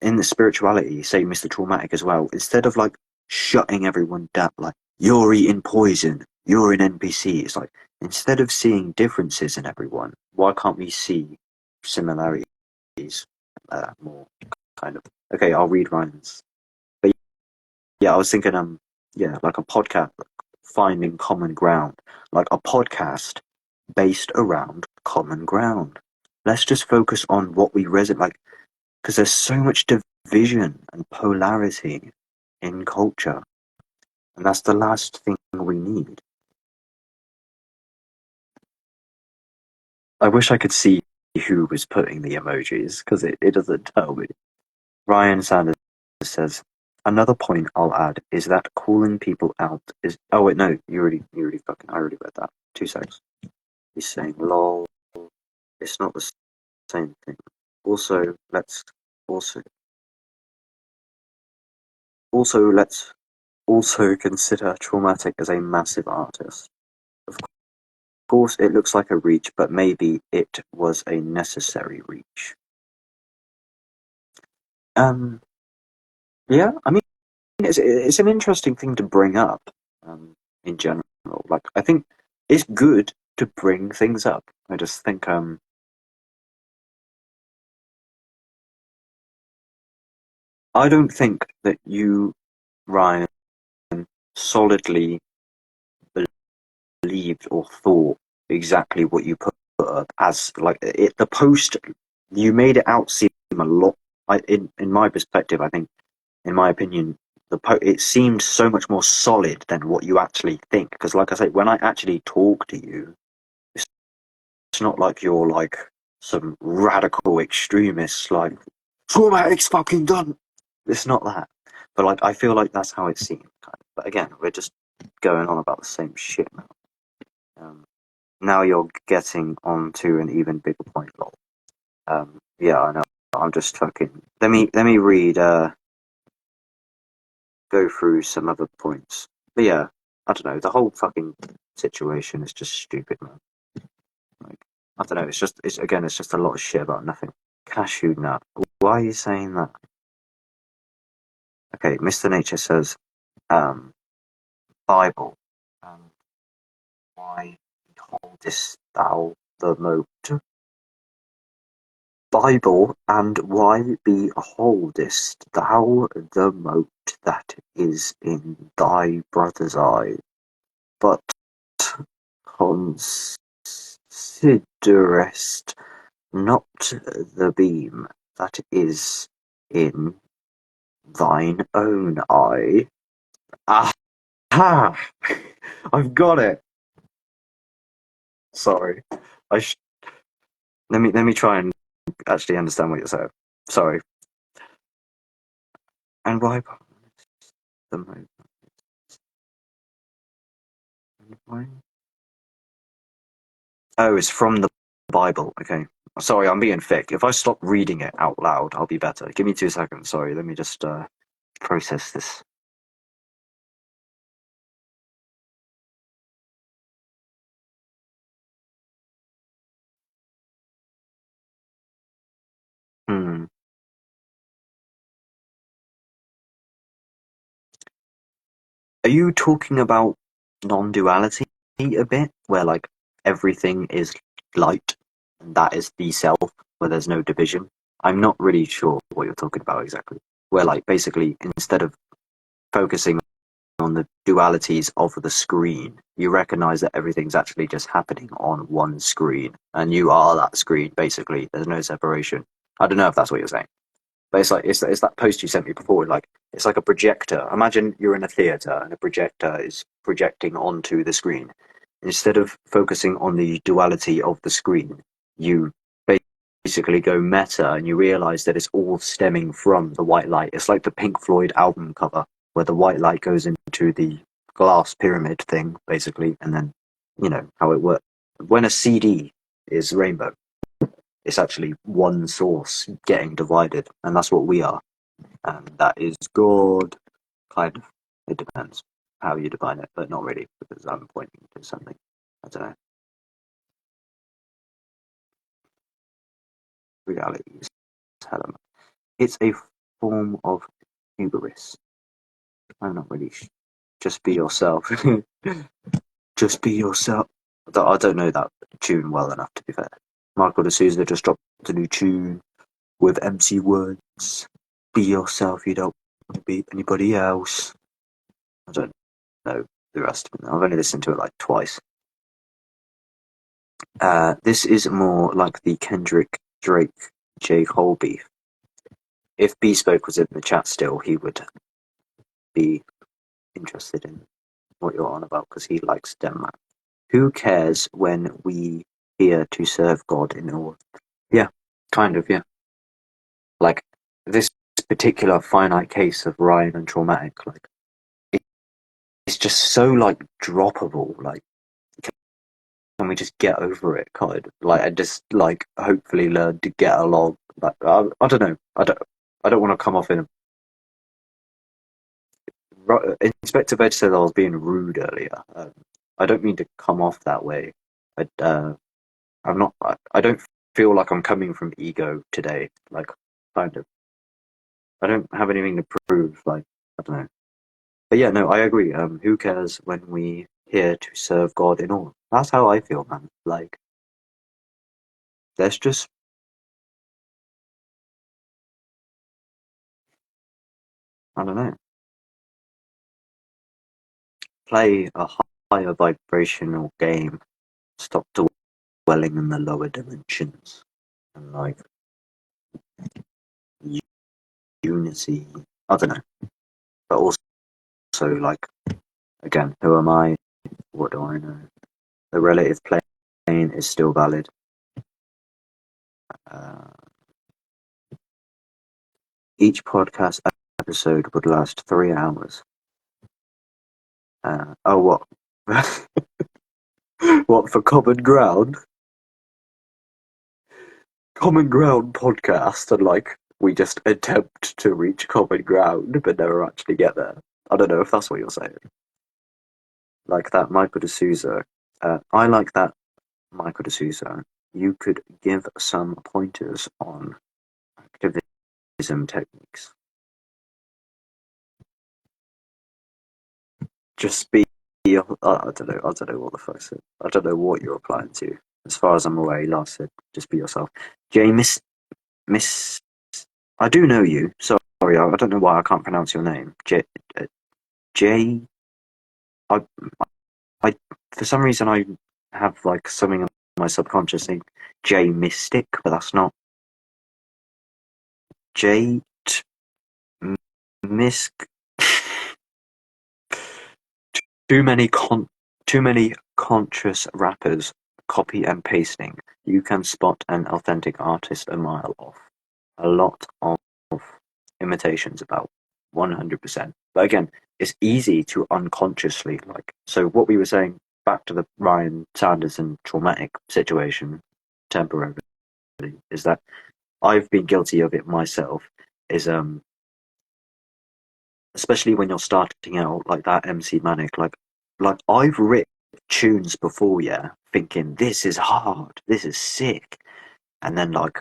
in the spirituality, say Mr. Traumatic as well, instead of like shutting everyone down, like, you're eating poison, you're an NPC, it's like, instead of seeing differences in everyone, why can't we see similarities more, kind of? Okay, I'll read Ryan's. But yeah, I was thinking, like a podcast, finding common ground, like a podcast based around common ground. Let's just focus on what we resonate, like, because there's so much division and polarity in culture, and that's the last thing we need. I wish I could see who was putting the emojis, because it doesn't tell me. Ryan Sanders says, another point I'll add is that calling people out is... Oh wait, no, you already fucking... I already read that. 2 seconds. He's saying, lol, it's not the same thing. Also, let's consider Traumatic as a massive artist. Of course, it looks like a reach, but maybe it was a necessary reach. Yeah, I mean, it's an interesting thing to bring up, in general. Like, I think it's good to bring things up. I just think, I don't think that you, Ryan, solidly believed or thought exactly what you put up as, like, the post. You made it out seem a lot. In my perspective, I think, in my opinion, it seemed so much more solid than what you actually think. Because, like I say, when I actually talk to you, it's not like you're like some radical extremist, like, Traumatic's fucking done. It's not that. But like, I feel like that's how it seemed. Kind of. But again, we're just going on about the same shit now. Now you're getting on to an even bigger point, lol. Yeah, I know. I'm just fucking. Let me read. Go through some other points. But yeah, I don't know. The whole fucking situation is just stupid, man. Like, I don't know. It's just a lot of shit about nothing. Cashew nut. Why are you saying that? Okay, Mr. Nature says, Bible. Why beholdest thou the mote? Bible, and why beholdest thou the mote that is in thy brother's eye, but considerest not the beam that is in thine own eye? Aha! I've got it. Sorry, let me try and actually understand what you're saying. Sorry. And why the mote? Why? Oh, it's from the Bible. Okay. Sorry, I'm being thick. If I stop reading it out loud, I'll be better. Give me 2 seconds. Sorry, let me just process this. Hmm. Are you talking about non-duality a bit, where like everything is light, and that is the self, where there's no division? I'm not really sure what you're talking about exactly. Where like basically instead of focusing on the dualities of the screen, you recognize that everything's actually just happening on one screen, and you are that screen. Basically, there's no separation. I don't know if that's what you're saying, but it's like it's that post you sent me before. Like it's like a projector. Imagine you're in a theater and a projector is projecting onto the screen. Instead of focusing on the duality of the screen, you basically go meta and you realize that it's all stemming from the white light. It's like the Pink Floyd album cover where the white light goes into the glass pyramid thing, basically, and then you know how it works. When a CD is rainbow, it's actually one source getting divided, and that's what we are. And that is God, kind of. It depends how you define it, but not really, because I'm pointing to something. I don't know. Reality is element. It's a form of hubris. I'm not really. Just be yourself. Just be yourself. I don't know that tune well enough, to be fair. Michael D'Souza just dropped a new tune with MC words. Be yourself. You don't want to be anybody else. I don't know the rest of it. I've only listened to it like twice. This is more like the Kendrick Drake J. Cole beef. If Bespoke was in the chat still, he would be interested in what you're on about because he likes Denmark. Who cares when we here to serve God in all? Yeah, kind of, yeah. Like this particular finite case of Ryan and Traumatic, like it's just so like droppable. Like, can we just get over it, kind of? Like, and just like hopefully learn to get along. Like, I don't know. I don't want to come off in a. Inspector Veg said I was being rude earlier. I don't mean to come off that way. I'm not. I don't feel like I'm coming from ego today. Like, kind of. I don't have anything to prove. Like, I don't know. But yeah, no, I agree. Who cares when we here to serve God in all? That's how I feel, man. Like, let's just. I don't know. Play a higher vibrational game. Stop dwelling in the lower dimensions. And like unity. I don't know. But also like again, who am I? What do I know? The relative plane is still valid. Each podcast episode would last 3 hours. Oh, what? What, for common ground? common ground podcast, and like we just attempt to reach common ground but never actually get there. I don't know if that's what you're saying. Like that Michael D'Souza. I like that Michael D'Souza. You could give some pointers on activism techniques. Just be. I don't know. I don't know what the fuck said. I don't know what you're applying to. As far as I'm aware, last said just be yourself. Jay Miss. I do know you. Sorry, I don't know why I can't pronounce your name. J. I. For some reason I have like something in my subconscious saying J Mystic, but that's not J. Misk. Too many conscious rappers copy and pasting. You can spot an authentic artist a mile off. A lot of imitations, about 100%. But again, it's easy to unconsciously like. So what we were saying back to the Ryan Sanderson traumatic situation, temporarily, is that I've been guilty of it myself. Is especially when you're starting out like that MC Manic, like I've written tunes before, yeah, thinking this is hard, this is sick, and then like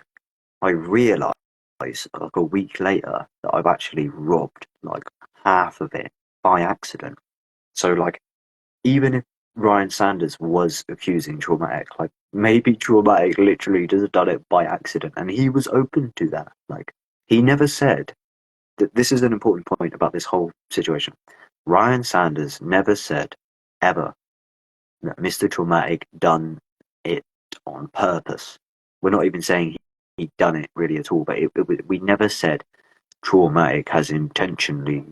I realise like a week later that I've actually robbed like half of it by accident. So like even if Ryan Sanders was accusing Traumatic, like maybe Traumatic literally just done it by accident, and he was open to that. Like he never said. This is an important point about this whole situation. Ryan Sanders never said ever that Mr. Traumatic done it on purpose. We're not even saying he'd done it really at all, but we never said Traumatic has intentionally.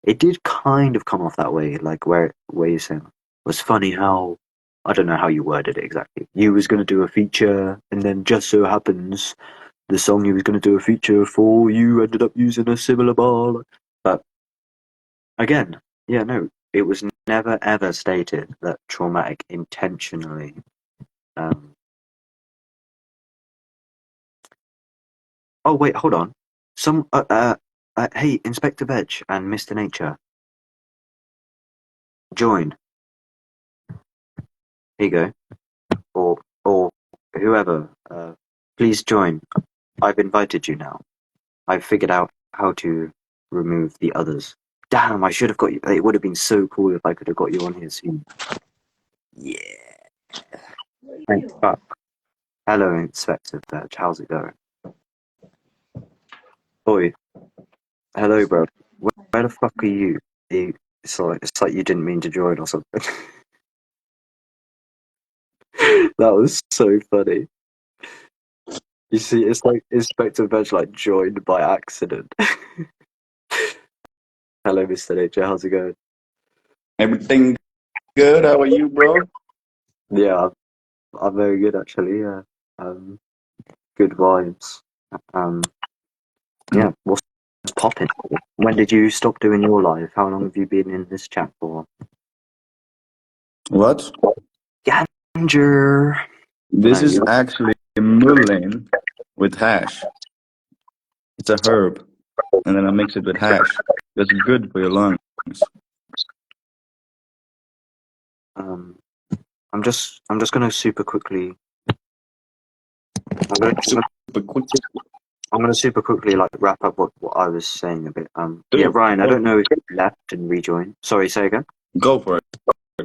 It did kind of come off that way, like where you're saying it was funny how I don't know how you worded it exactly. You was going to do a feature, and then just so happens the song you was going to do a feature for, you ended up using a similar bar. But again, yeah, no, it was never ever stated that Traumatic intentionally. Oh wait, hold on. Hey, Inspector Veg and Mr. Nature, join. Here you go, or whoever. Please join. I've invited you now. I've figured out how to remove the others. Damn, I should have got you. It would have been so cool if I could have got you on here soon. Yeah. Thanks, fuck. Hello, Inspector Veg. How's it going? Boy. Hello, bro. Where the fuck are you? It's like you didn't mean to join or something. That was so funny. You see, it's like Inspector Veg like joined by accident. Hello, Mr. Nature. How's it going? Everything good? How are you, bro? Yeah, I'm very good actually. Yeah, good vibes. Yeah. What's popping? When did you stop doing your live? How long have you been in this chat for? What? Ganger. This is actually mullein with hash. It's a herb, and then I mix it with hash. That's good for your lungs. I'm just gonna super quickly. I'm gonna super quickly like wrap up what I was saying a bit. Yeah, Ryan, I don't know if you left and rejoined. Sorry, say again. Go for it,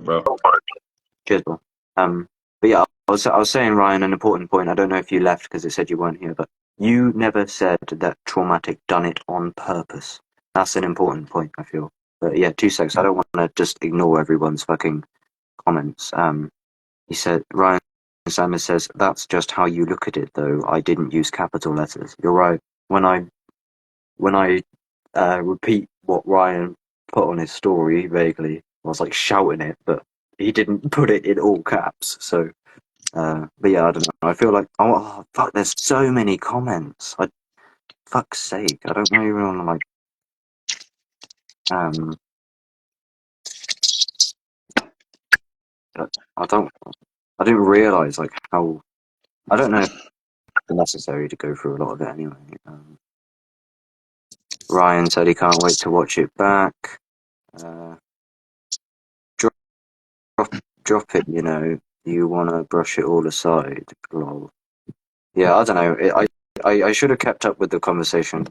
bro. Cheers, bro. But yeah, I was saying, Ryan, an important point. I don't know if you left because it said you weren't here, but you never said that Traumatic done it on purpose. That's an important point, I feel. But yeah, 2 seconds. I don't want to just ignore everyone's fucking comments. He said, Ryan Sanders says, that's just how you look at it, though. I didn't use capital letters. You're right. When I repeat what Ryan put on his story vaguely, I was like shouting it, but he didn't put it in all caps. So, but yeah, I don't know. I feel like, oh fuck, there's so many comments. Fuck's sake, I don't know even want to like, I didn't realize like how, I don't know necessary to go through a lot of it anyway. Ryan said he can't wait to watch it back. Drop it, you want to brush it all aside. Lol. Yeah, I don't know. I should have kept up with the conversation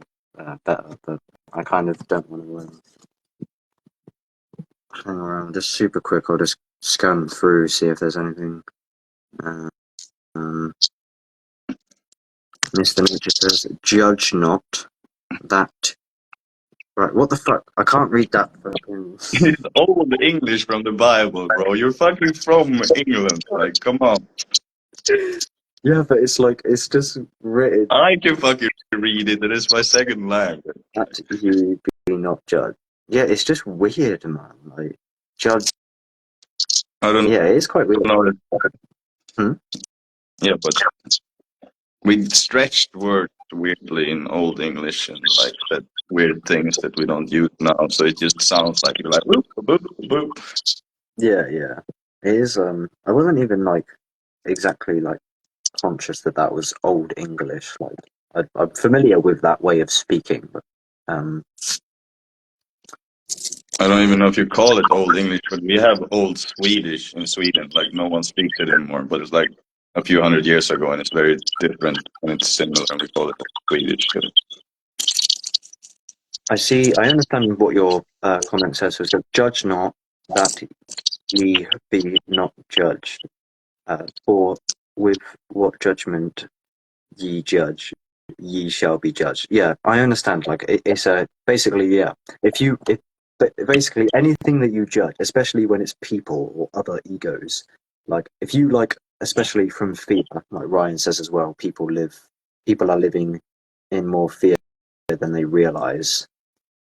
better, but I kind of don't want to hang around. Just super quick, I'll just scan through, see if there's anything. Mr. Nature says, judge not that. Right, what the fuck? I can't read that fucking. It's old English from the Bible, bro. You're fucking from England. Like, come on. Yeah, but it's just written. I can fucking read it. It is my second language. That you be not judged. Yeah, it's just weird, man. Like, judge. I don't Yeah, it's quite weird. know. Hmm? Yeah, but we stretched words weirdly in Old English and like that weird things that we don't use now. So it just sounds like you're like boop, boop, boop. Yeah. It is. I wasn't even like exactly like conscious that was Old English. Like, I'm familiar with that way of speaking, but I don't even know if you call it Old English, but we have Old Swedish in Sweden. Like no one speaks it anymore, but it's like a few hundred years ago, and it's very different and it's similar, and we call it Swedish. I understand what your comment says. So judge not that ye be not judged. For with what judgment ye judge, ye shall be judged. Yeah, I understand. Like it's basically, yeah. But basically anything that you judge, especially when it's people or other egos, like if you like, especially from fear, like Ryan says as well, people are living in more fear than they realize.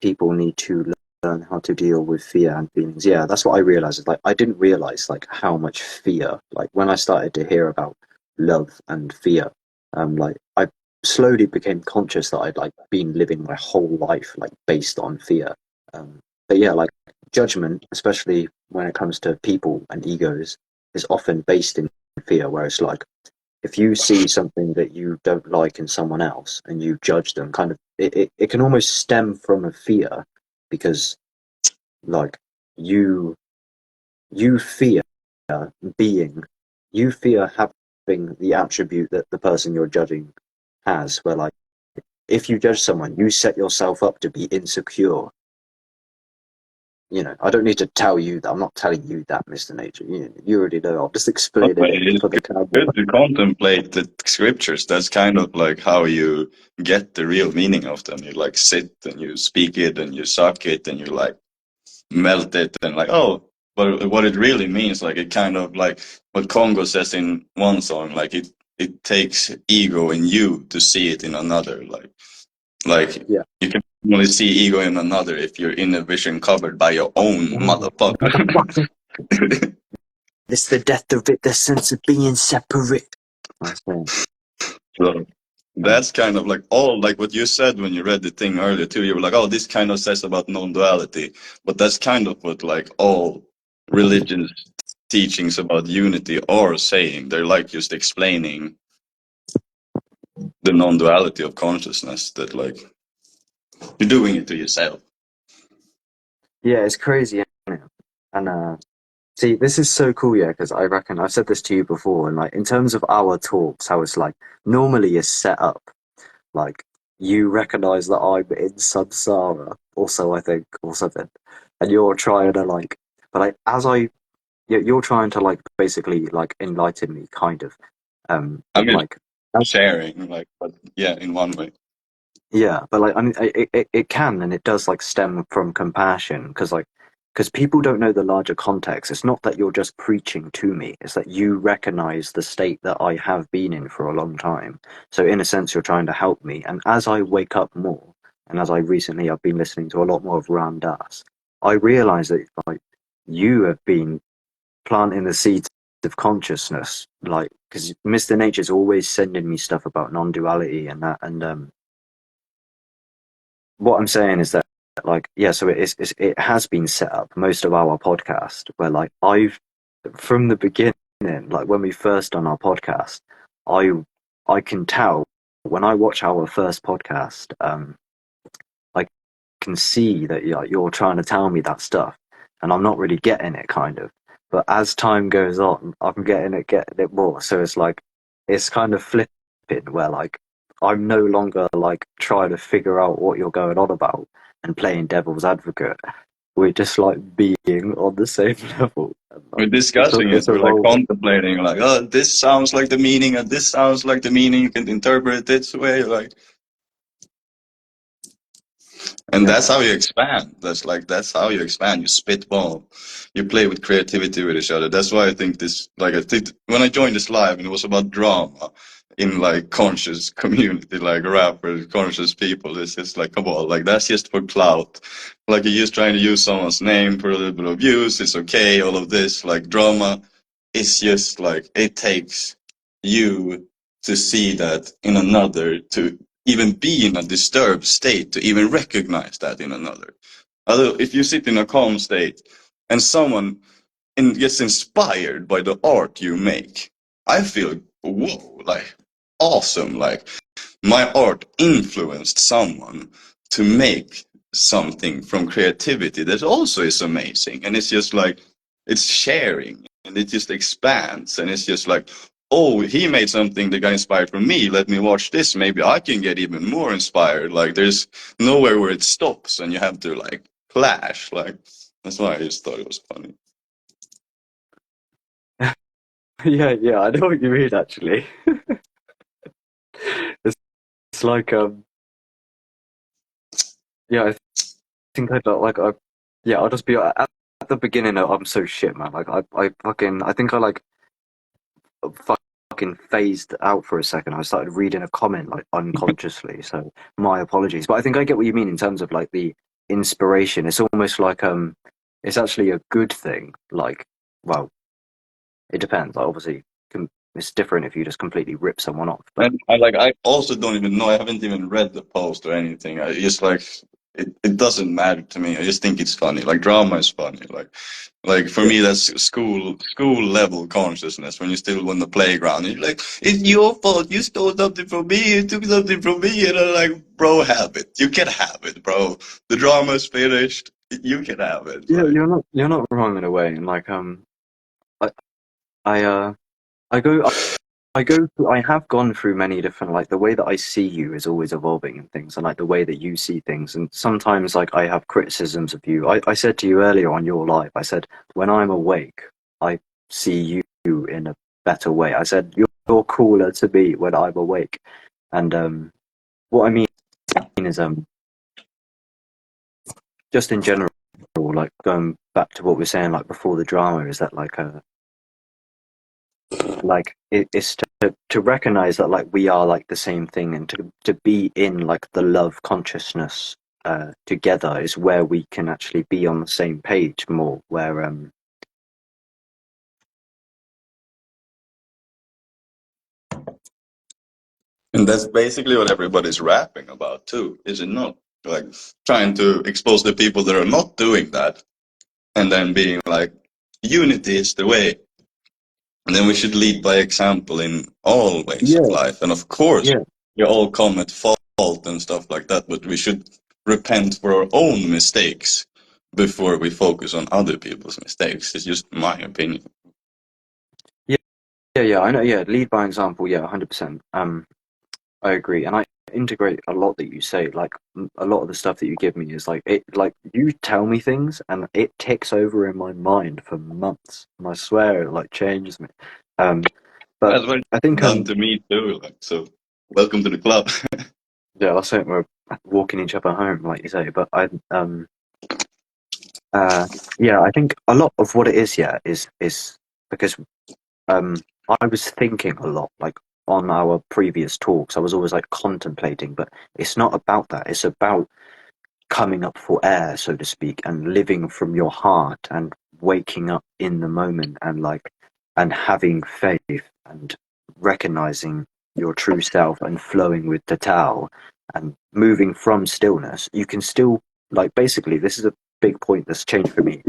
People need to learn how to deal with fear and feelings. Yeah, that's what I realized. Is like I didn't realize like how much fear. Like when I started to hear about love and fear, like I slowly became conscious that I'd like been living my whole life like based on fear. But yeah, like judgment, especially when it comes to people and egos, is often based in fear. Where it's like if you see something that you don't like in someone else and you judge them, kind of it can almost stem from a fear because like you fear you fear having the attribute that the person you're judging has, where like if you judge someone you set yourself up to be insecure. I don't need to tell you that. I'm not telling you that, Mr. Nature. You already know. I'll just explain it for the camera. Good to contemplate the scriptures. That's kind of like how you get the real meaning of them. You like sit and you speak it and you suck it and you like melt it and like, oh, but what it really means, like it kind of like what Congo says in one song, like it takes ego in you to see it in another. Like Yeah. You can only see ego in another if you're in a vision covered by your own motherfucker. It's the death of it, the sense of being separate. So that's kind of like all like what you said when you read the thing earlier too. You were like, oh, this kind of says about non-duality, but that's kind of what like all religions teachings about unity are saying. They're like just explaining the non-duality of consciousness, that like you're doing it to yourself. Yeah, it's crazy, isn't it? And see, this is so cool, yeah, because I reckon I've said this to you before, and like in terms of our talks, how it's like normally is set up, like you recognize that I'm in samsara, also I think, or something, and you're trying to like, but like you're trying to like basically like enlighten me, kind of, I mean, like sharing, like, but yeah, in one way. Yeah, but like I mean, it can and it does like stem from compassion because people don't know the larger context. It's not that you're just preaching to me; it's that you recognize the state that I have been in for a long time. So in a sense, you're trying to help me. And as I wake up more, and as I've been listening to a lot more of Ram Dass, I realize that like you have been planting the seeds of consciousness, like because Mr. Nature's always sending me stuff about non-duality and that and what I'm saying is that, like, yeah, so it has been set up, most of our podcast, where, like, from the beginning, like, when we first done our podcast, I I can tell when I watch our first podcast, I can see that you're trying to tell me that stuff, and I'm not really getting it, kind of. But as time goes on, I'm getting it more. So it's like, it's kind of flipping where like I'm no longer like trying to figure out what you're going on about and playing devil's advocate. We're just like being on the same level. And, We're like, discussing it. it's We're like evolving. contemplating, like, oh, this sounds like the meaning, and this sounds like the meaning. You can interpret it this way, like. And that's Yeah. how you expand. That's how you expand. You spitball. You play with creativity with each other. That's why I think this, like, I think when I joined this live and it was about drama in like conscious community, like rappers, conscious people, it's just like, come on, like that's just for clout. Like you're just trying to use someone's name for a little bit of views. It's okay. All of this, like drama, it's just like, it takes you to see that in another, to even be in a disturbed state, to even recognize that in another. Although if you sit in a calm state and someone gets inspired by the art you make, I feel, whoa, like awesome. Like my art influenced someone to make something from creativity that also is amazing. And it's just like, it's sharing and it just expands. And it's just like, oh, he made something that got inspired from me. Let me watch this. Maybe I can get even more inspired. Like there's nowhere where it stops and you have to like clash. Like that's why I just thought it was funny. Yeah, I know what you mean, actually. It's like, yeah, I think I don't like, yeah, I'll just be at the beginning. I'm so shit, man. Like, I think I like fucking phased out for a second. I started reading a comment like unconsciously, so my apologies. But I think I get what you mean in terms of like the inspiration. It's almost like, it's actually a good thing. Like, well, it depends. Like, obviously, it's different if you just completely rip someone off. But And I also don't even know. I haven't even read the post or anything. I just like it doesn't matter to me. I just think it's funny. Like drama is funny. Like for yeah, me, that's school level consciousness. When you're still on the playground, and you're like, it's your fault. You stole something from me. You took something from me. And I'm like, bro, have it. You can have it, bro. The drama's finished. You can have it. yeah, Like. you're not wrong in a way. And like, I I I go I have gone through many different, like the way that I see you is always evolving and things, and like the way that you see things. And sometimes like I have criticisms of you. I said to you earlier on your live, I said, when I'm awake, I see you in a better way. I said, you're cooler to me when I'm awake. And what I mean is just in general, like going back to what we are saying like before the drama, is that like it's to recognize that like we are like the same thing, and to be in like the love consciousness together is where we can actually be on the same page more, where And that's basically what everybody's rapping about too, is it not? Like trying to expose the people that are not doing that, and then being like, unity is the way. And then we should lead by example in all ways of yeah, life. And of course, yeah, we all come at fault and stuff like that, but we should repent for our own mistakes before we focus on other people's mistakes. It's just my opinion. yeah, I know, yeah, lead by example, yeah, 100%. I agree, and I integrate a lot that you say. Like a lot of the stuff that you give me is like it. Like you tell me things, and it ticks over in my mind for months. And I swear, it like changes me. But That's what I think it's done to me too. Like, so welcome to the club. yeah, I think we're walking each other home, like you say. But yeah, I think a lot of what it is, yeah, is because I was thinking a lot, like on our previous talks. I was always like contemplating, but it's not about that. It's about coming up for air, so to speak, and living from your heart and waking up in the moment and like and having faith and recognizing your true self and flowing with the Tao and moving from stillness. You can still like basically this is a big point that's changed for me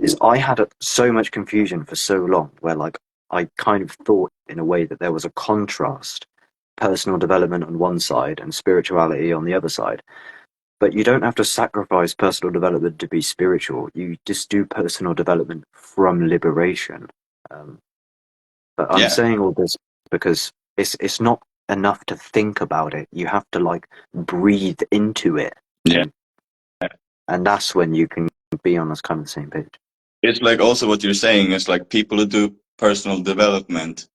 is I had so much confusion for so long where like I kind of thought in a way that there was a contrast personal development on one side and spirituality on the other side. But you don't have to sacrifice personal development to be spiritual. You just do personal development from liberation. But I'm Yeah. saying all this because it's not enough to think about it. You have to like breathe into it. Yeah. And that's when you can be on this kind of the same page. It's like also what you're saying is like people who do personal development,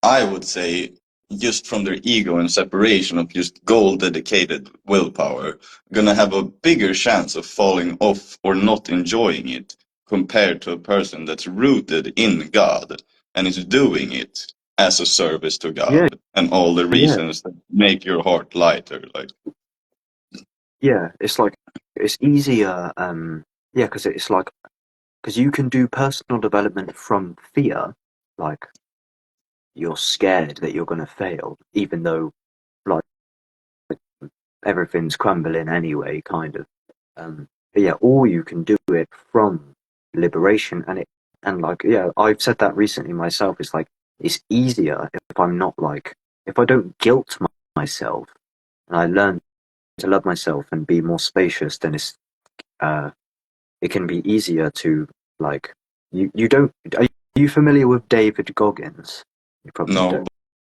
I would say, just from their ego and separation of just goal dedicated willpower, gonna have a bigger chance of falling off or not enjoying it compared to a person that's rooted in God and is doing it as a service to God, Yeah. and all the reasons that make your heart lighter. Like, yeah, it's like it's easier. Yeah, because it's like because you can do personal development from fear, like you're scared that you're going to fail, even though like everything's crumbling anyway, kind of. But yeah, or you can do it from liberation, and like yeah, I've said that recently myself. It's like it's easier if I'm not like if I don't guilt myself, and I learn to love myself and be more spacious. Then it can be easier to like you don't. Are you familiar with David Goggins? You probably no, don't.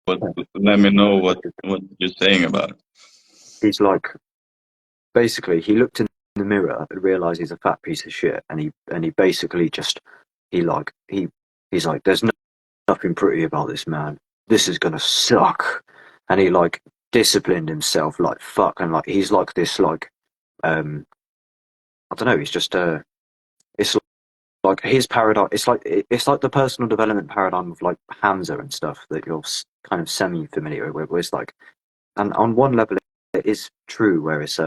but let me know what you're saying about it. He's like basically he looked in the mirror and realized he's a fat piece of shit, and he basically just he's like there's nothing pretty about this, man. This is gonna suck, and he like disciplined himself like fuck, and like he's like this like I don't know. He's just it's like his paradigm. It's like the personal development paradigm of like Hamza and stuff that you're kind of semi familiar with. Where it's like, and on one level it is true, where it's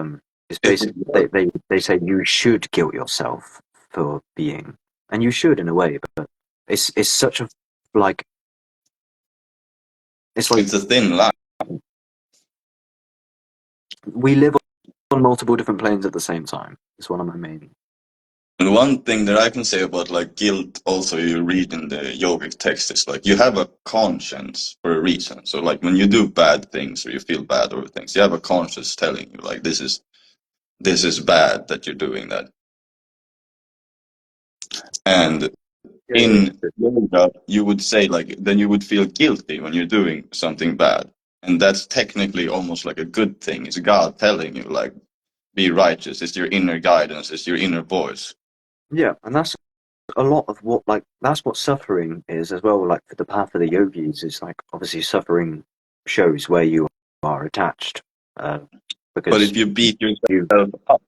basically they say you should guilt yourself for being, and you should in a way, but it's such a like it's like It's a thin line. we live on multiple different planes at the same time. It's one of my main. And one thing that I can say about like guilt, also you read in the yogic text, is like you have a conscience for a reason. So like when you do bad things or you feel bad over things, you have a conscience telling you like this is bad that you're doing that. And in yoga, you would say like then you would feel guilty when you're doing something bad, and that's technically almost like a good thing. It's God telling you like be righteous. It's your inner guidance. It's your inner voice. Yeah, and that's a lot of what like that's what suffering is as well. Like for the path of the yogis, is like obviously suffering shows where you are attached. Because but if you beat yourself up,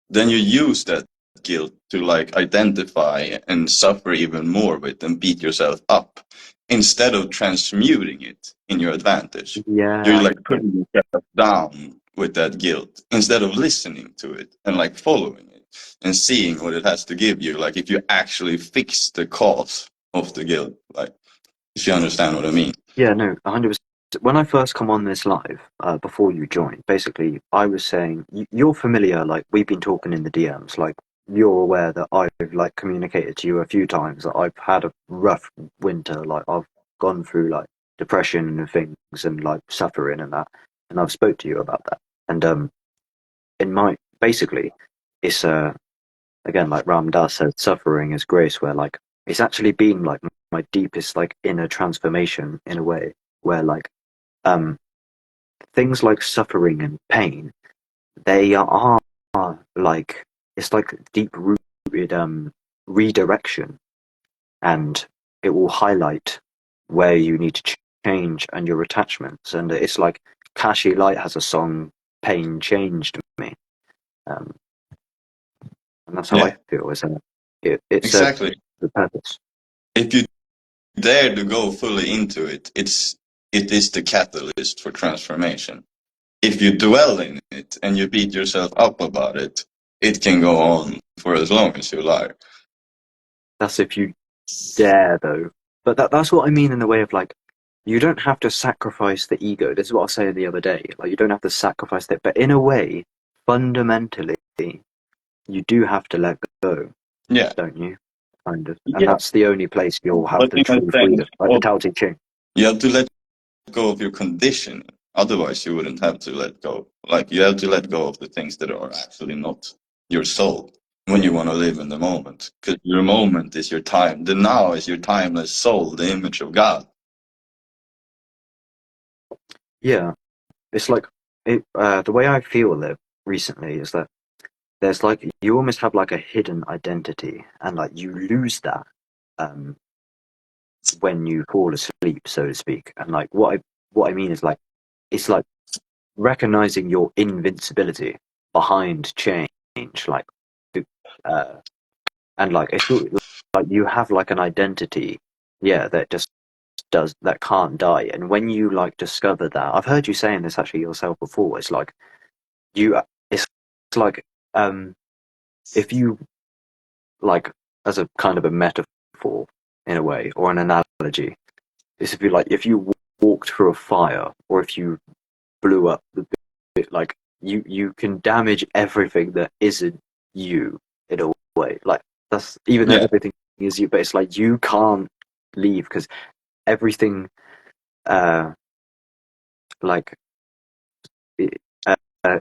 then you use that guilt to like identify and suffer even more with and beat yourself up instead of transmuting it in your advantage. Yeah, you're like putting yourself down with that guilt instead of listening to it and like following it and seeing what it has to give you. Like if you actually fix the cause of the guilt, like if you understand what I mean. Yeah, no, 100%. When I first come on this live, before you joined, basically I was saying you're familiar. Like we've been talking in the DMs. Like you're aware that I've like communicated to you a few times that I've had a rough winter. Like I've gone through like depression and things and like suffering and that, and I've spoke to you about that. And in my basically, it's again like Ram Dass said, suffering is grace. Where like it's actually been like my deepest like inner transformation in a way where like things like suffering and pain, they are like it's like deep rooted redirection, and it will highlight where you need to change and your attachments. And it's like Kashi Light has a song, "Pain Changed Me," and that's how I feel. It's exactly the purpose. If you dare to go fully into it, it is the catalyst for transformation. If you dwell in it and you beat yourself up about it, it can go on for as long as you like. That's if you dare, though. But that's what I mean in the way of like, you don't have to sacrifice the ego. This is what I was saying the other day. Like, you don't have to sacrifice that. But in a way, fundamentally, you do have to let go. Yeah. Don't you? Kind of. And that's the only place you'll have But the true freedom. Like the Tao Te Ching. You have to let go of your conditioning. Otherwise, you wouldn't have to let go. Like, you have to let go of the things that are actually not your soul when you want to live in the moment. Because your moment is your time. The now is your timeless soul, the image of God. Yeah, it's like the way I feel it recently is that there's like you almost have like a hidden identity, and like you lose that um, when you fall asleep, so to speak. And like what I mean is like it's like recognizing your invincibility behind change, like uh, and like it's like you have like an identity, yeah, that just does that can't die. And when you like discover that, I've heard you saying this actually yourself before. It's like you, it's like if you like as a kind of a metaphor in a way or an analogy, is if you like if you walked through a fire or if you blew up the bit, like you can damage everything that isn't you in a way. Like that's even though Yeah. everything is you, but it's like you can't leave because everything like it,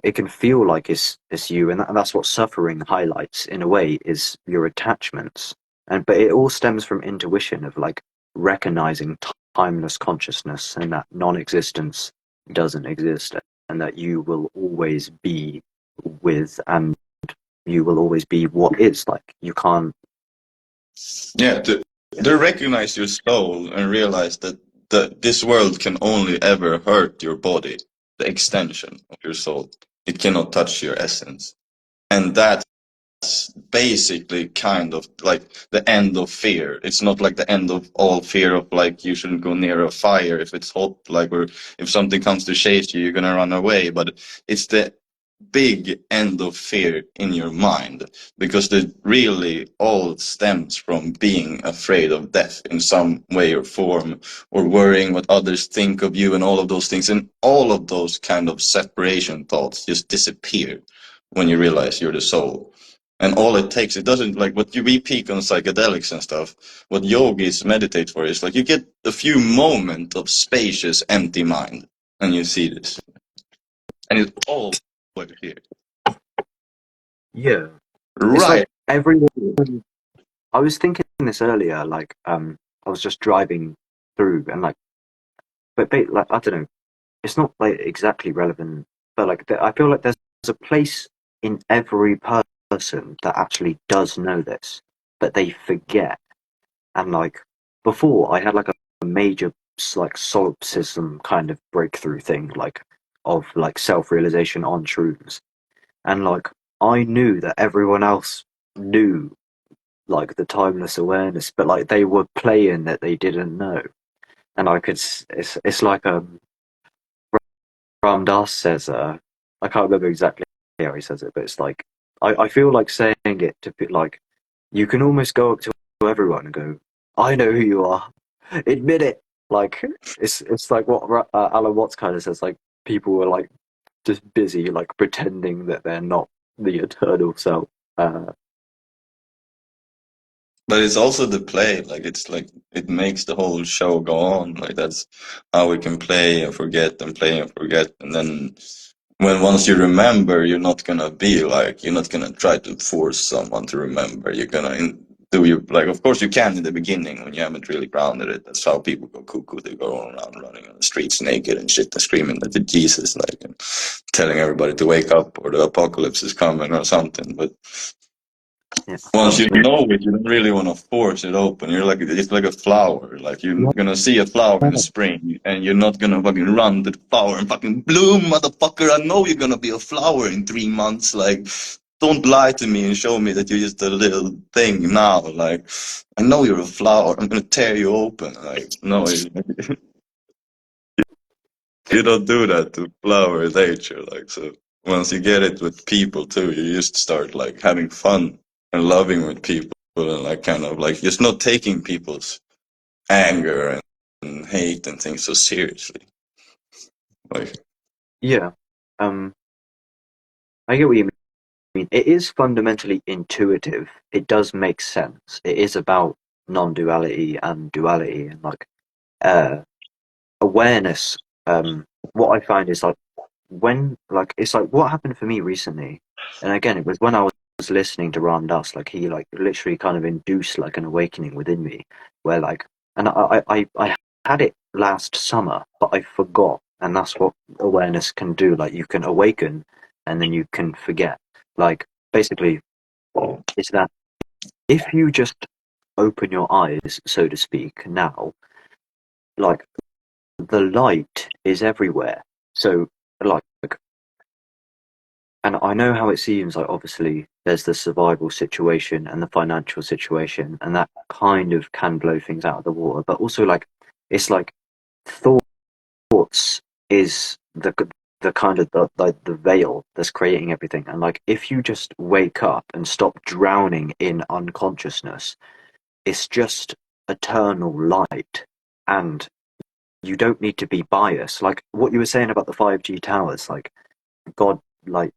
it can feel like it's you, and that's what suffering highlights in a way is your attachments. And but it all stems from intuition of like recognizing timeless consciousness and that non-existence doesn't exist, and that you will always be with, and you will always be what is. Like you can't. Yeah, to recognize your soul and realize that this world can only ever hurt your body, the extension of your soul. It cannot touch your essence. And that's basically kind of like the end of fear. It's not like the end of all fear of like you shouldn't go near a fire if it's hot, like, or if something comes to chase you, you're gonna run away. But it's the big end of fear in your mind, because it really all stems from being afraid of death in some way or form, or worrying what others think of you and all of those things. And all of those kind of separation thoughts just disappear when you realize you're the soul. And all it takes, it doesn't like what we peak on psychedelics and stuff. What yogis meditate for is like you get a few moments of spacious, empty mind, and you see this, and it's all over here. Yeah, it's Right. like everyone. I was thinking this earlier. Like I was just driving through, and like, but like I don't know. It's not like exactly relevant, but like I feel like there's a place in every person that actually does know this, but they forget. And like before, I had like a major like solipsism kind of breakthrough thing, like of like self-realization on shrooms, and like I knew that everyone else knew like the timeless awareness, but like they were playing that they didn't know, and I could. It's like Ram Dass says, I can't remember exactly how he says it, but it's like I feel like saying it to be like you can almost go up to everyone and go, "I know who you are, admit it." Like it's like what Alan Watts kind of says, like people were like just busy like pretending that they're not the eternal self. But it's also the play, like it's like it makes the whole show go on. Like that's how we can play and forget and play and forget. And then when once you remember, you're not gonna be like, you're not gonna try to force someone to remember. You're gonna do you like, of course you can in the beginning when you haven't really grounded it. That's how people go cuckoo. They go around running on the streets naked and shit and screaming that to Jesus, like, and telling everybody to wake up or the apocalypse is coming or something. But Yeah, once you know it, you don't really want to force it open. You're like, it's like a flower. Like you're gonna see a flower in the spring, and you're not gonna fucking run to the flower and fucking bloom, motherfucker. I know you're gonna be a flower in 3 months. Like, don't lie to me and show me that you're just a little thing now. Like, I know you're a flower. I'm gonna tear you open. Like, no, you don't do that to flower nature. Like, so once you get it with people too, you just start like having fun and loving with people, and like kind of like just not taking people's anger and hate and things so seriously. Like, yeah. I get what you mean. It is fundamentally intuitive. It does make sense. It is about non-duality and duality, and like uh, awareness what I find is like when like it's like what happened for me recently, and again it was when I was listening to Ram Dass, like he like literally kind of induced like an awakening within me, where like, and I had it last summer, but I forgot, and that's what awareness can do. Like you can awaken, and then you can forget. Like basically, it's that if you just open your eyes, so to speak, now, like the light is everywhere. So like, and I know how it seems like obviously there's the survival situation and the financial situation, and that kind of can blow things out of the water. But also like it's like thoughts is the kind of the veil that's creating everything. And like if you just wake up and stop drowning in unconsciousness, it's just eternal light, and you don't need to be biased. Like what you were saying about the 5G towers, God, like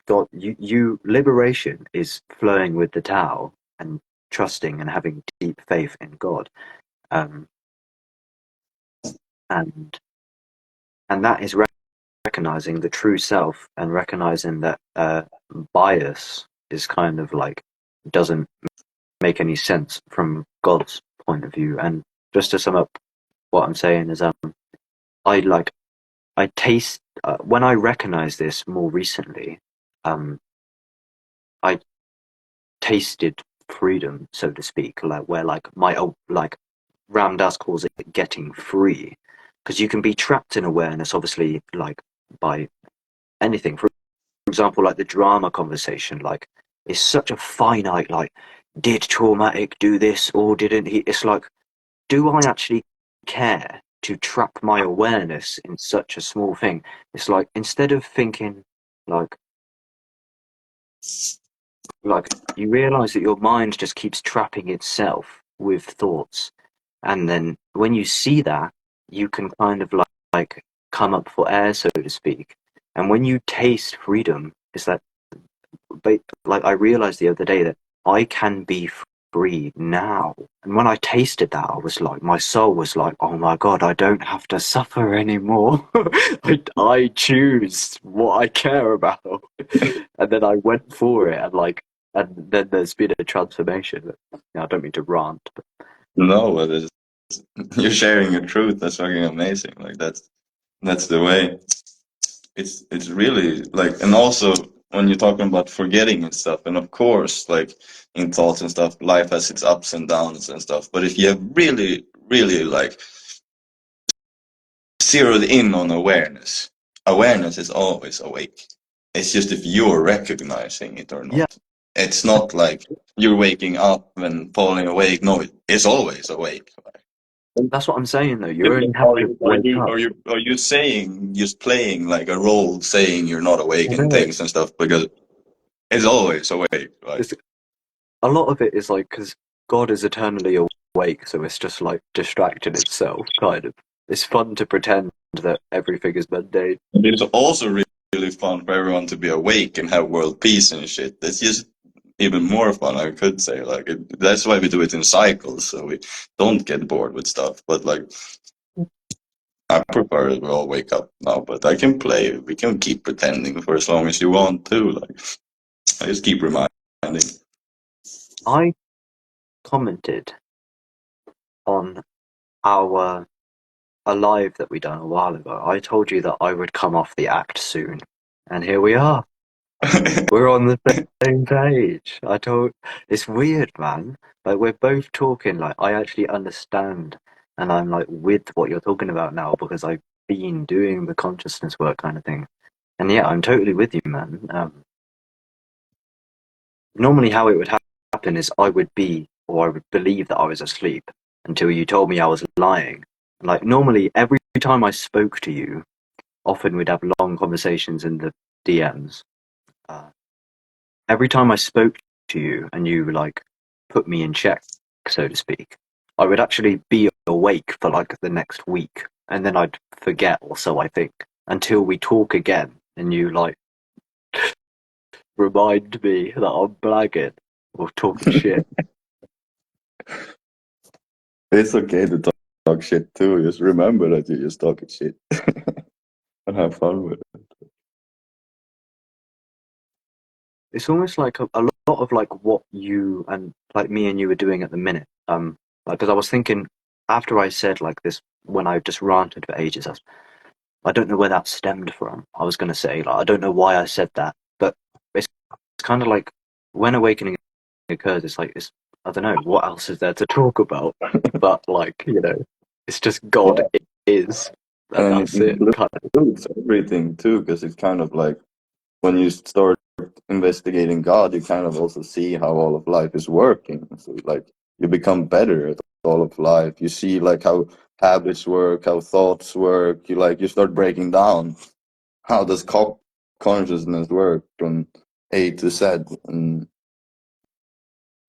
God, you liberation is flowing with the Tao and trusting and having deep faith in God, um, and that is recognizing the true self and recognizing that bias is kind of like doesn't make any sense from God's point of view. And just to sum up what I'm saying is I taste when I recognize this more recently, I tasted freedom, so to speak, like where like like Ram Dass calls it getting free, because you can be trapped in awareness, obviously, like by anything. For example, like the drama conversation, like it's such a finite, like did traumatic do this or didn't he? It's like, do I actually care to trap my awareness in such a small thing? It's like instead of thinking like like you realize that your mind just keeps trapping itself with thoughts, and then when you see that, you can kind of like come up for air, so to speak. And when you taste freedom, it's that like I realized the other day that I can be free now. And when I tasted that, I was like, my soul was like, oh my God, I don't have to suffer anymore. I choose what I care about. And then I went for it, and then there's been a transformation. I don't mean to rant, but No, but you're sharing your truth. That's fucking amazing. Like that's the way. It's really like, and also when you're talking about forgetting and stuff, and of course, like in thoughts and stuff, life has its ups and downs and stuff. But if you have really, really like zeroed in on awareness, awareness is always awake. It's just if you're recognizing it or yeah, not. It's not like you're waking up and falling awake. No, it's always awake. that's what I'm saying though. Yeah, You but only have to wake up. are you saying, just playing like a role, saying you're not awake and Yeah. things and stuff, because it's always awake, right? It's, a lot of it is like because God is eternally awake, so it's just like distracting itself, kind of. It's fun to pretend that everything is mundane. And it's also really fun for everyone to be awake and have world peace and shit. It's just even more fun, I could say. Like that's why we do it in cycles, so we don't get bored with stuff. But like, I prefer it we all wake up now. But I can play. We can keep pretending for as long as you want to. Like I just keep reminding. I commented on our a live that we done a while ago. I told you that I would come off the act soon, and here we are. We're on the same page. It's weird, man. Like we're both talking. Like I actually understand, and I'm like with what you're talking about now because I've been doing the consciousness work kind of thing. And yeah, I'm totally with you, man. Normally, how it would happen is I would be, or I would believe that I was asleep until you told me I was lying. Like normally, every time I spoke to you, often we'd have long conversations in the DMs. Uh, every time I spoke to you and you like put me in check, so to speak, I would actually be awake for like the next week, and then I'd forget, or so I think, until we talk again, and you like remind me that I'm blagging or talking shit. It's okay to talk shit too. Just remember that you're just talking shit. and have fun with it. It's almost like a lot of like what you and like me and you were doing at the minute. Like, because I was thinking after I said like this when I just ranted for ages, I don't know where that stemmed from. I was gonna say like I don't know why I said that, but it's kind of like when awakening occurs, it's like I don't know what else is there to talk about, but like it's just God is, and And that's it. Kind of. includes everything too, because it's kind of like when you start investigating God, you kind of also see how all of life is working. So like you become better at all of life. You see like how habits work, how thoughts work. You start breaking down how does consciousness work from A to Z, and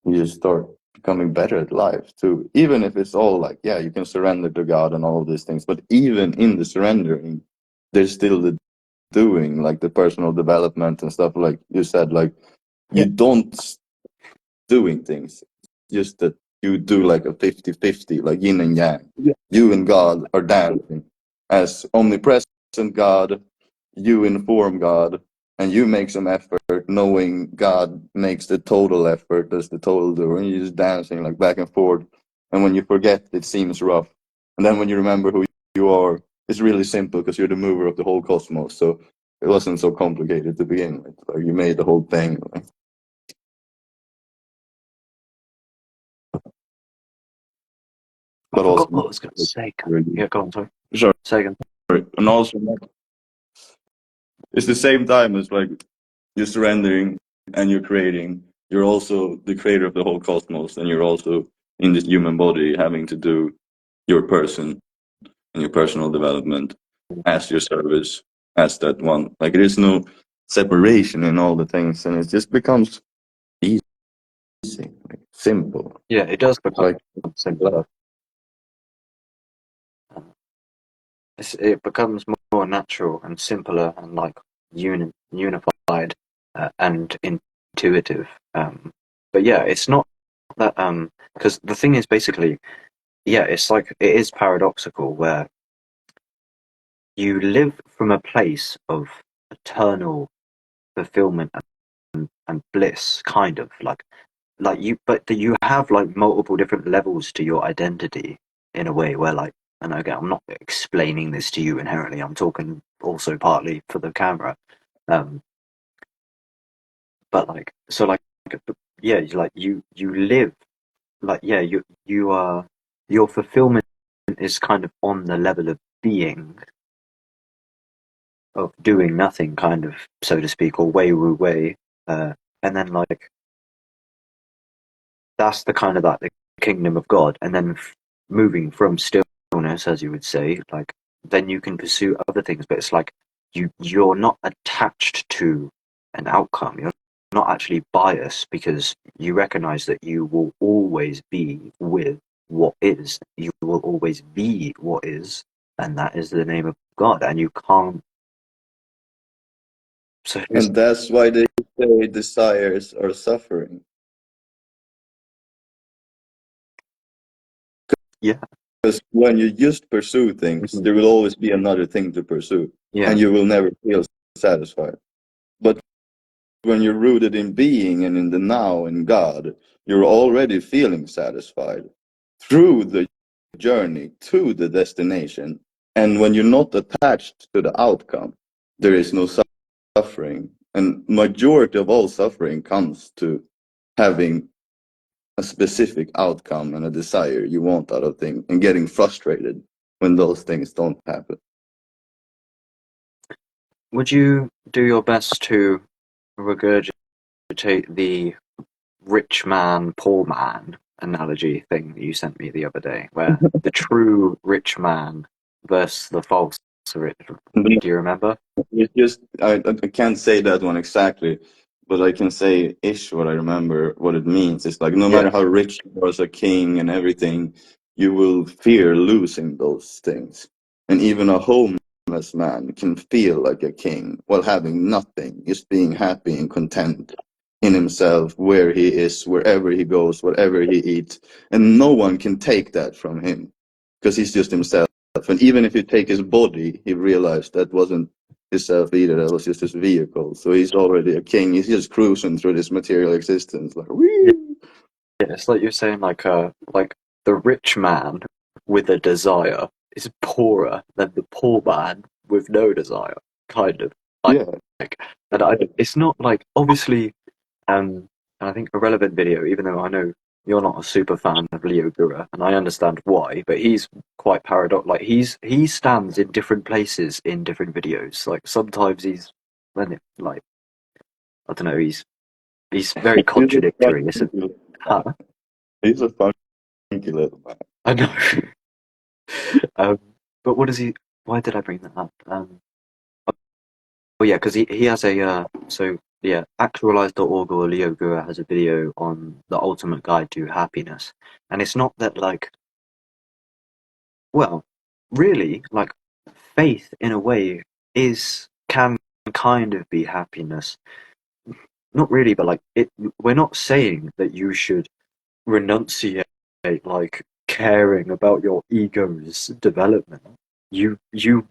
you just start becoming better at life too. Even if it's all like, yeah, you can surrender to God and all of these things, but even in the surrendering, there's still the doing, like the personal development and stuff. Like you said, like you don't doing things, just that you do like a 50-50, like yin and yang. You and God are dancing as omnipresent God. You inform God, and you make some effort, knowing God makes the total effort, does the total do, and you're just dancing like back and forth. And when you forget, it seems rough, and then when you remember who you are, it's really simple because you're the mover of the whole cosmos. So it wasn't so complicated to begin with. Like you made the whole thing. Like, I but forgot also, what I was going to say. Yeah, go on, sorry. sure. Say again. And also, it's the same time as like you're surrendering and you're creating. You're also the creator of the whole cosmos, and you're also in this human body having to do your person and your personal development as your service, as that one. Like there is no separation in all the things, and it just becomes easy, like, simple. Yeah, it does become Like simpler. It becomes more natural and simpler and like unified and intuitive. But yeah, it's not that because the thing is basically, yeah, it's like it is paradoxical where you live from a place of eternal fulfillment and bliss, kind of like you, but that you have like multiple different levels to your identity in a way where like, and again, I'm not explaining this to you inherently. I'm talking also partly for the camera, um, but like so like yeah, like you live like yeah you are your fulfillment is kind of on the level of being of doing nothing, kind of so to speak, or way wu way, and then like that's the kind of like the kingdom of God, and then moving from stillness, as you would say, like then you can pursue other things, but it's like you're not attached to an outcome. You're not actually biased because you recognize that you will always be with what is. You will always be what is, and that is the name of God, and you can't. So and that's why they say desires are suffering. yeah, Because when you just pursue things, mhm, there will always be another thing to pursue, yeah, and you will never feel satisfied. But when you're rooted in being and in the now in God, you're already feeling satisfied through the journey to the destination. And when you're not attached to the outcome, there is no suffering. And majority of all suffering comes to having a specific outcome and a desire you want out of things and getting frustrated when those things don't happen. would you do your best to regurgitate the rich man, poor man analogy thing that you sent me the other day, where the true rich man versus the false rich? Do you remember? It's just I can't say that one exactly, but I can say ish what I remember what it means. It's like no Yeah. matter how rich you are as a king and everything, you will fear losing those things. And even a homeless man can feel like a king while having nothing, just being happy and content in himself, where he is, wherever he goes, whatever he eats. And no one can take that from him because he's just himself. And even if you take his body, he realized that wasn't himself either. That was just his vehicle. So he's already a king. He's just cruising through this material existence, like whee! Yeah, it's like you're saying, like the rich man with a desire is poorer than the poor man with no desire, kind of. Yeah. It's not like, obviously, and I think a relevant video, even though I know you're not a super fan of Leo Gura, and I understand why, but he's quite paradox. Like he stands in different places in different videos. Like sometimes I don't know, he's very contradictory. He's a funky little man. I know. But what does he? Why did I bring that up? Oh yeah, because he has a actualize.org or Leo Gura has a video on the ultimate guide to happiness, and it's not that like, well, really, like faith in a way can kind of be happiness. Not really, but like we're not saying that you should renunciate like caring about your ego's development. You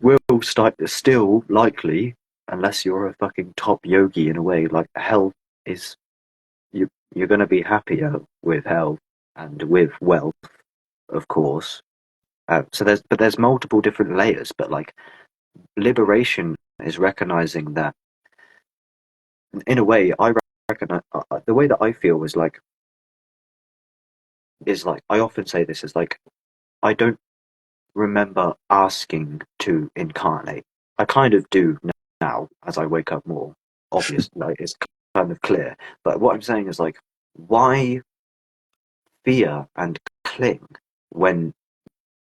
will still likely, unless you're a fucking top yogi in a way, like health is you're gonna be happier with health and with wealth, of course. So there's multiple different layers, but like liberation is recognizing that in a way I recognize the way that I feel is like I often say this is like I don't remember asking to incarnate. I kind of do now as I wake up more. Obviously, like it's kind of clear. But what I'm saying is like, why fear and cling when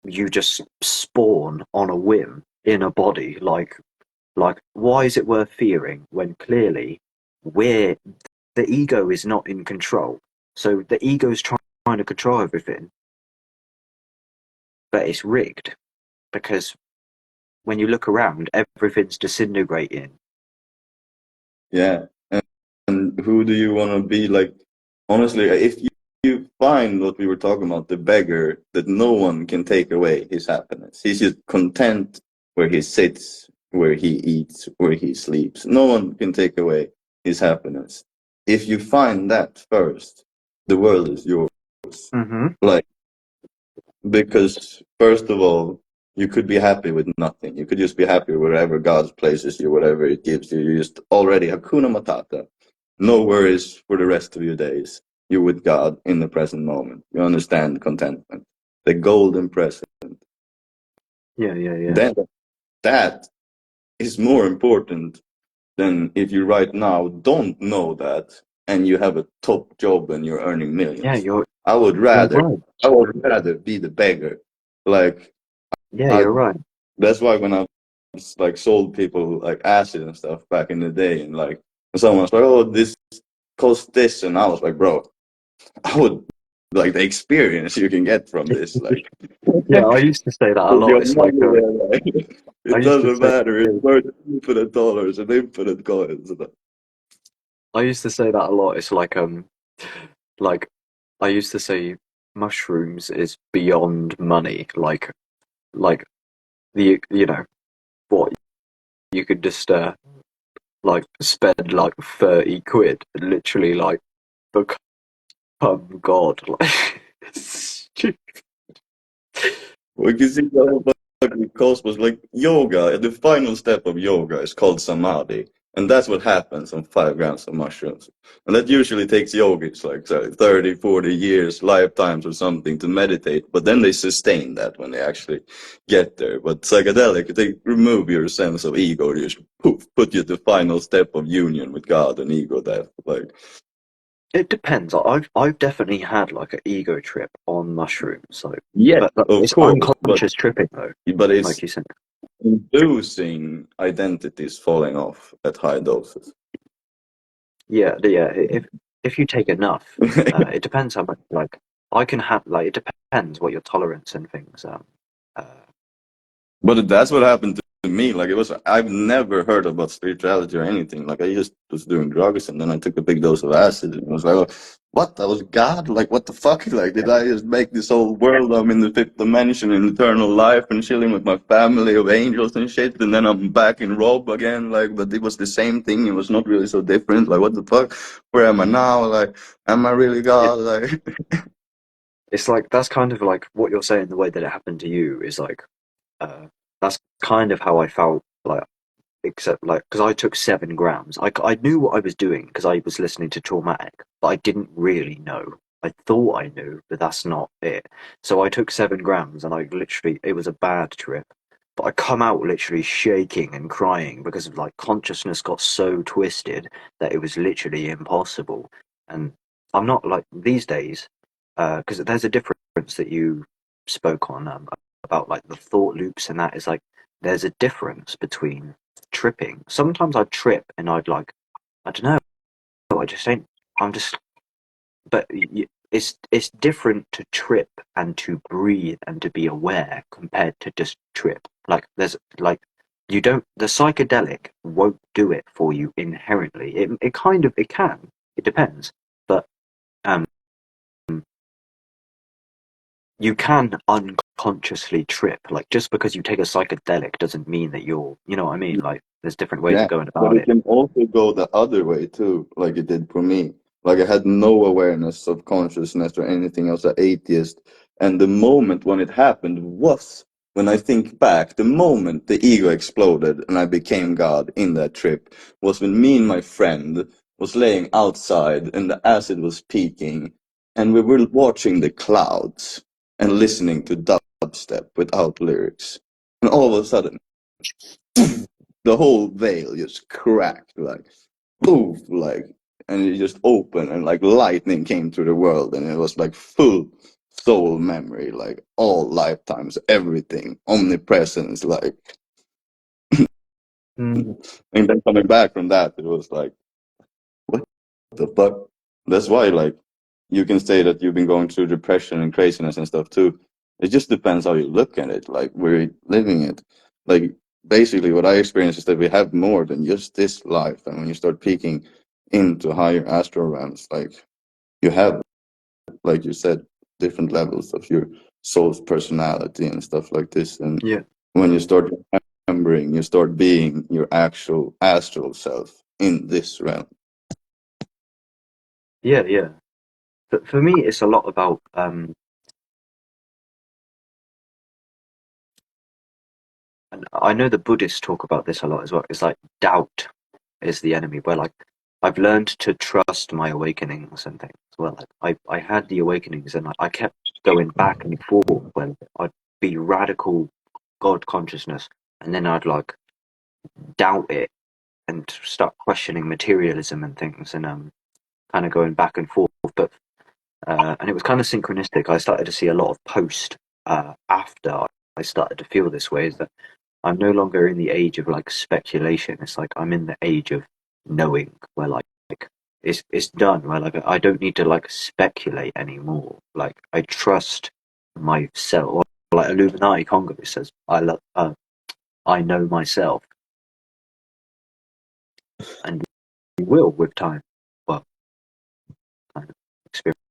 you just spawn on a whim in a body? Like why is it worth fearing when clearly the ego is not in control? So the ego's trying to control everything, but it's rigged because when you look around, everything's disintegrating. Yeah. And who do you want to be? Like, honestly, if you find what we were talking about, the beggar, that no one can take away his happiness. He's just content where he sits, where he eats, where he sleeps. No one can take away his happiness. If you find that first, the world is yours. Mm-hmm. Like, because first of all, you could be happy with nothing. You could just be happy wherever God places you, whatever it gives you. You just already Hakuna Matata. No worries for the rest of your days. You're with God in the present moment. You understand contentment. The golden present. Yeah. Then that is more important than if you right now don't know that and you have a top job and you're earning millions. Yeah, I would rather right. be the beggar. Like, you're right. that's why when I like sold people like acid and stuff back in the day, and like someone's like, "Oh, this costs this," and I was like, "Bro, I would like the experience you can get from this." Like, Yeah, I used to say that a lot. It's like it doesn't matter. It's worth infinite dollars and infinite coins. I used to say that a lot. It's like I used to say mushrooms is beyond money. Like the what you could just like spend like 30 quid and literally like become God. Like it's stupid. We can see how fucking cosmos, like yoga. The final step of yoga is called samadhi, and that's what happens on 5 grams of mushrooms. And that usually takes yogis like 30, 40 years, lifetimes or something to meditate. But then they sustain that when they actually get there. But psychedelic, they remove your sense of ego. You just poof, put you at the final step of union with God and ego death. Like, It depends. I've definitely had like an ego trip on mushrooms. So yeah, but of it's course, unconscious tripping though, but it's like you said. inducing identities falling off at high doses. Yeah. If you take enough, it depends how much. Like I can have like it depends what your tolerance and things. But that's what happened me. Like, it was, I've never heard about spirituality or anything. Like, I just was doing drugs, and then I took a big dose of acid, and I was like, oh, what? That was God? Like, what the fuck? Like, did I just make this whole world? I'm in the fifth dimension in eternal life and chilling with my family of angels and shit, and then I'm back in Rob again. Like, but it was the same thing. It was not really so different. Like, what the fuck? Where am I now? Like, am I really God? Like, It's like, that's kind of like what you're saying, the way that it happened to you is like, that's kind of how I felt, like, except like, because I took 7 grams. I knew what I was doing because I was listening to Traumatic, but I didn't really know. I thought I knew, but that's not it. So I took 7 grams, and I literally, it was a bad trip. But I come out literally shaking and crying because of, like, consciousness got so twisted that it was literally impossible. And I'm not like these days, because there's a difference that you spoke on, about like the thought loops, and that is like, there's a difference between tripping. Sometimes I'd trip and I'd like, I don't know, I just ain't, I'm just, but it's different to trip and to breathe and to be aware compared to just trip. Like, there's like, you don't, the psychedelic won't do it for you inherently. It kind of, it can, it depends, but um you can unconsciously trip. Like, just because you take a psychedelic doesn't mean that you're, you know what I mean? Like, there's different ways yeah, of going but about it it. can also go the other way too, like it did for me. Like, I had no awareness of consciousness or anything else, an atheist. And the moment when it happened was, when I think back, the moment the ego exploded and I became God in that trip was when me and my friend was laying outside and the acid was peaking, and we were watching the clouds and listening to dubstep without lyrics. And all of a sudden, the whole veil just cracked, like poof, like, and it just opened, and like lightning came through the world, and it was like full soul memory, like all lifetimes, everything, omnipresence, like. Mm. And then coming back from that, it was like, what the fuck? That's why, like, you can say that you've been going through depression and craziness and stuff too. It just depends how you look at it, like we're living it. Like, basically what I experience is that we have more than just this life, and when you start peeking into higher astral realms, like, you have, like you said, different levels of your soul's personality and stuff like this. And Yeah, when you start remembering, you start being your actual astral self in this realm. yeah, yeah. But for me, it's a lot about and I know the Buddhists talk about this a lot as well. It's like doubt is the enemy. Where like, I've learned to trust my awakenings and things. Well, like, I had the awakenings, and I kept going back and forth when I'd be radical God consciousness, and then I'd like doubt it and start questioning materialism and things, and kind of going back and forth. But and it was kind of synchronistic. I started to see a lot of post after I started to feel this way. Is that I'm no longer in the age of like speculation. It's like I'm in the age of knowing, where like it's done. Where like I don't need to like speculate anymore. Like, I trust myself. Like Illuminati Congo says, I know myself, and you will with time. Well, kind of experience.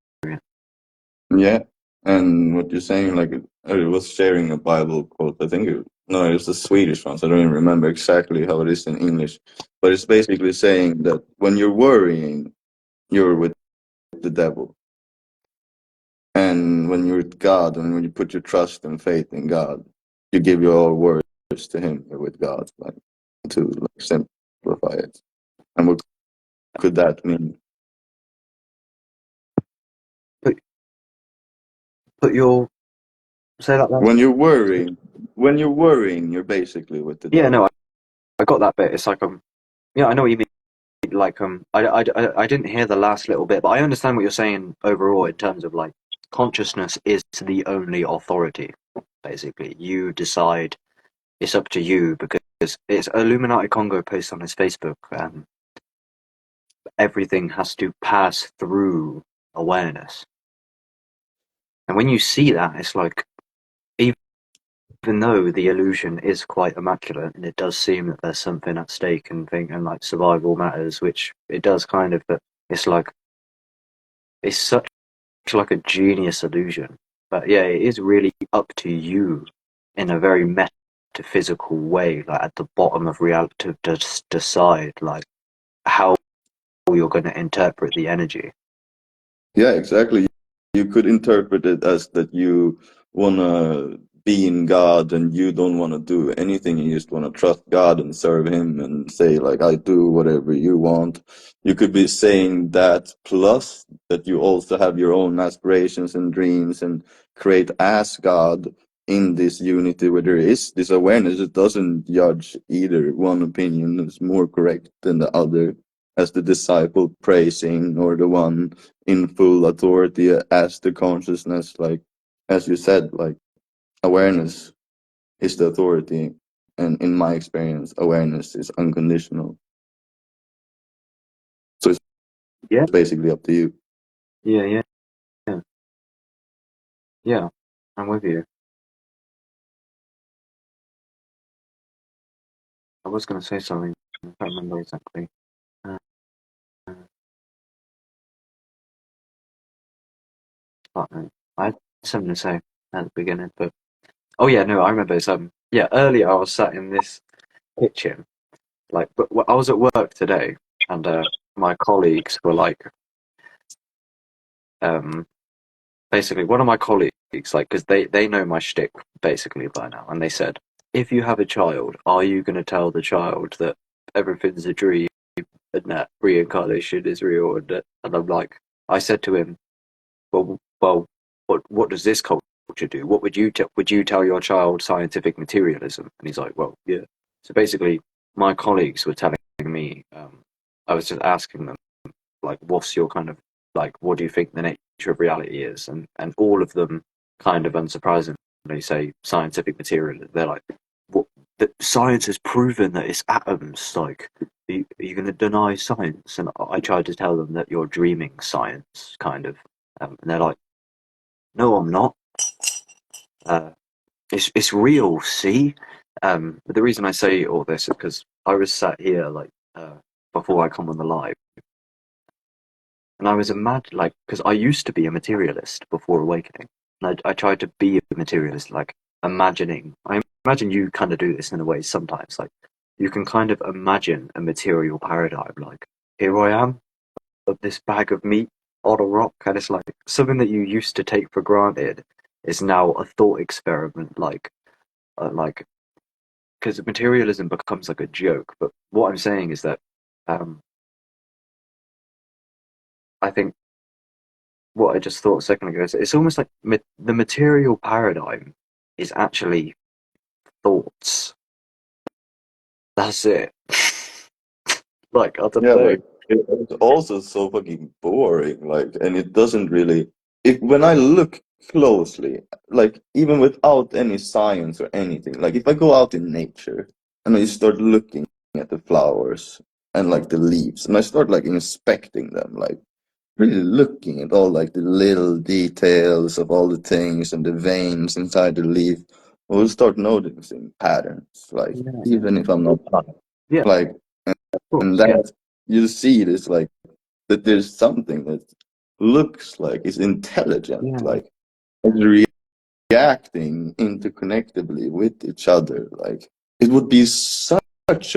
Yeah, and what you're saying, like, I was sharing a Bible quote. I think no, it was the Swedish one. So I don't even remember exactly how it is in English, but it's basically saying that when you're worrying, you're with the devil, and when you're with God, and when you put your trust and faith in God, you give your words to Him. You're with God, like, to like simplify it. And what could that mean? Put put your say that last. When you're worrying, you're basically with the Yeah, no, devil. I got that bit. It's like yeah, I know what you mean. Like I didn't hear the last little bit, but I understand what you're saying overall in terms of like, consciousness is the only authority. Basically, you decide. It's up to you, because it's Illuminati Congo posts on his Facebook. Everything has to pass through awareness, and when you see that, it's like, even even though the illusion is quite immaculate, and it does seem that there's something at stake and like survival matters, which it does kind of, but it's like it's such like a genius illusion. But yeah, it is really up to you in a very metaphysical way, like at the bottom of reality, to just decide like how you're going to interpret the energy. Yeah, exactly. You could interpret it as that you wanna be in God and you don't wanna do anything. You just wanna trust God and serve Him and say like, I do whatever you want. You could be saying that plus that you also have your own aspirations and dreams and create as God in this unity where there is this awareness. It doesn't judge either. One opinion is more correct than the other, as the disciple praising or the one in full authority as the consciousness. Like as you said, like awareness is the authority, and in my experience awareness is unconditional, so Yeah, it's basically up to you. yeah. I'm with you. I was going to say something, I can't remember exactly. uh, I had something to say at the beginning, but oh yeah, no, I remember. Yeah, earlier I was sat in this kitchen, like, but I was at work today, and my colleagues were like, basically, one of my colleagues, like, because they know my shtick basically by now, and they said, if you have a child, are you going to tell the child that everything's a dream and that reincarnation is real? And I'm like, I said to him, well, what does this culture do? What would you would you tell your child scientific materialism? And he's like, well, yeah. So basically, my colleagues were telling me, I was just asking them, like, what's your kind of like, what do you think the nature of reality is? And all of them, kind of unsurprisingly, say scientific materialism. They're like, what? That science has proven that it's atoms. Like, are you going to deny science? And I tried to tell them that you're dreaming science, kind of. And they're like, no, I'm not. It's real. See, but the reason I say all this is because I was sat here like before I come on the live, and I was like, because I used to be a materialist before awakening, and I tried to be a materialist, like imagining. I imagine you kind of do this in a way sometimes, like you can kind of imagine a material paradigm, like here I am, of this bag of meat on a rock, and it's like something that you used to take for granted is now a thought experiment, like because materialism becomes like a joke. But what I'm saying is that I think what I just thought a second ago is it's almost like the material paradigm is actually thoughts. That's it. Like I don't Yeah, know. but it's also so fucking boring, like, and it doesn't really. If when I look closely, like, even without any science or anything, like, if I go out in nature and I start looking at the flowers and like the leaves, and I start like inspecting them, like really looking at all like the little details of all the things and the veins inside the leaf, I will start noticing patterns, like, Yeah, even if I'm not yeah, like. of And course, yeah, that you see this, like, that there's something that looks like is intelligent, yeah, like it's reacting interconnectedly with each other. Like it would be such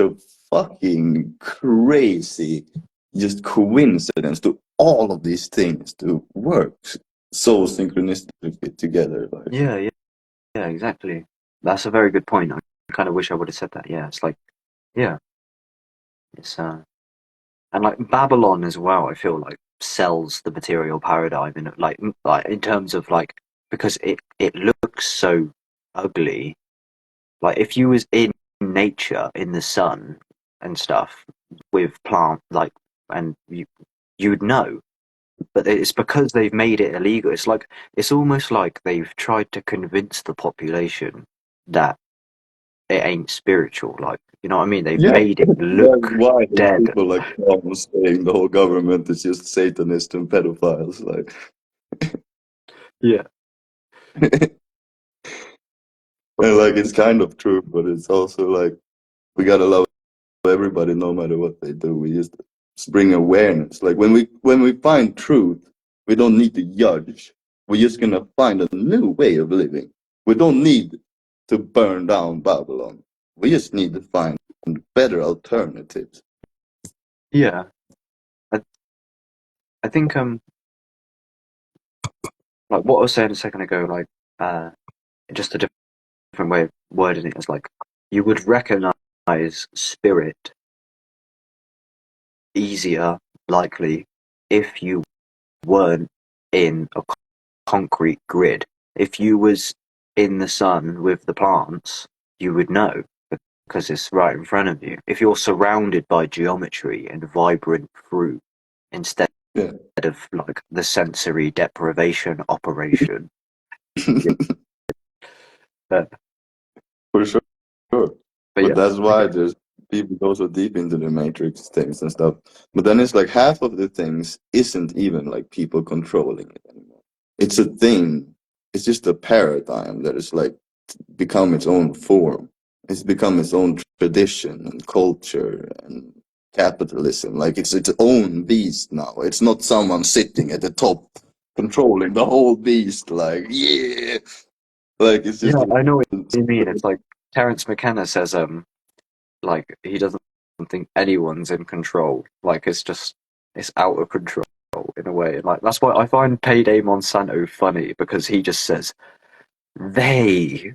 a fucking crazy just coincidence to all of these things to work so synchronistically together. Like yeah, exactly. That's a very good point. I kind of wish I would have said that. Yeah, it's like, yeah, it's and like Babylon as well. I feel like sells the material paradigm in like in terms of like because it looks so ugly. Like if you was in nature in the sun and stuff with plant like and you'd know, but it's because they've made it illegal. It's like it's almost like they've tried to convince the population that it ain't spiritual. Like you know what I mean? They've yeah, made it look that's why there's dead. people like Trump saying the whole government is just Satanists and pedophiles. Like Yeah. And like it's kind of true, but it's also like we gotta love everybody no matter what they do. We just bring awareness. Like when we find truth, we don't need to judge. We're just gonna find a new way of living. We don't need to burn down Babylon. We just need to find better alternatives. Yeah, I think like what I was saying a second ago, like just a different way of wording it is like you would recognize spirit easier, likely, if you weren't in a concrete grid. If you was in the sun with the plants, you would know because it's right in front of you. If you're surrounded by geometry and vibrant fruit instead Yeah. of like the sensory deprivation operation. For sure. But But yeah, that's why there's people go so deep into the matrix things and stuff. But then it's like half of the things isn't even like people controlling it anymore. It's a thing. It's just a paradigm that is like become its own form. It's become its own tradition and culture and capitalism. Like it's its own beast now. It's not someone sitting at the top controlling the whole beast. Like, yeah. Like it's just I know what you mean. It's like Terence McKenna says, like he doesn't think anyone's in control. Like it's out of control in a way. Like that's why I find Payday Monsanto funny because he just says they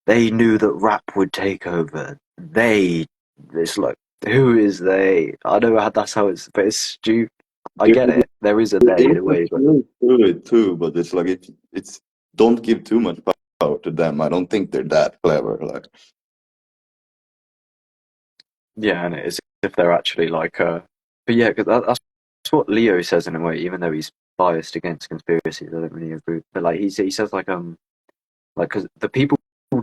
knew that rap would take over. It's like who is they? I know that's how it's, but it's stupid. I get it. There is a they in a way, but do it too, but it's like it's don't give too much power to them. I don't think they're that clever. Like yeah, and it is if they're actually like but yeah, because that's what Leo says in a way, even though he's biased against conspiracies. I don't really agree, but like he says like because the people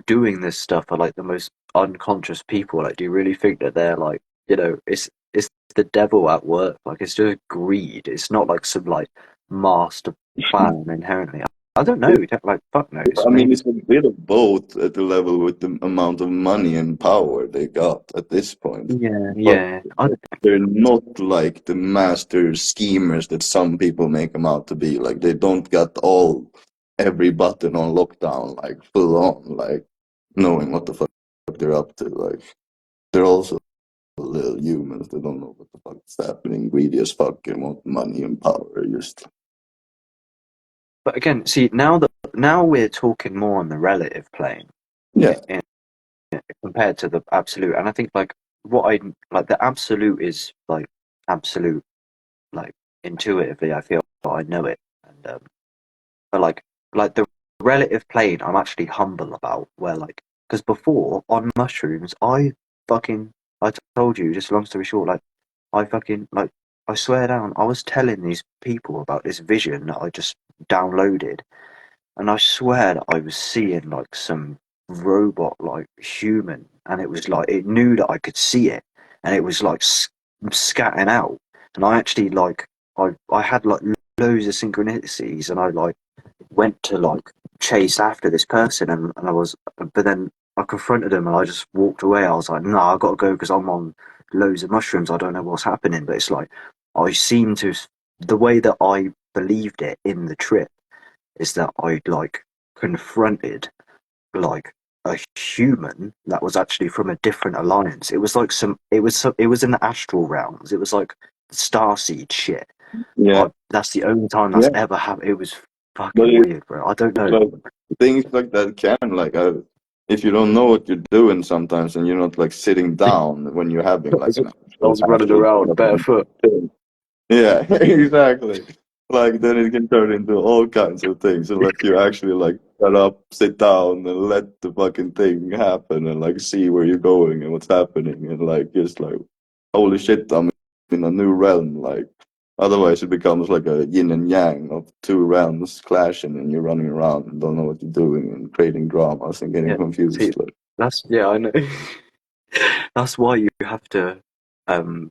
doing this stuff are like the most unconscious people. Like, do you really think that they're like it's the devil at work? Like it's just greed. It's not like some like master plan inherently. I don't know. Like fuck knows. I mean, Maybe it's a bit of both at the level with the amount of money and power they got at this point. But yeah. they're not like the master schemers that some people make them out to be. Like they don't got every button on lockdown, like full on, like knowing what the fuck they're up to. Like they're also little humans that don't know what the fuck is happening, greedy as fuck and want money and power. Just But again, see now we're talking more on the relative plane. yeah, Compared to the absolute, and I think like what I like the absolute is like absolute, like intuitively I feel I know it, and but like the relative plane I'm actually humble about, where like because before on mushrooms I told you, just long story short, like I fucking like I swear down I was telling these people about this vision that I just downloaded, and I swear that I was seeing like some robot like human, and it was like it knew that I could see it, and it was like scatting out, and I actually like I had like loads of synchronicities, and I like went to like chase after this person, and I was, but then I confronted him and I just walked away. I was like, no, I got to go because I'm on loads of mushrooms. I don't know what's happening, but it's like I seem to the way that I believed it in the trip is that I like confronted like a human that was actually from a different alliance. It was like it was in the astral realms. It was like starseed shit. yeah, That's the only time that's yeah. ever happened. It was But fucking weird, bro. I don't know. like things like that can like if you don't know what you're doing sometimes and you're not like sitting down when you're having like an I was running actual around barefoot. yeah, exactly. Like then it can turn into all kinds of things unless you actually like shut up, sit down, and let the fucking thing happen and like see where you're going and what's happening and like just like holy shit, I'm in a new realm. Like otherwise it becomes like a yin and yang of two realms clashing and you're running around and don't know what you're doing and creating dramas and getting Yeah, see, confused. Like I know. That's why you have to um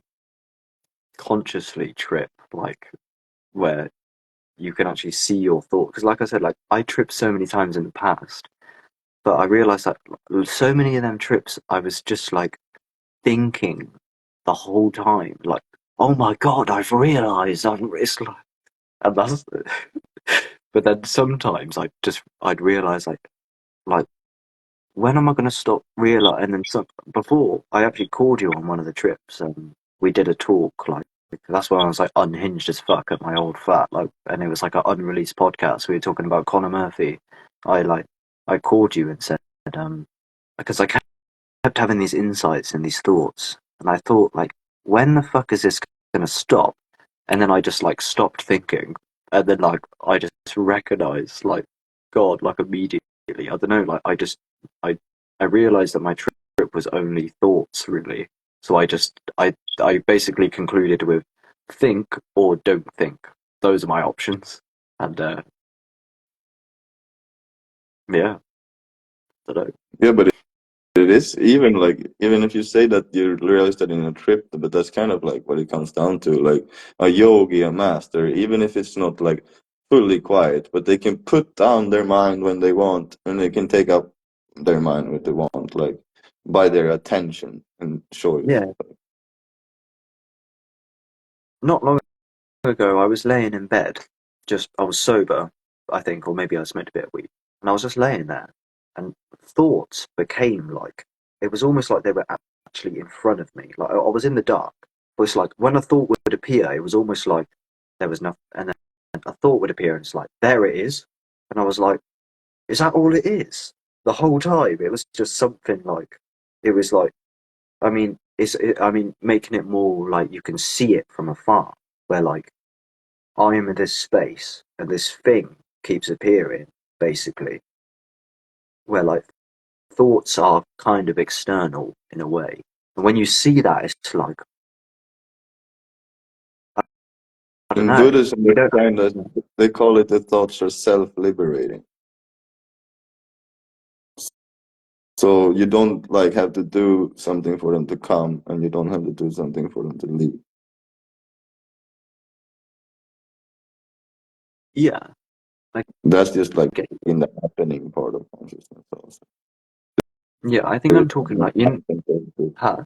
consciously trip, like where you can actually see your thoughts. Because, like I said, like I tripped so many times in the past, but I realized that so many of them trips, I was just like thinking the whole time, like, oh my god, I've realized it's like, and that's, but then sometimes I'd realize like, when am I going to stop realize? And then before I actually called you on one of the trips, and we did a talk, like, that's when I was like unhinged as fuck at my old flat, like, and it was like an unreleased podcast. We were talking about Conor Murphy. I called you and said, because I kept having these insights and these thoughts, and I thought, like, when the fuck is this gonna stop? And then I just like stopped thinking, and then like I just recognized, like, God, like immediately. I don't know, like I realized that my trip was only thoughts, really. So I basically concluded with think or don't think. Those are my options, and yeah, I don't know. Yeah, but it is even like, even if you say that you realize that in a trip, but that's kind of like what it comes down to. Like a yogi, a master, even if it's not like fully quiet, but they can put down their mind when they want, and they can take up their mind when they want, like by their attention and choice. Yeah, not long ago, I was laying in bed. I was sober, I think, or maybe I smoked a bit of weed. And I was just laying there, and thoughts became like, it was almost like they were actually in front of me. Like, I was in the dark, but it's like when a thought would appear, it was almost like there was nothing. And then a thought would appear, and it's like, there it is. And I was like, is that all it is? The whole time, it was just something like, it was like, I mean, making it more like you can see it from afar, where like, I'm in this space and this thing keeps appearing, basically, where like thoughts are kind of external in a way. And when you see that, it's like, I don't In know. Buddhism, You don't, they call it the thoughts are self-liberating. So you don't like have to do something for them to come, and you don't have to do something for them to leave. yeah, like, That's just like okay. in the happening part of consciousness also. Yeah, I think There I'm is talking like, mind control too. huh?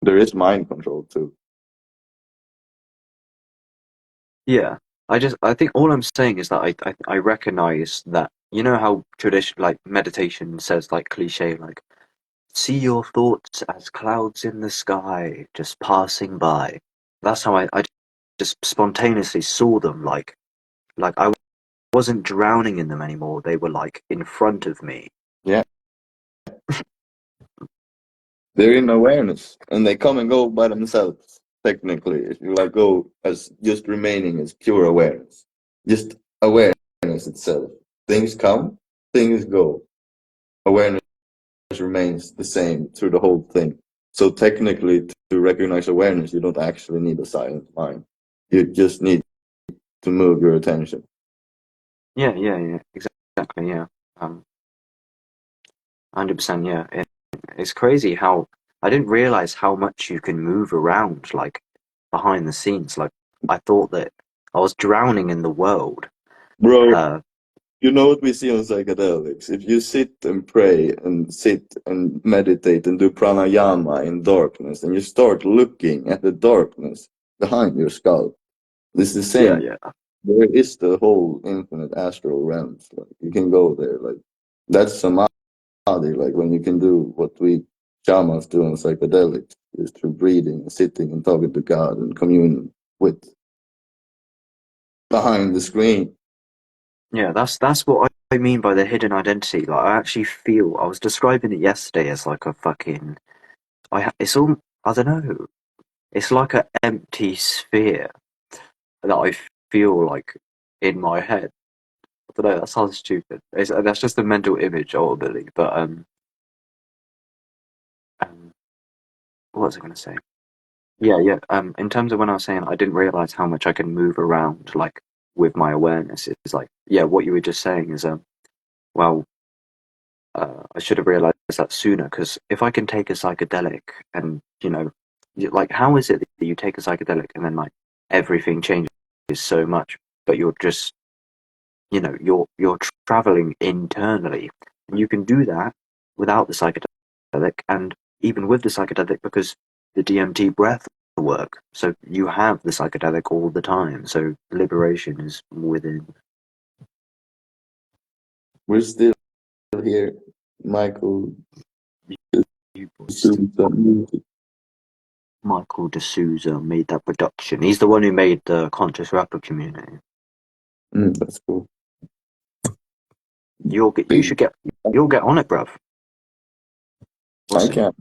There is mind control too. Yeah. I think all I'm saying is that I recognize that, you know how tradition, like meditation says, like cliche, like, see your thoughts as clouds in the sky, just passing by. That's how I just spontaneously saw them, like I wasn't drowning in them anymore. They were like in front of me. Yeah. They're in awareness, and they come and go by themselves. Technically, if you like go as just remaining as pure awareness, just awareness itself. Things come, things go. Awareness remains the same through the whole thing. So technically, to recognize awareness, you don't actually need a silent mind. You just need to move your attention. Yeah, exactly, yeah. 100%, yeah. It's crazy how I didn't realize how much you can move around, like behind the scenes. Like, I thought that I was drowning in the world. Bro, Uh, you know what we see on psychedelics? If you sit and pray and sit and meditate and do pranayama in darkness, and you start looking at the darkness behind your skull, it's the yeah, same. yeah, There is the whole infinite astral realms. Like you can go there. Like that's samadhi. Like when you can do what we shamans do on psychedelics, is through breathing and sitting and talking to God and communing with behind the screen. yeah. That's what I mean by the hidden identity. Like, I actually feel I was describing it yesterday as like a fucking. It's all, I don't know. It's like an empty sphere that I feel like in my head. I don't know. That sounds stupid. That's just a mental image, ultimately. But um what was I going to say? Yeah. In terms of when I was saying I didn't realize how much I can move around, like with my awareness, it's like, yeah, what you were just saying is well, I should have realized that sooner, because if I can take a psychedelic and, like, how is it that you take a psychedelic and then like everything changes so much, but you're just, you're traveling internally, And you can do that without the psychedelic, and even with the psychedelic, because the DMT breath work. So you have the psychedelic all the time. So liberation is within. We're still here, Michael. Michael D'Souza made that production. He's the one who made the Conscious Rapper community. That's cool. You'll get on it, bruv. We'll I see. can't,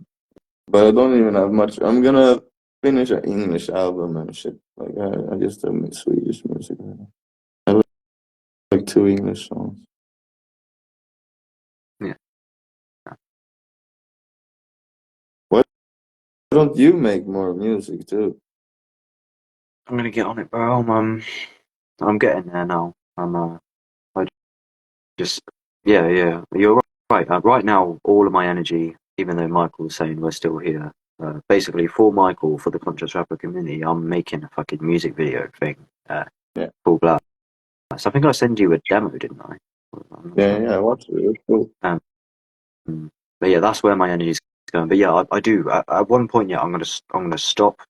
but I don't even have much. I'm gonna finish an English album and shit. Like I just don't make Swedish music right now. I like 2 English songs. Yeah. Why don't you make more music too? I'm gonna get on it, bro. I'm getting there now. I just, yeah. You're right. Right now, all of my energy, even though Michael was saying we're still here, basically for Michael, for the Conscious Rapper community, I'm making a fucking music video thing. Yeah. Full blast. I think I sent you a demo, didn't I? Yeah, I watched it. It was cool. But yeah, that's where my energy's going. But yeah, I do. At one point, yeah, I'm gonna stop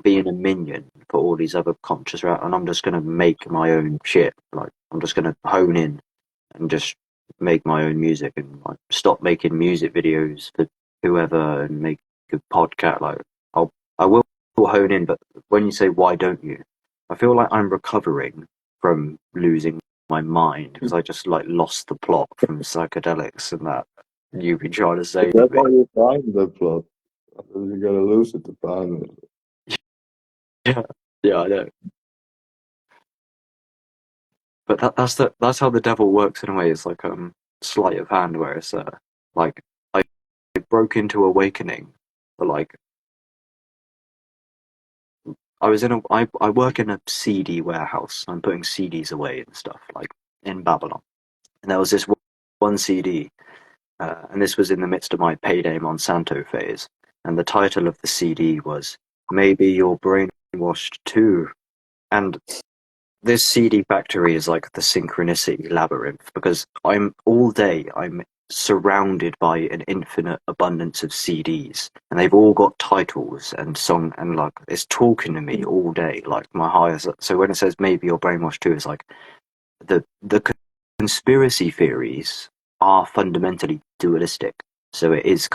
being a minion for all these other conscious rap, and I'm just gonna make my own shit. Like I'm just gonna hone in and just make my own music, and like stop making music videos for whoever and make a podcast. Like I will hone in, but when you say why don't you, I feel like I'm recovering from losing my mind because I just like lost the plot from psychedelics and that you've been trying to say. That's why you find the plot. You gotta lose it to find it. Yeah, I know. But that's how the devil works in a way. It's like sleight of hand, where it's like I broke into awakening, but like I work in a CD warehouse. I'm putting CDs away and stuff like in Babylon, and there was this one CD, and this was in the midst of my Payday Monsanto phase, and the title of the CD was "Maybe You're Brainwashed Too," and this CD factory is like the synchronicity labyrinth because I'm surrounded by an infinite abundance of CDs and they've all got titles and song and like it's talking to me all day. Like my highest. So when it says maybe you're brainwashed too, it's like the conspiracy theories are fundamentally dualistic. So it is a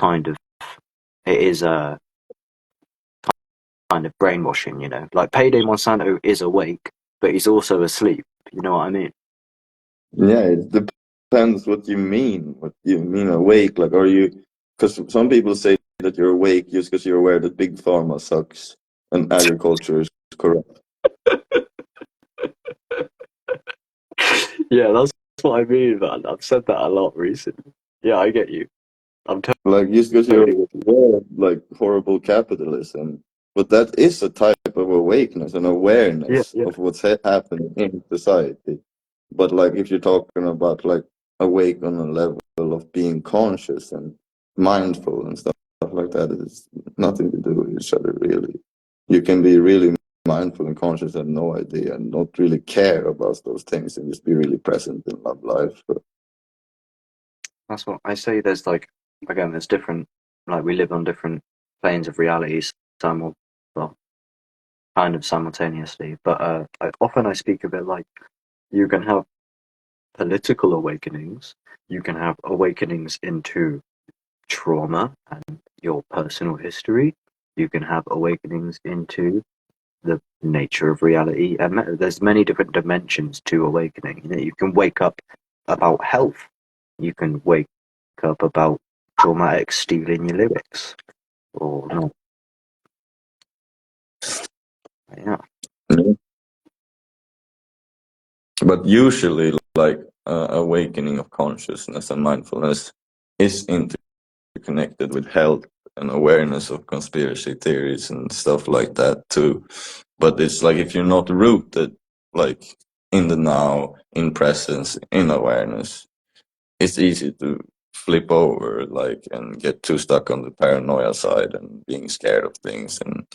kind of brainwashing, you know. Like Payday Monsanto is awake, but he's also asleep. You know what I mean? Yeah, it depends what you mean. What you mean awake? Like, are you? Because some people say that you're awake just because you're aware that big pharma sucks and agriculture is corrupt. Yeah, that's what I mean, man. I've said that a lot recently. Yeah, I get you. I'm Like just because you're totally with you. aware of like horrible capitalism, but that is a type of awakeness and Yeah, awareness yeah. of what's happening in society. But like if you're talking about like awake on a level of being conscious and mindful and stuff like that, it's nothing to do with each other really. You can be really mindful and conscious and no idea and not really care about those things and just be really present in love life. But That's what I say. There's like, again, there's different, like we live on different planes of realities, well, kind of simultaneously. But often I speak of it like you can have political awakenings, you can have awakenings into trauma and your personal history, you can have awakenings into the nature of reality, and there's many different dimensions to awakening. You know, you can wake up about health, you can wake up about traumatic stealing your lyrics, or not. Yeah. yeah. But usually, like awakening of consciousness and mindfulness is interconnected with health and awareness of conspiracy theories and stuff like that too. But it's like if you're not rooted, like in the now, in presence, in awareness, it's easy to flip over, like, and get too stuck on the paranoia side and being scared of things. And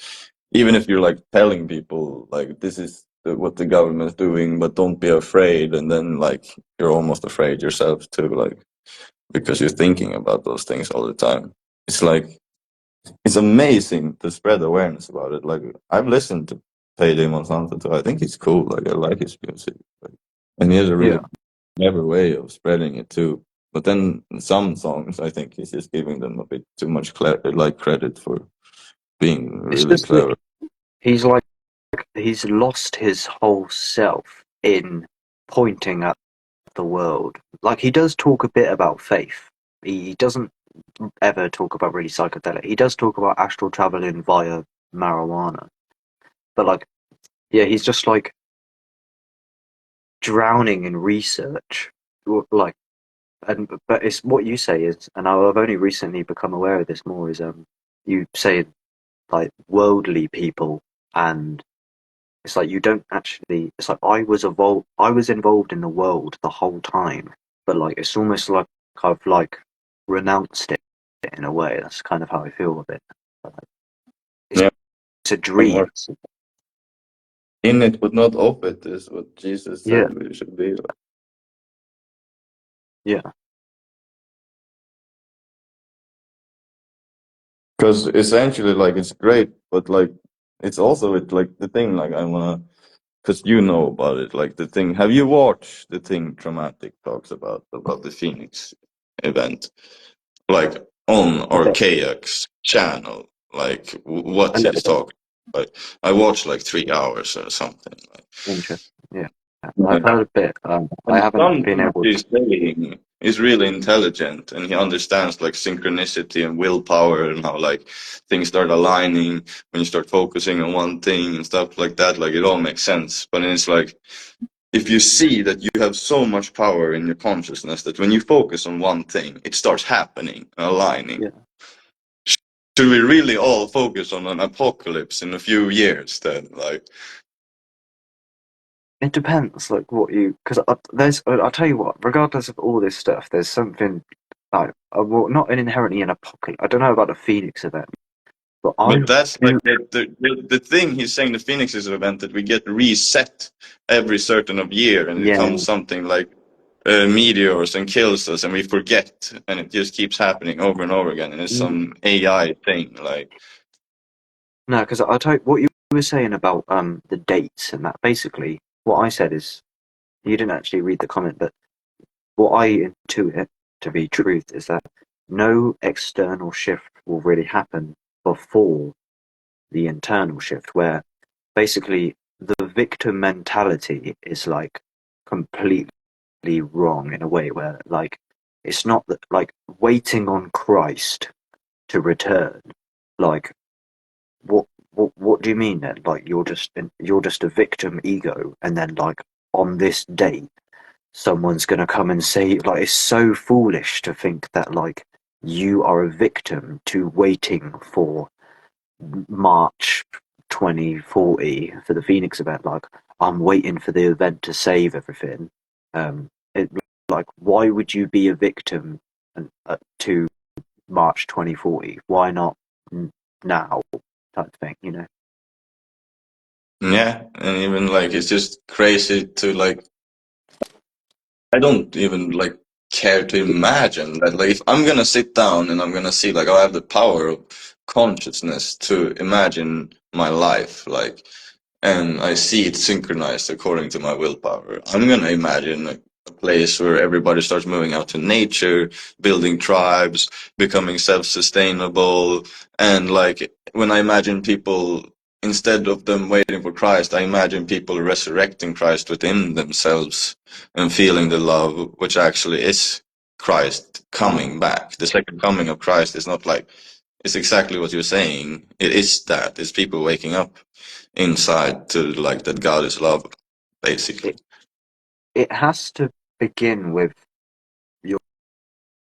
even if you're like telling people like this is what the government's doing, but don't be afraid, and then like you're almost afraid yourself too. Like because you're thinking about those things all the time. It's like, it's amazing to spread awareness about it. Like, I've listened to Payday Monsanto too. I think he's cool. Like, I like his music. Like, and he has a really clever way of spreading it too. But then some songs, I think he's just giving them a bit too much credit for being It's really just that clever. he's lost his whole self in pointing at the world. Like, he does talk a bit about faith. He doesn't ever talk about really psychedelic. He does talk about astral traveling via marijuana. But like, yeah, he's just like drowning in research. Like, but it's what you say is, and I've only recently become aware of this more, is you say like worldly people, and it's like you don't actually. It's like I was involved in the world the whole time, but like it's almost like I've like renounced it in a way. That's kind of how I feel a bit. It's a dream. In it, but not of it, is what Jesus said we should be. Yeah. Because essentially, like, it's great, but like, it's also like the thing. Like, I wanna, because you know about it. Like, the thing. Have you watched the thing Dramatic talks about the Phoenix event? Like on Archaic's channel. Like, what he's talking. Like, I watched like 3 hours or something. Like, interesting. Yeah. I've heard a bit. I haven't been able to. He's saying is really intelligent, and he understands like synchronicity and willpower and how like things start aligning when you start focusing on one thing and stuff like that. Like, it all makes sense. But then it's like, if you see that you have so much power in your consciousness that when you focus on one thing, it starts happening, aligning. Yeah. Should we really all focus on an apocalypse in a few years then? Like, It depends, like what you, because I'll tell you what. Regardless of all this stuff, there's something like, well, not an inherently an apocalypse. I don't know about the Phoenix event, but that's like the thing he's saying. The Phoenix is an event that we get reset every certain of year, and it comes something like meteors and kills us, and we forget, and it just keeps happening over and over again, and it's some AI thing. Like, no, because I'll tell you what you were saying about the dates and that. Basically, what I said is, you didn't actually read the comment, but what I intuit to be truth is that no external shift will really happen before the internal shift, where basically the victim mentality is like completely wrong in a way where like it's not that like waiting on Christ to return. Like, what do you mean then? Like, you're just a victim ego, and then like on this date someone's gonna come and say, like, it's so foolish to think that like you are a victim to waiting for March 2040 for the Phoenix event. Like, I'm waiting for the event to save everything. Like, why would you be a victim to March 2040? Why not now? Type thing, you know? yeah, and even like, it's just crazy to like, I don't even like care to imagine that, like, if I'm gonna sit down and I'm gonna see, like, I have the power of consciousness to imagine my life, like, and I see it synchronized according to my willpower. I'm gonna imagine a place where everybody starts moving out to nature, building tribes, becoming self-sustainable, and like, when I imagine people, instead of them waiting for Christ, I imagine people resurrecting Christ within themselves and feeling the love, which actually is Christ coming back. The second coming of Christ is not like, it's exactly what you're saying. It is that. It's people waking up inside to like that God is love, basically. It has to begin with your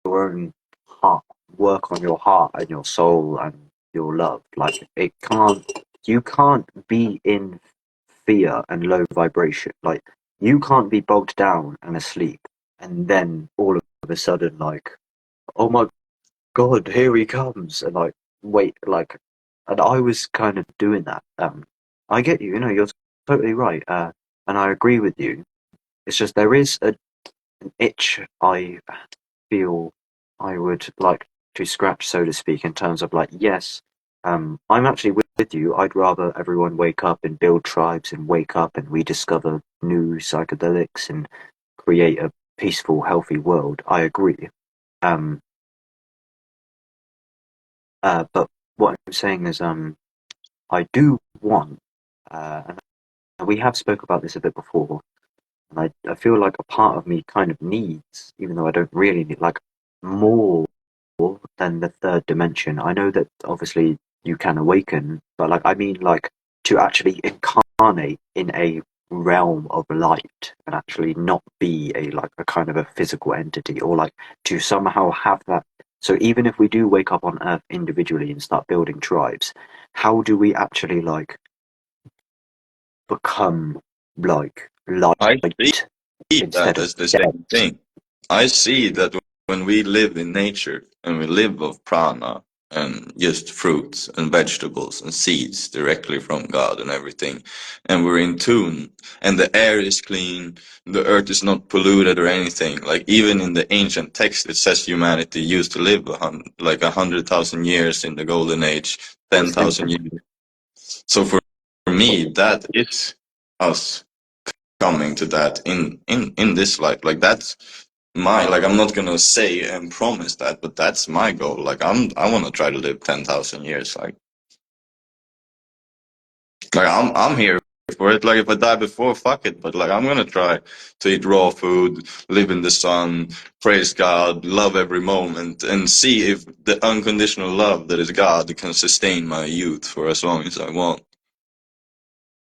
own heart, work on your heart and your soul and your love. Like, you can't be in fear and low vibration. Like, you can't be bogged down and asleep and then all of a sudden like, oh my God, here he comes, and like wait, like, and I was kind of doing that. I get you, you know, you're totally right, and I agree with you. It's just there is an itch I feel I would like to scratch, so to speak, in terms of like, yes, I'm actually with you. I'd rather everyone wake up and build tribes and wake up and rediscover new psychedelics and create a peaceful, healthy world. I agree. Um, but what I'm saying is, I do want, and we have spoke about this a bit before, and I feel like a part of me kind of needs, even though I don't really need, like, more than the third dimension. I know that obviously you can awaken, but like, I mean, like, to actually incarnate in a realm of light and actually not be a like a kind of a physical entity, or like to somehow have that. So even if we do wake up on Earth individually and start building tribes, how do we actually like become like I light see that instead of as the death? same thing. I see that when we live in nature and we live of prana and just fruits and vegetables and seeds directly from God and everything, and we're in tune, and the air is clean, the earth is not polluted or anything. Like even in the ancient text, it says humanity used to live like 100,000 years in the golden age, I was 10,000 thinking, years. So for me, that is us coming to that in this life. Like that's my, like, I'm not gonna say and promise that, but that's my goal. Like I want to try to live 10,000 years. Like I'm here for it. Like if I die before, fuck it. But like I'm gonna try to eat raw food, live in the sun, praise God, love every moment, and see if the unconditional love that is God can sustain my youth for as long as I want.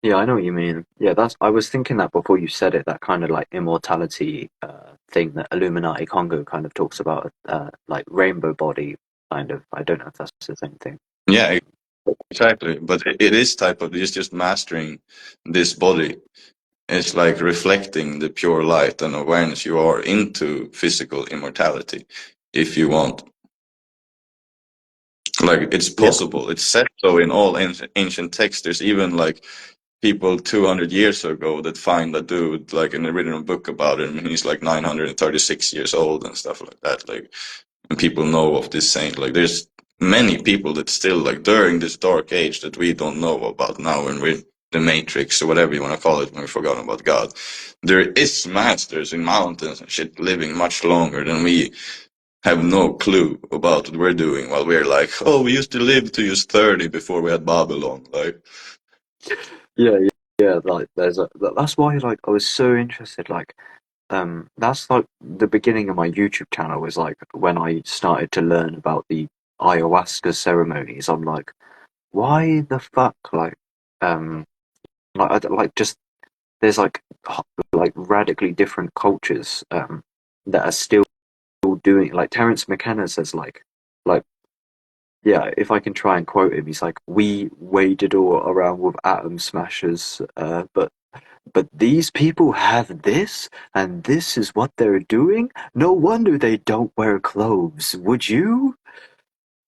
yeah, I know what you mean. Yeah, that's. I was thinking that before you said it. That kind of like immortality thing that Illuminati Congo kind of talks about, like rainbow body, kind of. I don't know if that's the same thing. Yeah, exactly. But it is type of, it's just mastering this body. It's like reflecting the pure light and awareness you are into physical immortality, if you want. Like it's Yeah, possible. It's said so in all ancient texts. There's even like people 200 years ago that find a dude like in a written book about him, and he's like 936 years old and stuff like that. Like, and people know of this saint. Like, there's many people that still, like, during this dark age that we don't know about now, and we're the matrix or whatever you want to call it, when we've forgotten about God. There is masters in mountains and shit living much longer than we have no clue about what we're doing, while we're like, oh, we used to live to use 30 before we had Babylon. Like, yeah, yeah. Yeah, like there's a. That's why like I was so interested. Like, that's like the beginning of my YouTube channel was like when I started to learn about the ayahuasca ceremonies. I'm like, why the fuck, like like just there's like radically different cultures that are still doing, like Terence McKenna says, like yeah, if I can try and quote him, he's like, we waded all around with atom smashers, but these people have this, and this is what they're doing. No wonder they don't wear clothes. Would you?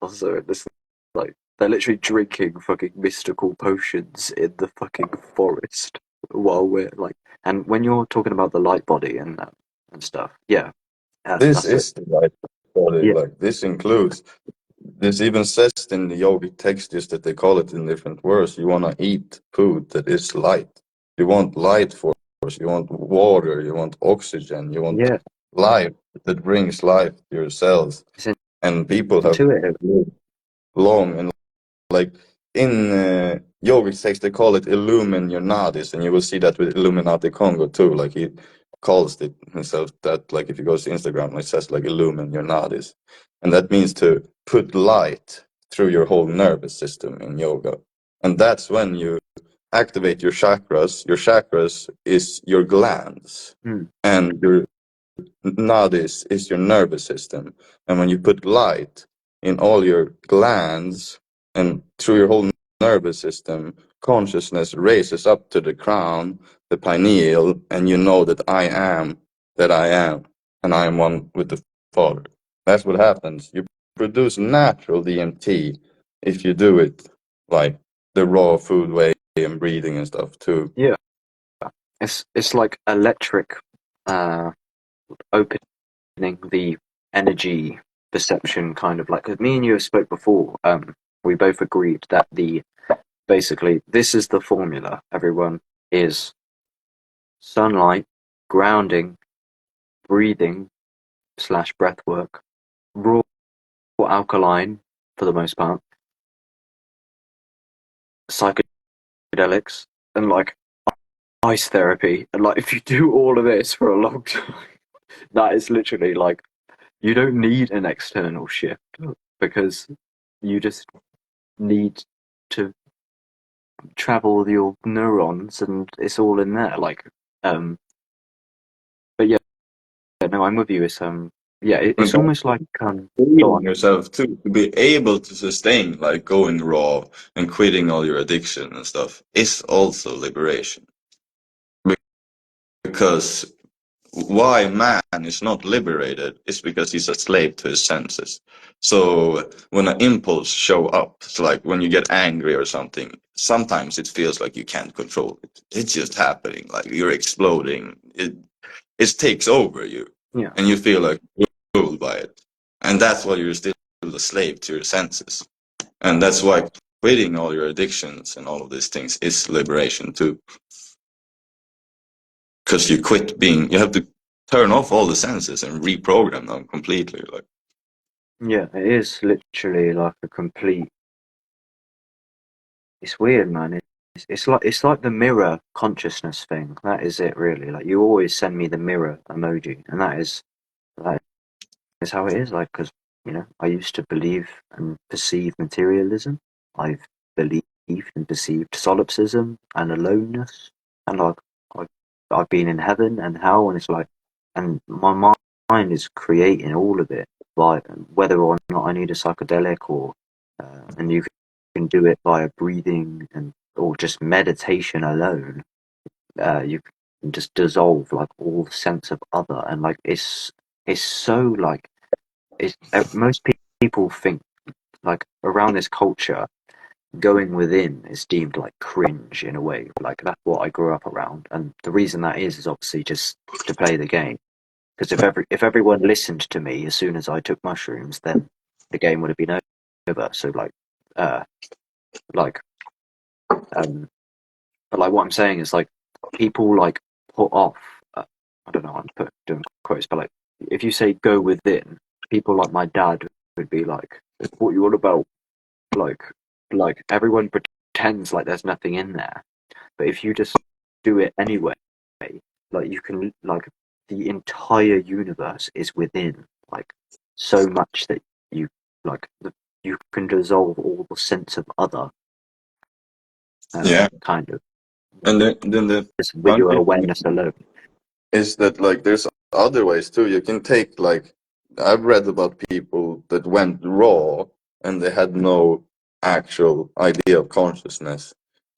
Also, this, like, they're literally drinking fucking mystical potions in the fucking forest while we're like. And when you're talking about the light body and stuff, yeah, this that's it. is the right body. Yeah, Like, this includes, this even says in the yogic texts that they call it in different words. You want to eat food that is light. You want light force. You want water. You want oxygen. You want yeah, life that brings life to your cells. it's And people have intuitive. lived long, and like in yogic text they call it illumine your nadis, and you will see that with Illuminati Congo too. Like he calls it himself that. Like if you go to Instagram, it says like illumine your nadis, and that means to put light through your whole nervous system in yoga. And that's when you activate your chakras. Your chakras is your glands, Hmm. and your nadis is your nervous system. And when you put light in all your glands and through your whole nervous system, consciousness raises up to the crown, the pineal, and you know that I am, and I am one with the Father. That's what happens. You produce natural DMT if you do it like the raw food way and breathing and stuff too. Yeah, it's like electric, opening the energy perception kind of like, because me and you spoke before, we both agreed that basically this is the formula, everyone, is sunlight, grounding, breathing / breath work, raw alkaline for the most part, psychedelics, and like ice therapy. And like if you do all of this for a long time, that is literally like, you don't need an external shift because you just need to travel with your neurons and it's all in there. Like, but yeah, no, I'm with you. It's it's almost like go freeing on. yourself too, to be able to sustain like going raw and quitting all your addiction and stuff is also liberation. Because why man is not liberated is because he's a slave to his senses. So when an impulse show up, it's like when you get angry or something, sometimes it feels like you can't control it. It's just happening, like you're exploding. It takes over you, Yeah, and you feel like you're ruled by it. And that's why you're still a slave to your senses. And that's why quitting all your addictions and all of these things is liberation too. Because you have to turn off all the senses and reprogram them completely. Like, yeah, it is literally like a complete. It's weird, man. It's like the mirror consciousness thing. That is it, really. Like you always send me the mirror emoji, and that is how it is. Like, because I used to believe and perceive materialism. I've believed and perceived solipsism and aloneness, and like I've been in heaven and hell, and it's like, and my mind is creating all of it, like whether or not I need a psychedelic and you can do it via breathing or just meditation alone. You can just dissolve like all sense of other, and like it's so like most people think like around this culture going within is deemed like cringe in a way. Like that's what I grew up around, and the reason that is obviously just to play the game. Because if everyone listened to me as soon as I took mushrooms, then the game would have been over. So uh, like but like what I'm saying is like people like put off. I don't know. Doing quotes, but like if you say go within, people like my dad would be like, "What you all about?" Like everyone pretends like there's nothing in there, but if you just do it anyway, like you can like the entire universe is within like so much that you like you can dissolve all the sense of other yeah. kind of And then the just with your funny thing awareness alone. is that like there's other ways too. You can take like, I've read about people that went raw and they had no actual idea of consciousness,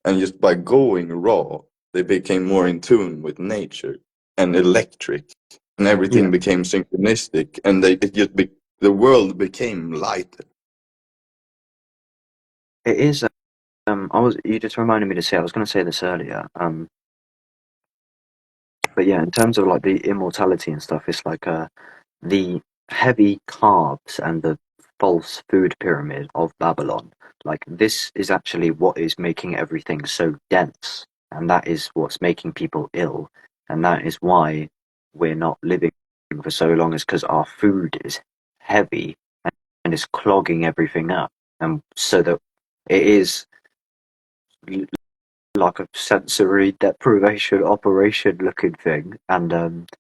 and just by going raw they became more in tune with nature and electric, and everything Yeah, became synchronistic, and the world became lighter. it is. You just reminded me to say. I was going to say this earlier. But yeah, in terms of like the immortality and stuff, it's like the heavy carbs and the false food pyramid of Babylon. Like this is actually what is making everything so dense, and that is what's making people ill, and that is why we're not living for so long. Is because our food is heavy and is clogging everything up, and so that it is like a sensory deprivation operation looking thing, and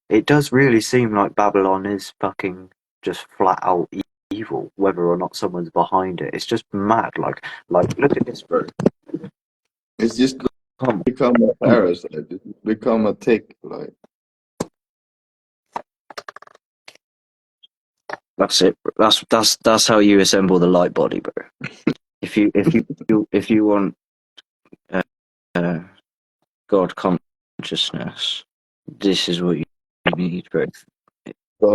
it does really seem like Babylon is fucking just flat out evil, whether or not someone's behind it. It's just mad. Like look at this, bro. It's just Come become a on. parasite. It's become a tick. Like, That's it. That's how you assemble the light body, bro. If you want uh, God consciousness, this is what you need, bro.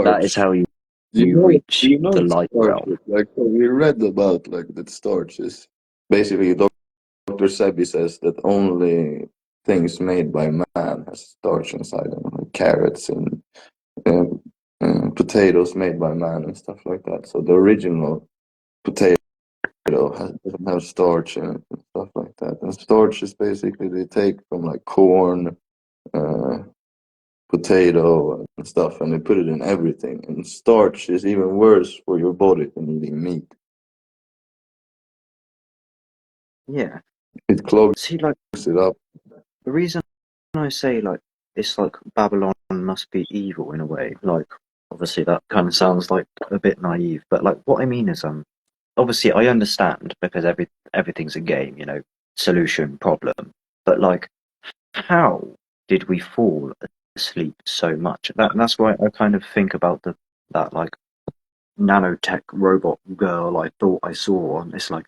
That is starch. how you Do reach you know the what light starch realm. is? Like, so we read about like that starch is basically Dr. Sebi says that only things made by man has starch inside them, like carrots and potatoes made by man and stuff like that. So the original potato doesn't have starch in it and stuff like that. And starch is basically they take from like corn, potato and stuff, and they put it in everything. And starch is even worse for your body than eating meat. Yeah. It clogs See, like, it up. the reason I say, like, it's like Babylon must be evil in a way, like, obviously that kind of sounds like a bit naive, but like, what I mean is, obviously I understand because everything's a game, you know, solution, problem, but like, how did we fall asleep so much? That's why I kind of think about that like nanotech robot girl I thought I saw, and it's like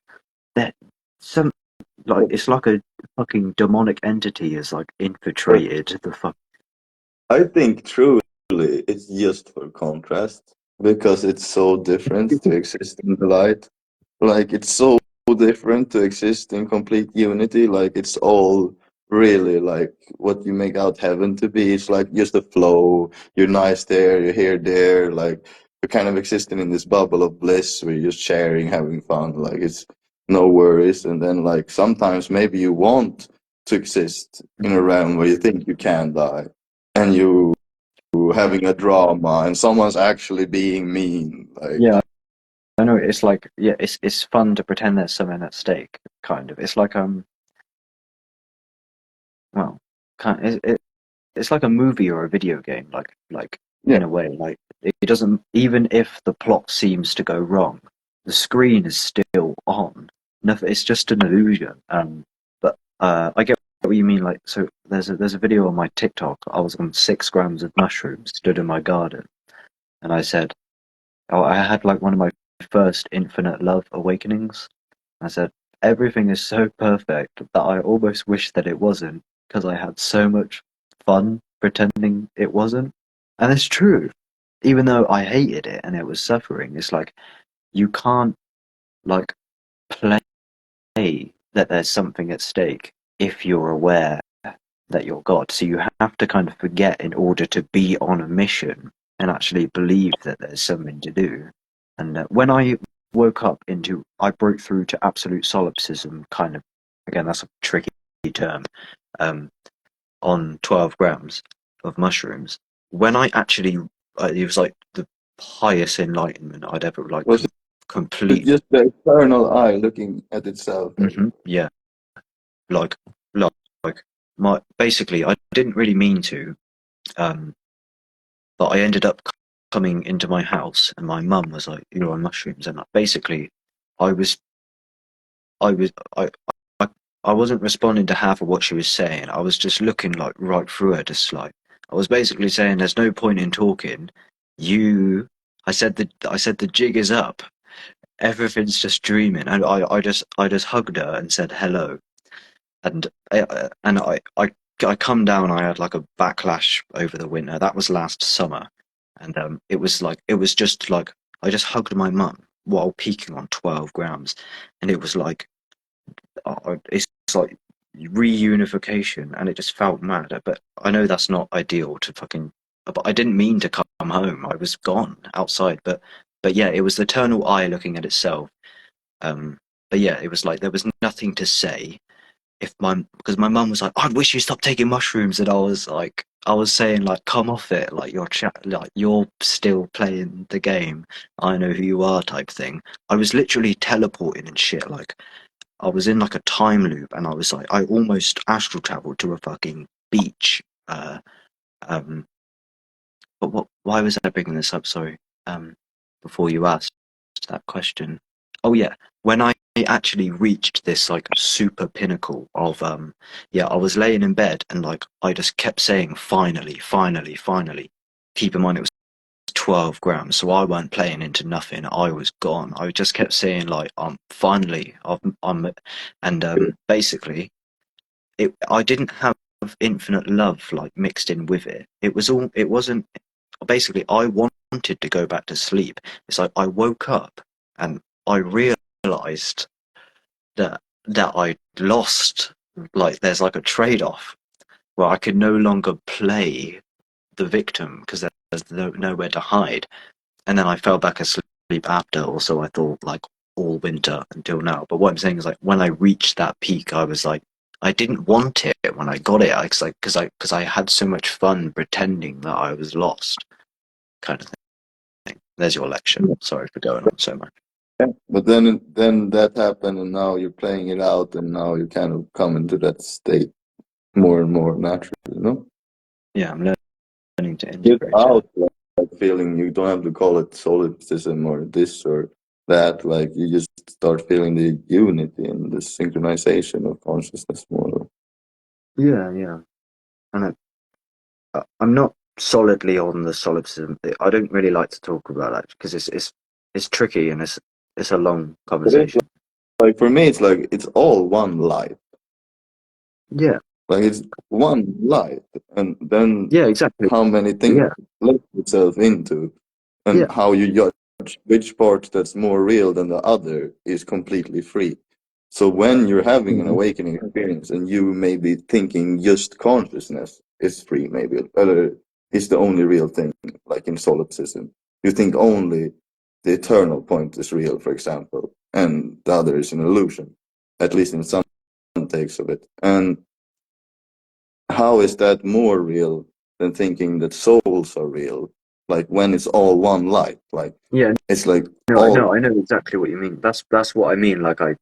that some like it's like a fucking demonic entity has like infiltrated the fuck. I think truly it's just for contrast because it's so different to exist in the light. Like it's so different to exist in complete unity. Like it's all really like what you make out heaven to be. It's like just a flow. You're nice there, you're here, there. Like you're kind of existing in this bubble of bliss where you're just sharing, having fun. Like it's no worries. And then like sometimes maybe you want to exist in a realm where you think you can die, and you having a drama, and someone's actually being mean. Like Yeah, I know. It's like, yeah, it's fun to pretend there's something at stake. Kind of. It's like well, it's like a movie or a video game. Like yeah. in a way, like it doesn't, even if the plot seems to go wrong, the screen is still on. Nothing. It's just an illusion. But I get what you mean. Like, so there's a video on my TikTok. I was on 6 grams of mushrooms, stood in my garden, and I said, oh, I had like one of my first infinite love awakenings. I said, everything is so perfect that I almost wish that it wasn't, because I had so much fun pretending it wasn't. And it's true. Even though I hated it and it was suffering, it's like you can't like play that there's something at stake if you're aware that you're God. So you have to kind of forget in order to be on a mission and actually believe that there's something to do. And when I woke up I broke through to absolute solipsism, kind of, again, that's a tricky term, on 12 grams of mushrooms. When I actually, it was like the highest enlightenment I'd ever like Was it complete. just the eternal eye looking at itself? Yeah, like basically, I didn't really mean to, but I ended up coming into my house, and my mum was like, "You're on mushrooms," and basically, I was, I was, I, I wasn't responding to half of what she was saying. I was just looking like right through her, just like I was basically saying, "There's no point in talking." I said the jig is up. Everything's just dreaming, and I just hugged her and said hello. And I come down. I had like a backlash over the winter. That was last summer, and it was just like I just hugged my mum while peaking on 12 grams, and it was like it's like reunification, and it just felt mad. But I know that's not ideal to fucking. But I didn't mean to come home. I was gone outside, but yeah, it was the eternal eye looking at itself. But yeah, it was like there was nothing to say because my mum was like, "I wish you stopped taking mushrooms," and I was saying like, "Come off it, like you're still playing the game. I know who you are," type thing. I was literally teleporting and shit. Like I was in like a time loop, and I was like, I almost astral traveled to a fucking beach. Um, but why was I bringing this up? Sorry. Before you asked that question. Oh yeah, when I actually reached this like super pinnacle of yeah, I was laying in bed and like I just kept saying finally, finally, finally. Keep in mind it was 12 grams, so I weren't playing into nothing. I was gone. I just kept saying like finally I'm and basically I didn't have infinite love like mixed in with it. It wasn't basically I wanted to go back to sleep. It's like I woke up and I realized that I lost. Like there's like a trade-off where I could no longer play the victim because there's nowhere to hide. And then I fell back asleep after, or so I thought, like all winter until now. But what I'm saying is, like, when I reached that peak, I was like, I didn't want it when I got it. Because I had so much fun pretending that I was lost, kind of thing. There's your lecture. Sorry for going on so much. Yeah. But then that happened, and now you're playing it out, and now you kind of come into that state more and more naturally, you know? Yeah, I'm learning to Get integrate it. out that feeling. You don't have to call it solipsism or this or that. Like, you just start feeling the unity and the synchronization of consciousness more. Yeah. And I'm not solidly on the solipsism. I don't really like to talk about that because it's tricky and it's a long conversation. Like, for me, it's like it's all one life. Yeah. Like, it's one life, and then Yeah, exactly. how many things Yeah. you let yourself into, and Yeah. how you judge which part that's more real than the other is completely free. So when you're having an awakening experience and you may be thinking just consciousness is free, maybe, is the only real thing, like in solipsism, you think only the eternal point is real, for example, and the other is an illusion, at least in some takes of it. And how is that more real than thinking that souls are real? Like, when it's all one light, like, Yeah. it's like No, I know exactly what you mean. That's what I mean. Like I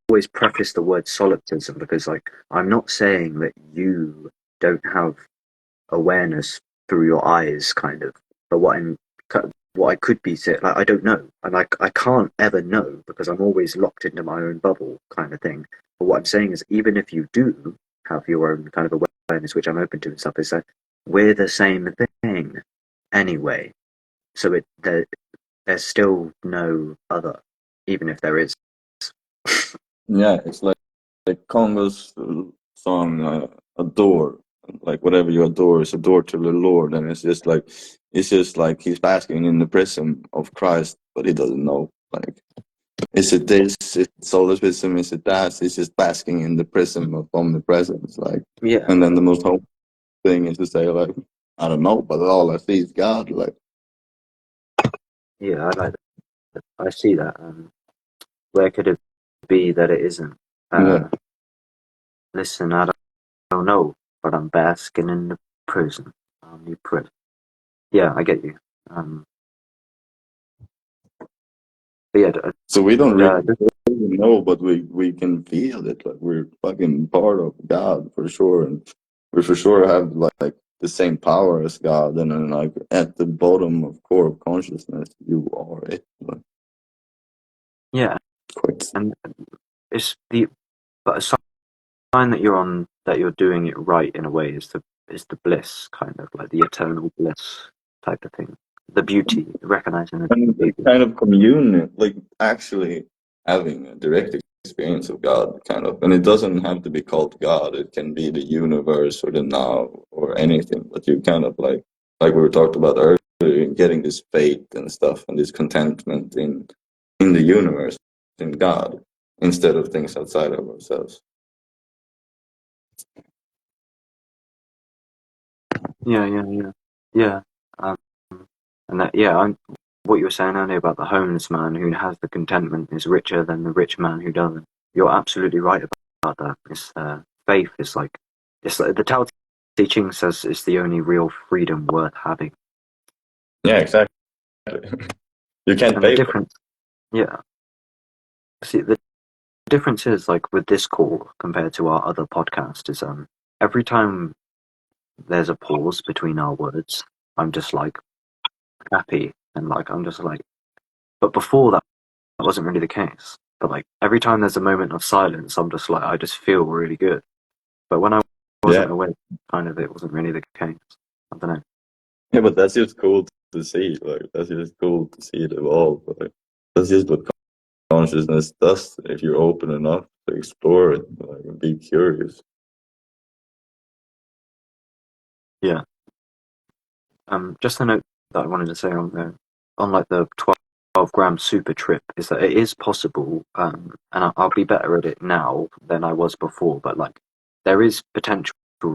always preface the word solipsism because, like, I'm not saying that you don't have awareness through your eyes, kind of. But what I could be saying, like, I don't know, and I can't ever know because I'm always locked into my own bubble, kind of thing. But what I'm saying is, even if you do have your own kind of awareness, which I'm open to and stuff, is that we're the same thing anyway. So there's still no other, even if there is. yeah, it's like Congo's song "Adore." Like, whatever you adore is adored to the Lord, and it's just like he's basking in the prism of Christ, but he doesn't know. Like, is it this? Is it solipsism? Is it that? He's just basking in the prism of omnipresence. Like, Yeah. and then the most hopeful thing is to say, like, I don't know, but all I see is God. Like, Yeah, I like that. I see that. Where could it be that it isn't? yeah. Listen, I don't know, but I'm basking in the prison. Omnipresent. Yeah, I get you. But yeah, So we don't really know, but we can feel it. Like, we're fucking part of God for sure, and we for sure have like the same power as God. And then, like, at the bottom of core of consciousness, you are it. Like, yeah, quite. and it's but a sign that you're doing it right in a way is the bliss, kind of like the eternal bliss type of thing. The beauty, recognizing the beauty. Kind of communion, like actually having a direct experience of God, kind of. And it doesn't have to be called God. It can be the universe or the now or anything. But you kind of like we were talked about earlier, getting this faith and stuff and this contentment in the universe, in God, instead of things outside of ourselves. Yeah. And that, what you were saying earlier about the homeless man who has the contentment is richer than the rich man who doesn't. You're absolutely right about that. It's faith is like the Tao Te Ching says it's the only real freedom worth having. Yeah, exactly. You can't And pay the difference, yeah. See, the difference is, like, with this call compared to our other podcast is every time there's a pause between our words, I'm just like happy and like I'm just like. But before that wasn't really the case. But like every time there's a moment of silence, I'm just like I just feel really good. But when I wasn't aware, kind of, it wasn't really the case. I don't know. Yeah, but that's just cool to see. Like, that's just cool to see it evolve. Like, that's just what consciousness does if you're open enough to explore it, like, and be curious. Yeah. Just a note that I wanted to say on like the 12-gram super trip is that it is possible, and I'll be better at it now than I was before. But like, there is potential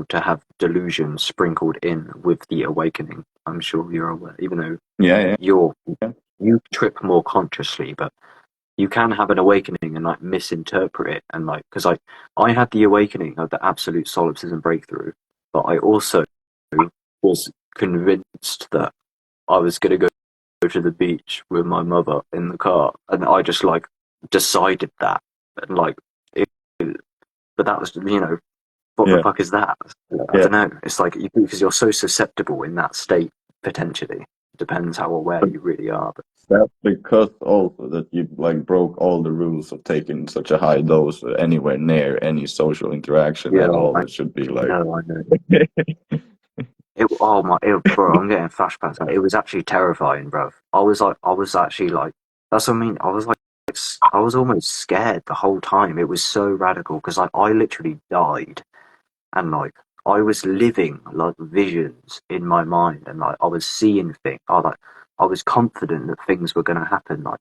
to have delusion sprinkled in with the awakening. I'm sure you're aware, even though Yeah, you yeah. trip more consciously, but you can have an awakening and like misinterpret it, and like, because I had the awakening of the absolute solipsism breakthrough, but I also was convinced that I was going to go to the beach with my mother in the car, and I just like decided that, and like, but that was, what the Yeah. fuck is that? I don't know. It's like because you're so susceptible in that state potentially. Depends how aware you really are. But That's because also that you like broke all the rules of taking such a high dose anywhere near any social interaction yeah, at all. It should be like I know. Bro, I'm getting flashbacks. Like, it was actually terrifying, bro. I was actually like, that's what I mean. I was like, I was almost scared the whole time. It was so radical because I literally died, and like I was living like visions in my mind, and like I was seeing things. I was confident that things were going to happen. Like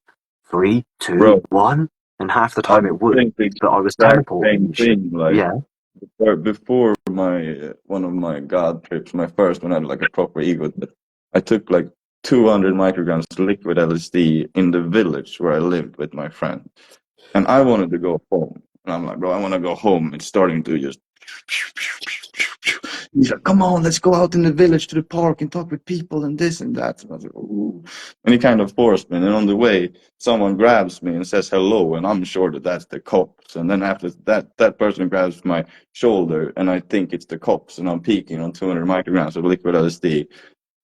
3, 2, bro, 1, and half the I time it would. think the But I was exact teleporting same and shit. thing. Like Yeah, before my one of my God trips, my first one, I had like a proper ego. I took like 200 micrograms liquid LSD in the village where I lived with my friend, and I wanted to go home. And I'm like, bro, I want to go home. It's starting to just. He's like, come on, let's go out in the village to the park and talk with people and this and that. And I was like, ooh. And he kind of forced me. And on the way, someone grabs me and says hello, and I'm sure that that's the cops. And then after that, that person grabs my shoulder, and I think it's the cops, and I'm peaking on 200 micrograms of liquid LSD.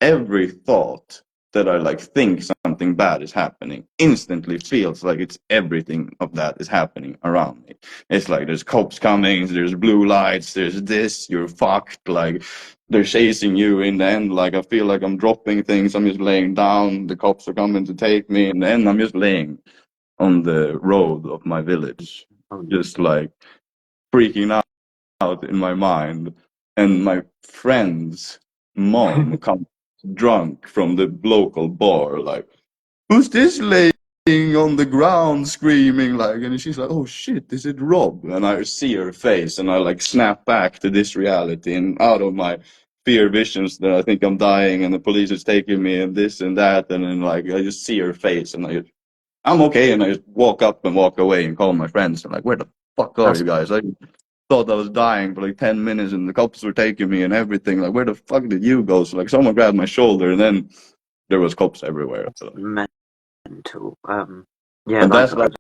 Every thought that I like think something bad is happening instantly feels like it's everything of that is happening around me. It's like there's cops coming, there's blue lights, there's this, you're fucked, like they're chasing you. In the end, like I feel like I'm dropping things, I'm just laying down, the cops are coming to take me, and then I'm just laying on the road of my village, just like freaking out in my mind. And my friend's mom comes drunk from the local bar, like, who's this laying on the ground screaming? Like, and she's like, oh shit, is it Rob? And I see her face, and I like snap back to this reality, and out of my fear visions that I think I'm dying and the police is taking me and this and that, and then like I just see her face, and I'm okay, and I just walk up and walk away and call my friends, and like, where the fuck are you guys? I thought I was dying for like 10 minutes, and the cops were taking me and everything. Like, where the fuck did you go? So like someone grabbed my shoulder, and then there was cops everywhere. So. mental. Yeah, And like that's like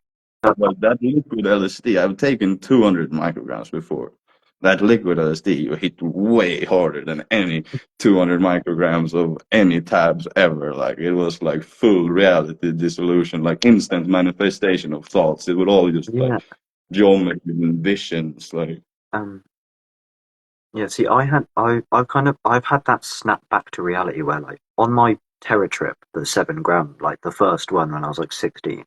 that liquid LSD. I've taken 200 micrograms before. That liquid LSD hit way harder than any 200 micrograms of any tabs ever. Like it was like full reality dissolution, like instant manifestation of thoughts. It would all just yeah, like geometry and visions, like. yeah. See, I've had that snap back to reality where like on my terror trip, the 7 gram, like the first one when I was like 16,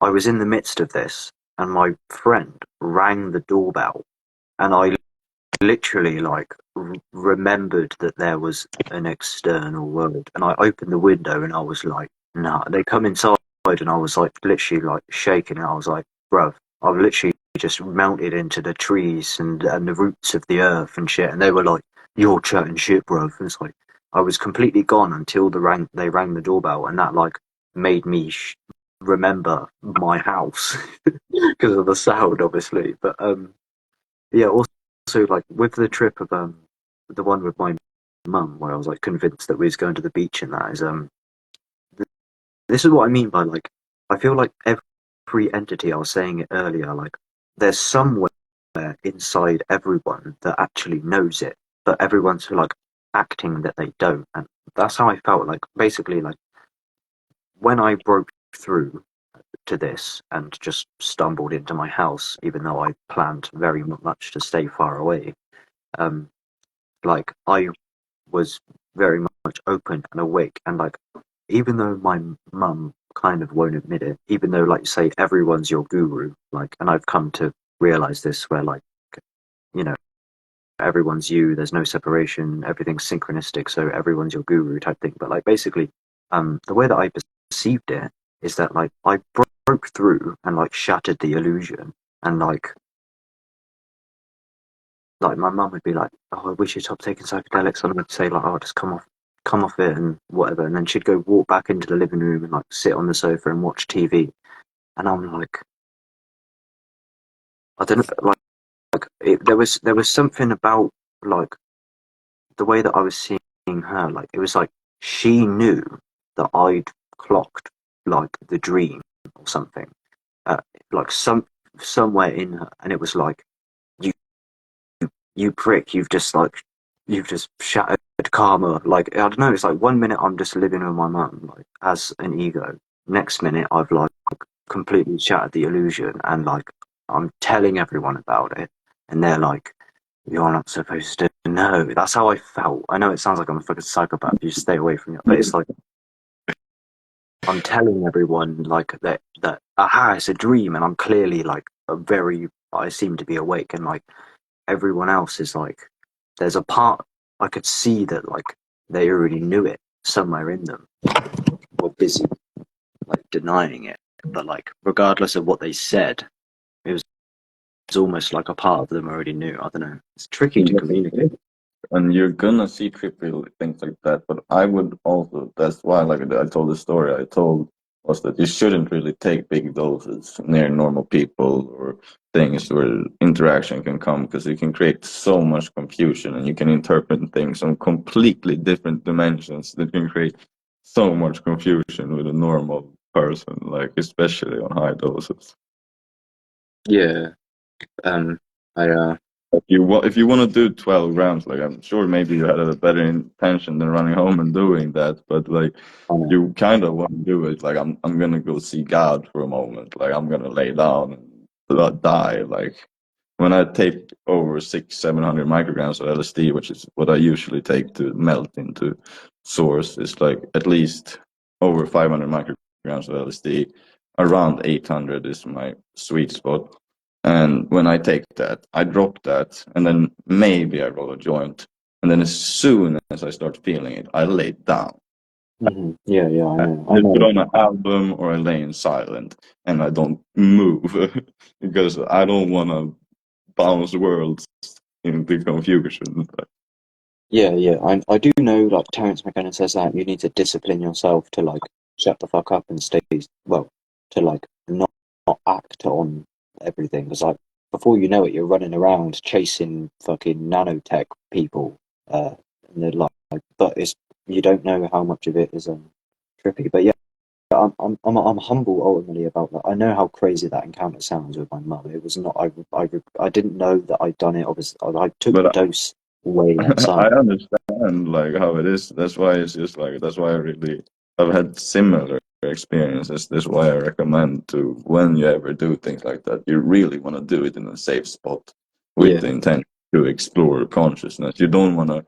I was in the midst of this, and my friend rang the doorbell, and I literally like remembered that there was an external world, and I opened the window, and I was like, nah. They come inside, and I was like literally like shaking, and I was like, bruv, I've literally just melted into the trees and the roots of the earth and shit, and they were like, you're chatting shit, bruv. And it's like I was completely gone until they rang the doorbell, and that like made me remember my house because of the sound, obviously. But yeah, also like with the trip of the one with my mum, where I was like convinced that we was going to the beach, and that is this is what I mean by like, I feel like every entity, I was saying it earlier, like there's somewhere inside everyone that actually knows it, but everyone's like acting that they don't, and that's how I felt. Like basically, like when I broke through to this and just stumbled into my house, even though I planned very much to stay far away. Like I was very much open and awake, and like even though my mum kind of won't admit it, even though like say everyone's your guru, like, and I've come to realize this where like, you know, everyone's you, there's no separation, everything's synchronistic, so everyone's your guru type thing. But like basically, the way that I perceived it is that like I broke through and like shattered the illusion, and like like my mum would be like, "Oh, I wish you'd stop taking psychedelics," and I'd say like, "Oh, just come off it and whatever," and then she'd go walk back into the living room and like sit on the sofa and watch TV, and I'm like, I don't know, there was something about like the way that I was seeing her, like it was like she knew that I'd clocked like the dream or something, like somewhere in her, and it was like, you you prick, you've just shattered karma. Like I don't know, it's like 1 minute I'm just living with my mum like as an ego, next minute I've like completely shattered the illusion, and like I'm telling everyone about it, and they're like, "You're not supposed to know." That's how I felt. I know it sounds like I'm a fucking psychopath. You stay away from it, but it's like I'm telling everyone like that aha, it's a dream, and I'm clearly like I seem to be awake, and like everyone else is like, there's a part I could see that like they already knew it somewhere in them, were busy like denying it, but like regardless of what they said, it's almost like a part of them already knew. I don't know. It's tricky to communicate. And you're gonna see trippy things like that, but I would also, that's why, like I told the story I told, was that you shouldn't really take big doses near normal people or things where interaction can come, because it can create so much confusion and you can interpret things on completely different dimensions that can create so much confusion with a normal person, like especially on high doses. Yeah. I If you want to do 12 rounds, like I'm sure maybe you had a better intention than running home and doing that, but like you kind of want to do it. Like I'm gonna go see God for a moment. Like I'm gonna lay down and die. Like when I take over 600-700 micrograms of LSD, which is what I usually take to melt into source, it's like at least over 500 micrograms of LSD. Around 800 is my sweet spot. And when I take that, I drop that, and then maybe I roll a joint. And then as soon as I start feeling it, I lay down. Mm-hmm. Yeah, I know. I put on an album or I lay in silent, and I don't move because I don't want to bounce worlds into confusion. Yeah. I do know, like Terence McKenna says that you need to discipline yourself to like shut the fuck up and stay well, to like not act on everything. Because like before you know it, you're running around chasing fucking nanotech people, and they're like, but it's you don't know how much of it is trippy. But yeah, I'm humble ultimately about that. I know how crazy that encounter sounds with my mum. It was not. I didn't know that I'd done it. I took the dose way I outside. understand like how it is. That's why it's just like that's why I've had similar experiences. That's why I recommend to when you ever do things like that, you really want to do it in a safe spot with Yeah. the intent to explore consciousness. You don't want to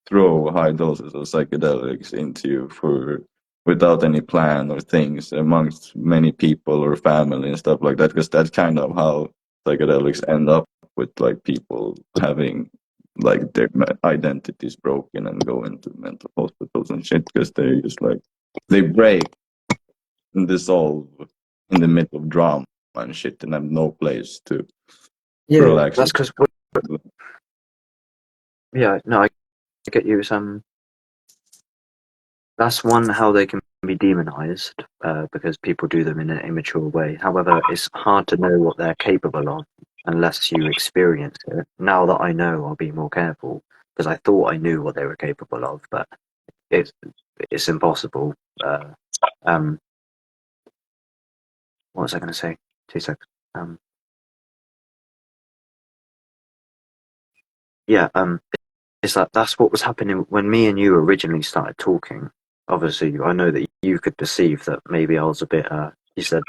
throw high doses of psychedelics into you for without any plan or things amongst many people or family and stuff like that, because that's kind of how psychedelics end up with like people having like their identities broken and go into mental hospitals and shit, because they just like they break and dissolve in the middle of drama and shit and have no place to Yeah, relax. that's because yeah, no, I get you. That's one how they can be demonized because people do them in an immature way. However, it's hard to know what they're capable of unless you experience it. Now that I know, I'll be more careful because I thought I knew what they were capable of, but it's it's impossible. Um, what was I going to say? 2 seconds. Yeah. Is that's what was happening when me and you originally started talking. Obviously, I know that you could perceive that maybe I was a bit. You said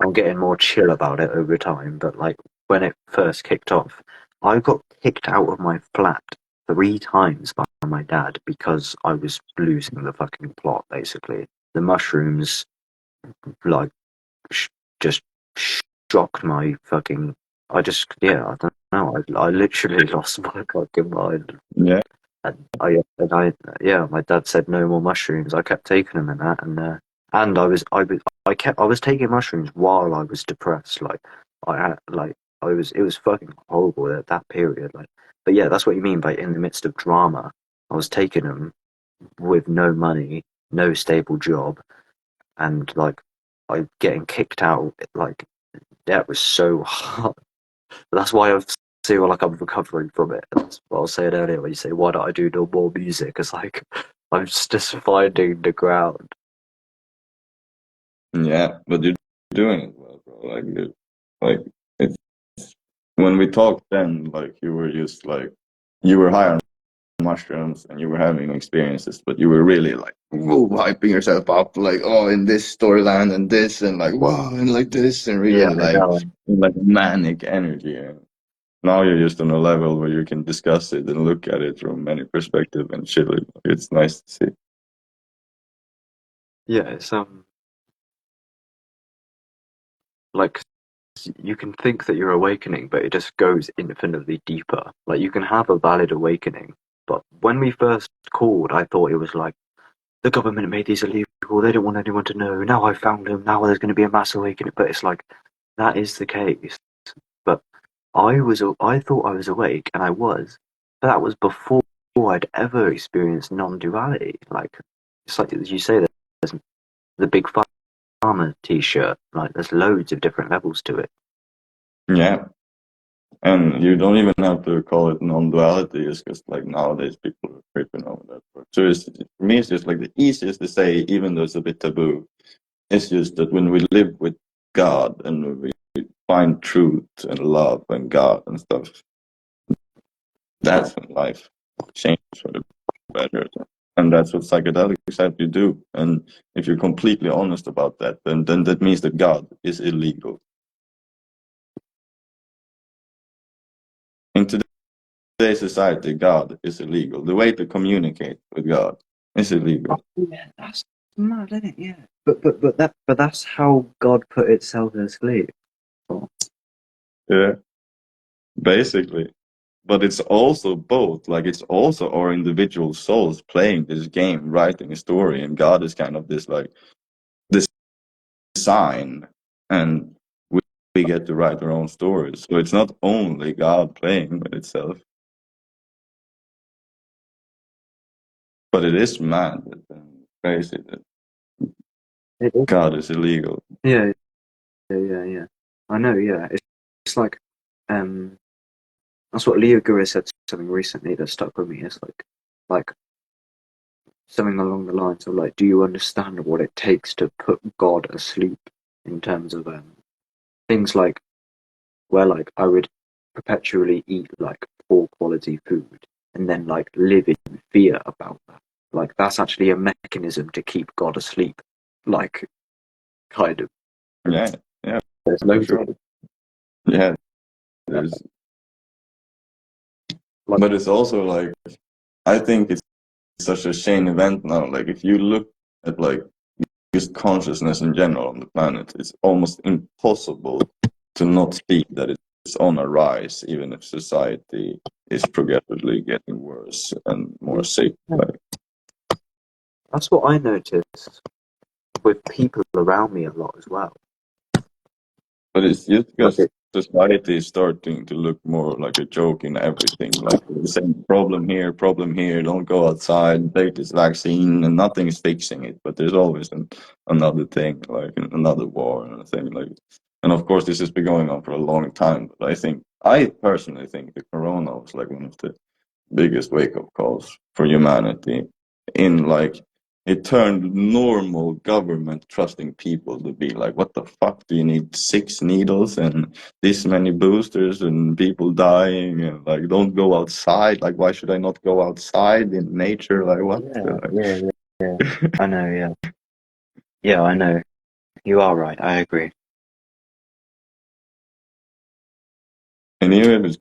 I'm getting more chill about it over time, but like when it first kicked off, I got kicked out of my flat 3 times by my dad because I was losing the fucking plot. Basically, the mushrooms like just shocked my fucking. I don't know. I literally lost my fucking mind. Yeah. Yeah, my dad said no more mushrooms. I kept taking them and that, and I was taking mushrooms while I was depressed. Like I had, like it was fucking horrible at that period. Like, but yeah, that's what you mean by in the midst of drama. I was taking them with no money, no stable job, and like I getting kicked out. Like that was so hard. That's why I feel like I'm recovering from it. That's what I was saying earlier when you say, why don't I do no more music? It's like I'm just finding the ground. Yeah, but you're doing it well, bro. Like it's when we talked then, like you were just like you were high on mushrooms and you were having experiences, but you were really like whoa, hyping yourself up, like oh, in this storyline and this, and like wow, and like this, and Yeah, really I know. like manic energy. And now you're just on a level where you can discuss it and look at it from many perspectives and chill it. It's nice to see. Yeah, it's like you can think that you're awakening, but it just goes infinitely deeper. Like you can have a valid awakening, but when we first called, I thought it was like the government made these illegal. They don't want anyone to know. Now I found them. Now there's going to be a mass awakening. But it's like that is the case. But I thought I was awake, and I was, but that was before I'd ever experienced non-duality. Like it's like as you say, there's the big farmer T-shirt. Like there's loads of different levels to it. Yeah. And you don't even have to call it non-duality. It's just like nowadays people are tripping over that word. So for me, it's just like the easiest to say, even though it's a bit taboo. It's just that when we live with God and we find truth and love and God and stuff, that's when life changes for the better. And that's what psychedelics help you do. And if you're completely honest about that, then that means that God is illegal. In today's society, God is illegal. The way to communicate with God is illegal. Yeah, that's mad, isn't it? Yeah. But that's how God put itself asleep. Yeah, basically. But it's also both. Like it's also our individual souls playing this game, writing a story, and God is kind of this like this sign, and we get to write our own stories. So it's not only God playing with itself, but it is mad and crazy that It is. God is illegal. Yeah, yeah. I know. Yeah, it's like that's what Leo Gura said something recently that stuck with me. It's like something along the lines of like, do you understand what it takes to put God asleep in terms of things like where like I would perpetually eat like poor quality food and then like live in fear about that. Like that's actually a mechanism to keep God asleep. Like kind of. Yeah, yeah, There's for loads sure. of Yeah, there's. like But it's also like I think it's such a chain event now. Like if you look at like just consciousness in general on the planet, it's almost impossible to not see that it's on a rise, even if society is progressively getting worse and more sick. Like, that's what I noticed with people around me a lot as well. but it's just Like because society is starting to look more like a joke in everything. Like the same problem here, don't go outside, take this vaccine, and nothing is fixing it. But there's always another thing, like another war and a thing like. And of course, this has been going on for a long time. But I personally think the corona was like one of the biggest wake-up calls for humanity. In like, it turned normal government trusting people to be like, what the fuck? Do you need 6 needles and this many boosters and people dying? And like, don't go outside. Like, why should I not go outside in nature? Like, what? yeah. I know, yeah. Yeah, I know. You are right, I agree. And even if it's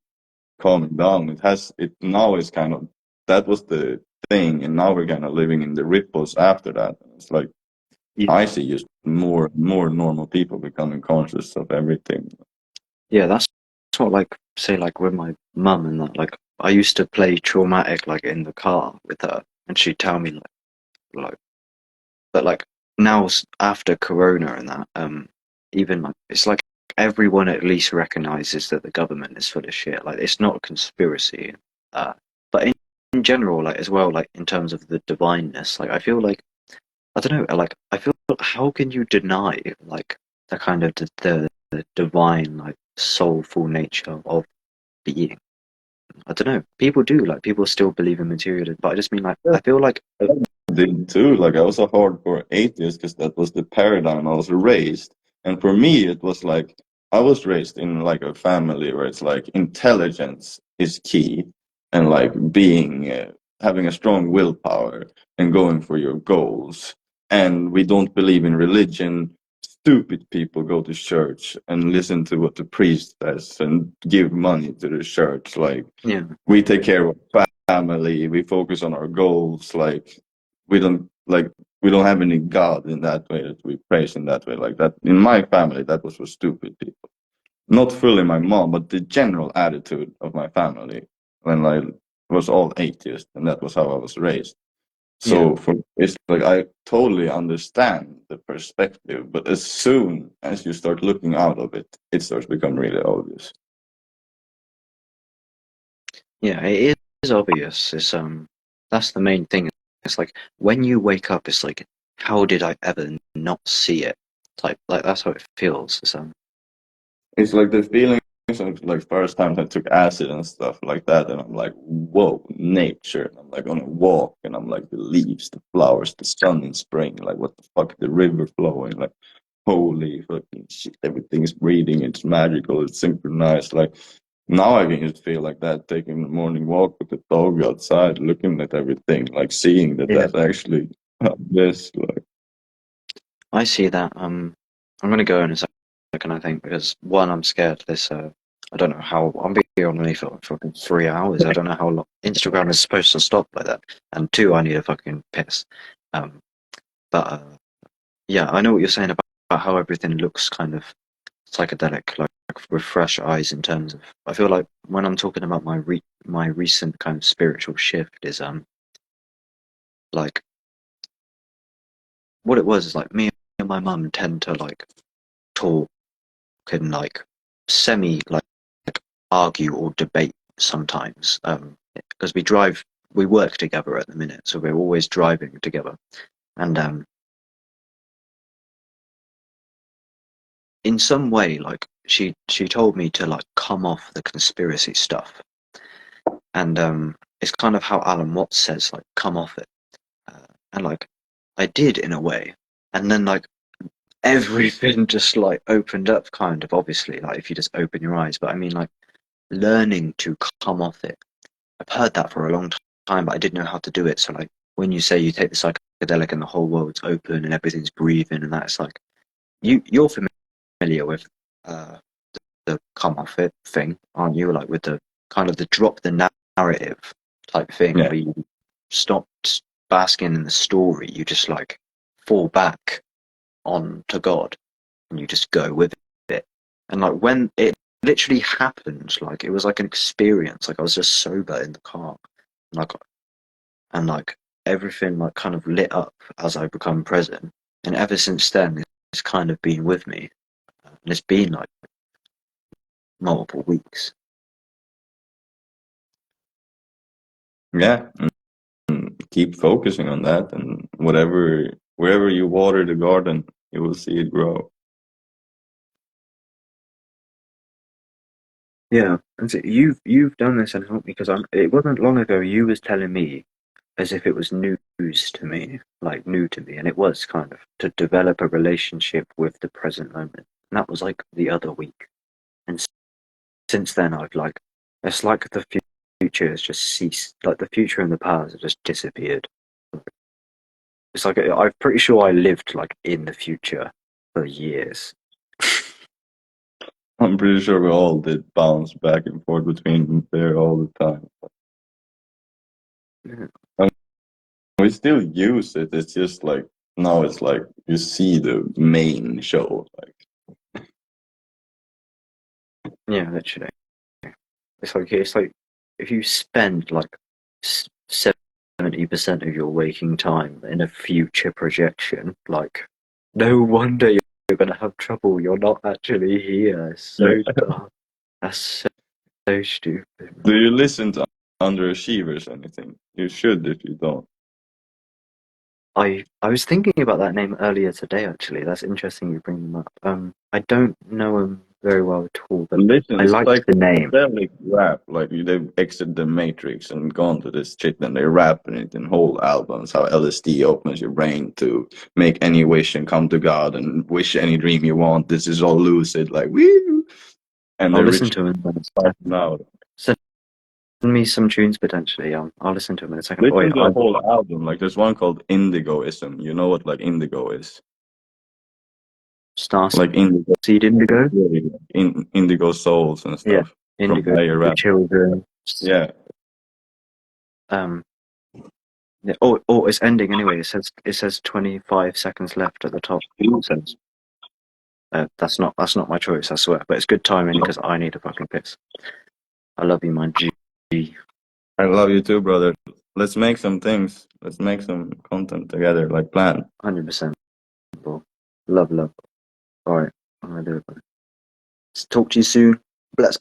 calming down, it now is kind of, that was the thing. And now we're kind of living in the ripples after that. It's like, Yeah, I see just more normal people becoming conscious of everything. yeah, that's what like say like with my mum and that like I used to play traumatic like in the car with her and she'd tell me like but like now after corona and that even like it's like everyone at least recognizes that the government is full of shit. Like, it's not a conspiracy. But in general, like, as well, like, in terms of the divineness, like, I feel like, I don't know, like, I feel like, how can you deny, like, the kind of the divine, like, soulful nature of being? I don't know. People do, like, people still believe in materialism, but I just mean, like, I feel like, Did too. Like I was a hardcore atheist because that was the paradigm I was raised. And for me, it was like I was raised in like a family where it's like intelligence is key, and like being having a strong willpower and going for your goals. And we don't believe in religion. Stupid people go to church and listen to what the priest says and give money to the church. Like yeah, we take care of our family. We focus on our goals. Like we don't like we don't have any God in that way that we praise in that way. Like that in my family, that was for stupid people. Not fully my mom, but the general attitude of my family when I was all atheist, and that was how I was raised. yeah. So for it's like I totally understand the perspective, but as soon as you start looking out of it, it starts to become really obvious. Yeah, it is obvious. It's that's the main thing. It's like when you wake up, it's like, how did I ever not see it? Like that's how it feels. It's like the feeling of like first time I took acid and stuff like that, and I'm like, whoa, nature. And I'm like on a walk, and I'm like the leaves, the flowers, the sun in spring. Like what the fuck, the river flowing. Like holy fucking shit, everything's breathing. It's magical. It's synchronized. Like now I can just feel like that, taking a morning walk with the dog outside, looking at everything, like seeing that Yeah, that's actually this. Like I see that. I'm gonna go in a second, I think, because one, I'm scared. I don't know how I'm being on me for fucking 3 hours. I don't know how long Instagram is supposed to stop like that. And two, I need a fucking piss. Um, but yeah, I know what you're saying about how everything looks kind of psychedelic, like with fresh eyes. In terms of, I feel like when I'm talking about my recent kind of spiritual shift is like what it was is like me and my mum tend to like talk and like semi like argue or debate sometimes because we work together at the minute, so we're always driving together. And in some way, like she told me to like come off the conspiracy stuff, and it's kind of how Alan Watts says, like, come off it. And like I did in a way, and then like everything just like opened up, kind of, obviously, like if you just open your eyes. But I mean, like, learning to come off it, I've heard that for a long time, but I didn't know how to do it. So like when you say you take the psychedelic and the whole world's open and everything's breathing, and that's like you're familiar with uh the come off it thing, aren't you? Like with the kind of the drop the narrative type thing, yeah, where you stop basking in the story, you just like fall back on to God and you just go with it. And like when it literally happened, like it was like an experience. Like I was just sober in the car, and like everything like kind of lit up as I become present. And ever since then, it's kind of been with me, and it's been like multiple weeks. yeah. Keep focusing on that, and wherever you water the garden, you will see it grow. Yeah, and so you've done this and helped me, because it wasn't long ago you was telling me as if it was news to me, like new to me, and it was kind of to develop a relationship with the present moment. And that was like the other week, and since then I've like, it's like the future has just ceased, like the future and the past have just disappeared. It's like I'm pretty sure I lived like in the future for years. I'm pretty sure we all did bounce back and forth between there all the time. Yeah. And we still use it. It's just like now it's like you see the main show. Like Yeah, literally. It's like if you spend like 70% of your waking time in a future projection, like no wonder you're gonna have trouble. You're not actually here. It's so dark. That's so stupid. Do you listen to Underachievers or anything? You should if you don't. I was thinking about that name earlier today. Actually, that's interesting. You bring them up. I don't know them very well at all, but Listen, I it's like like the name. psychedelic rap. Like they've exited the Matrix and gone to this shit, and they're rapping it in whole albums. How LSD opens your brain to make any wish and come to God and wish any dream you want. This is all lucid, like woo. And I'll they're listen rich to them in a second. now. Send me some tunes potentially. I'll listen to them in a second. Listen to a whole album. Like there's one called Indigoism. You know what like indigo is? Star Like indigo, Seed Indigo. indigo souls and Yeah, stuff. Indigo. Higher The rap. children. Yeah. Yeah, oh, it's ending anyway. It says 25 seconds left at the top. So, that's not my choice, I swear. But it's good timing because I need a fucking piss. I love you, man. G. I love you too, brother. Let's make some things. Let's make some content together, like plan. 100%. Love. All right, I'm gonna do it. Talk to you soon. Bless.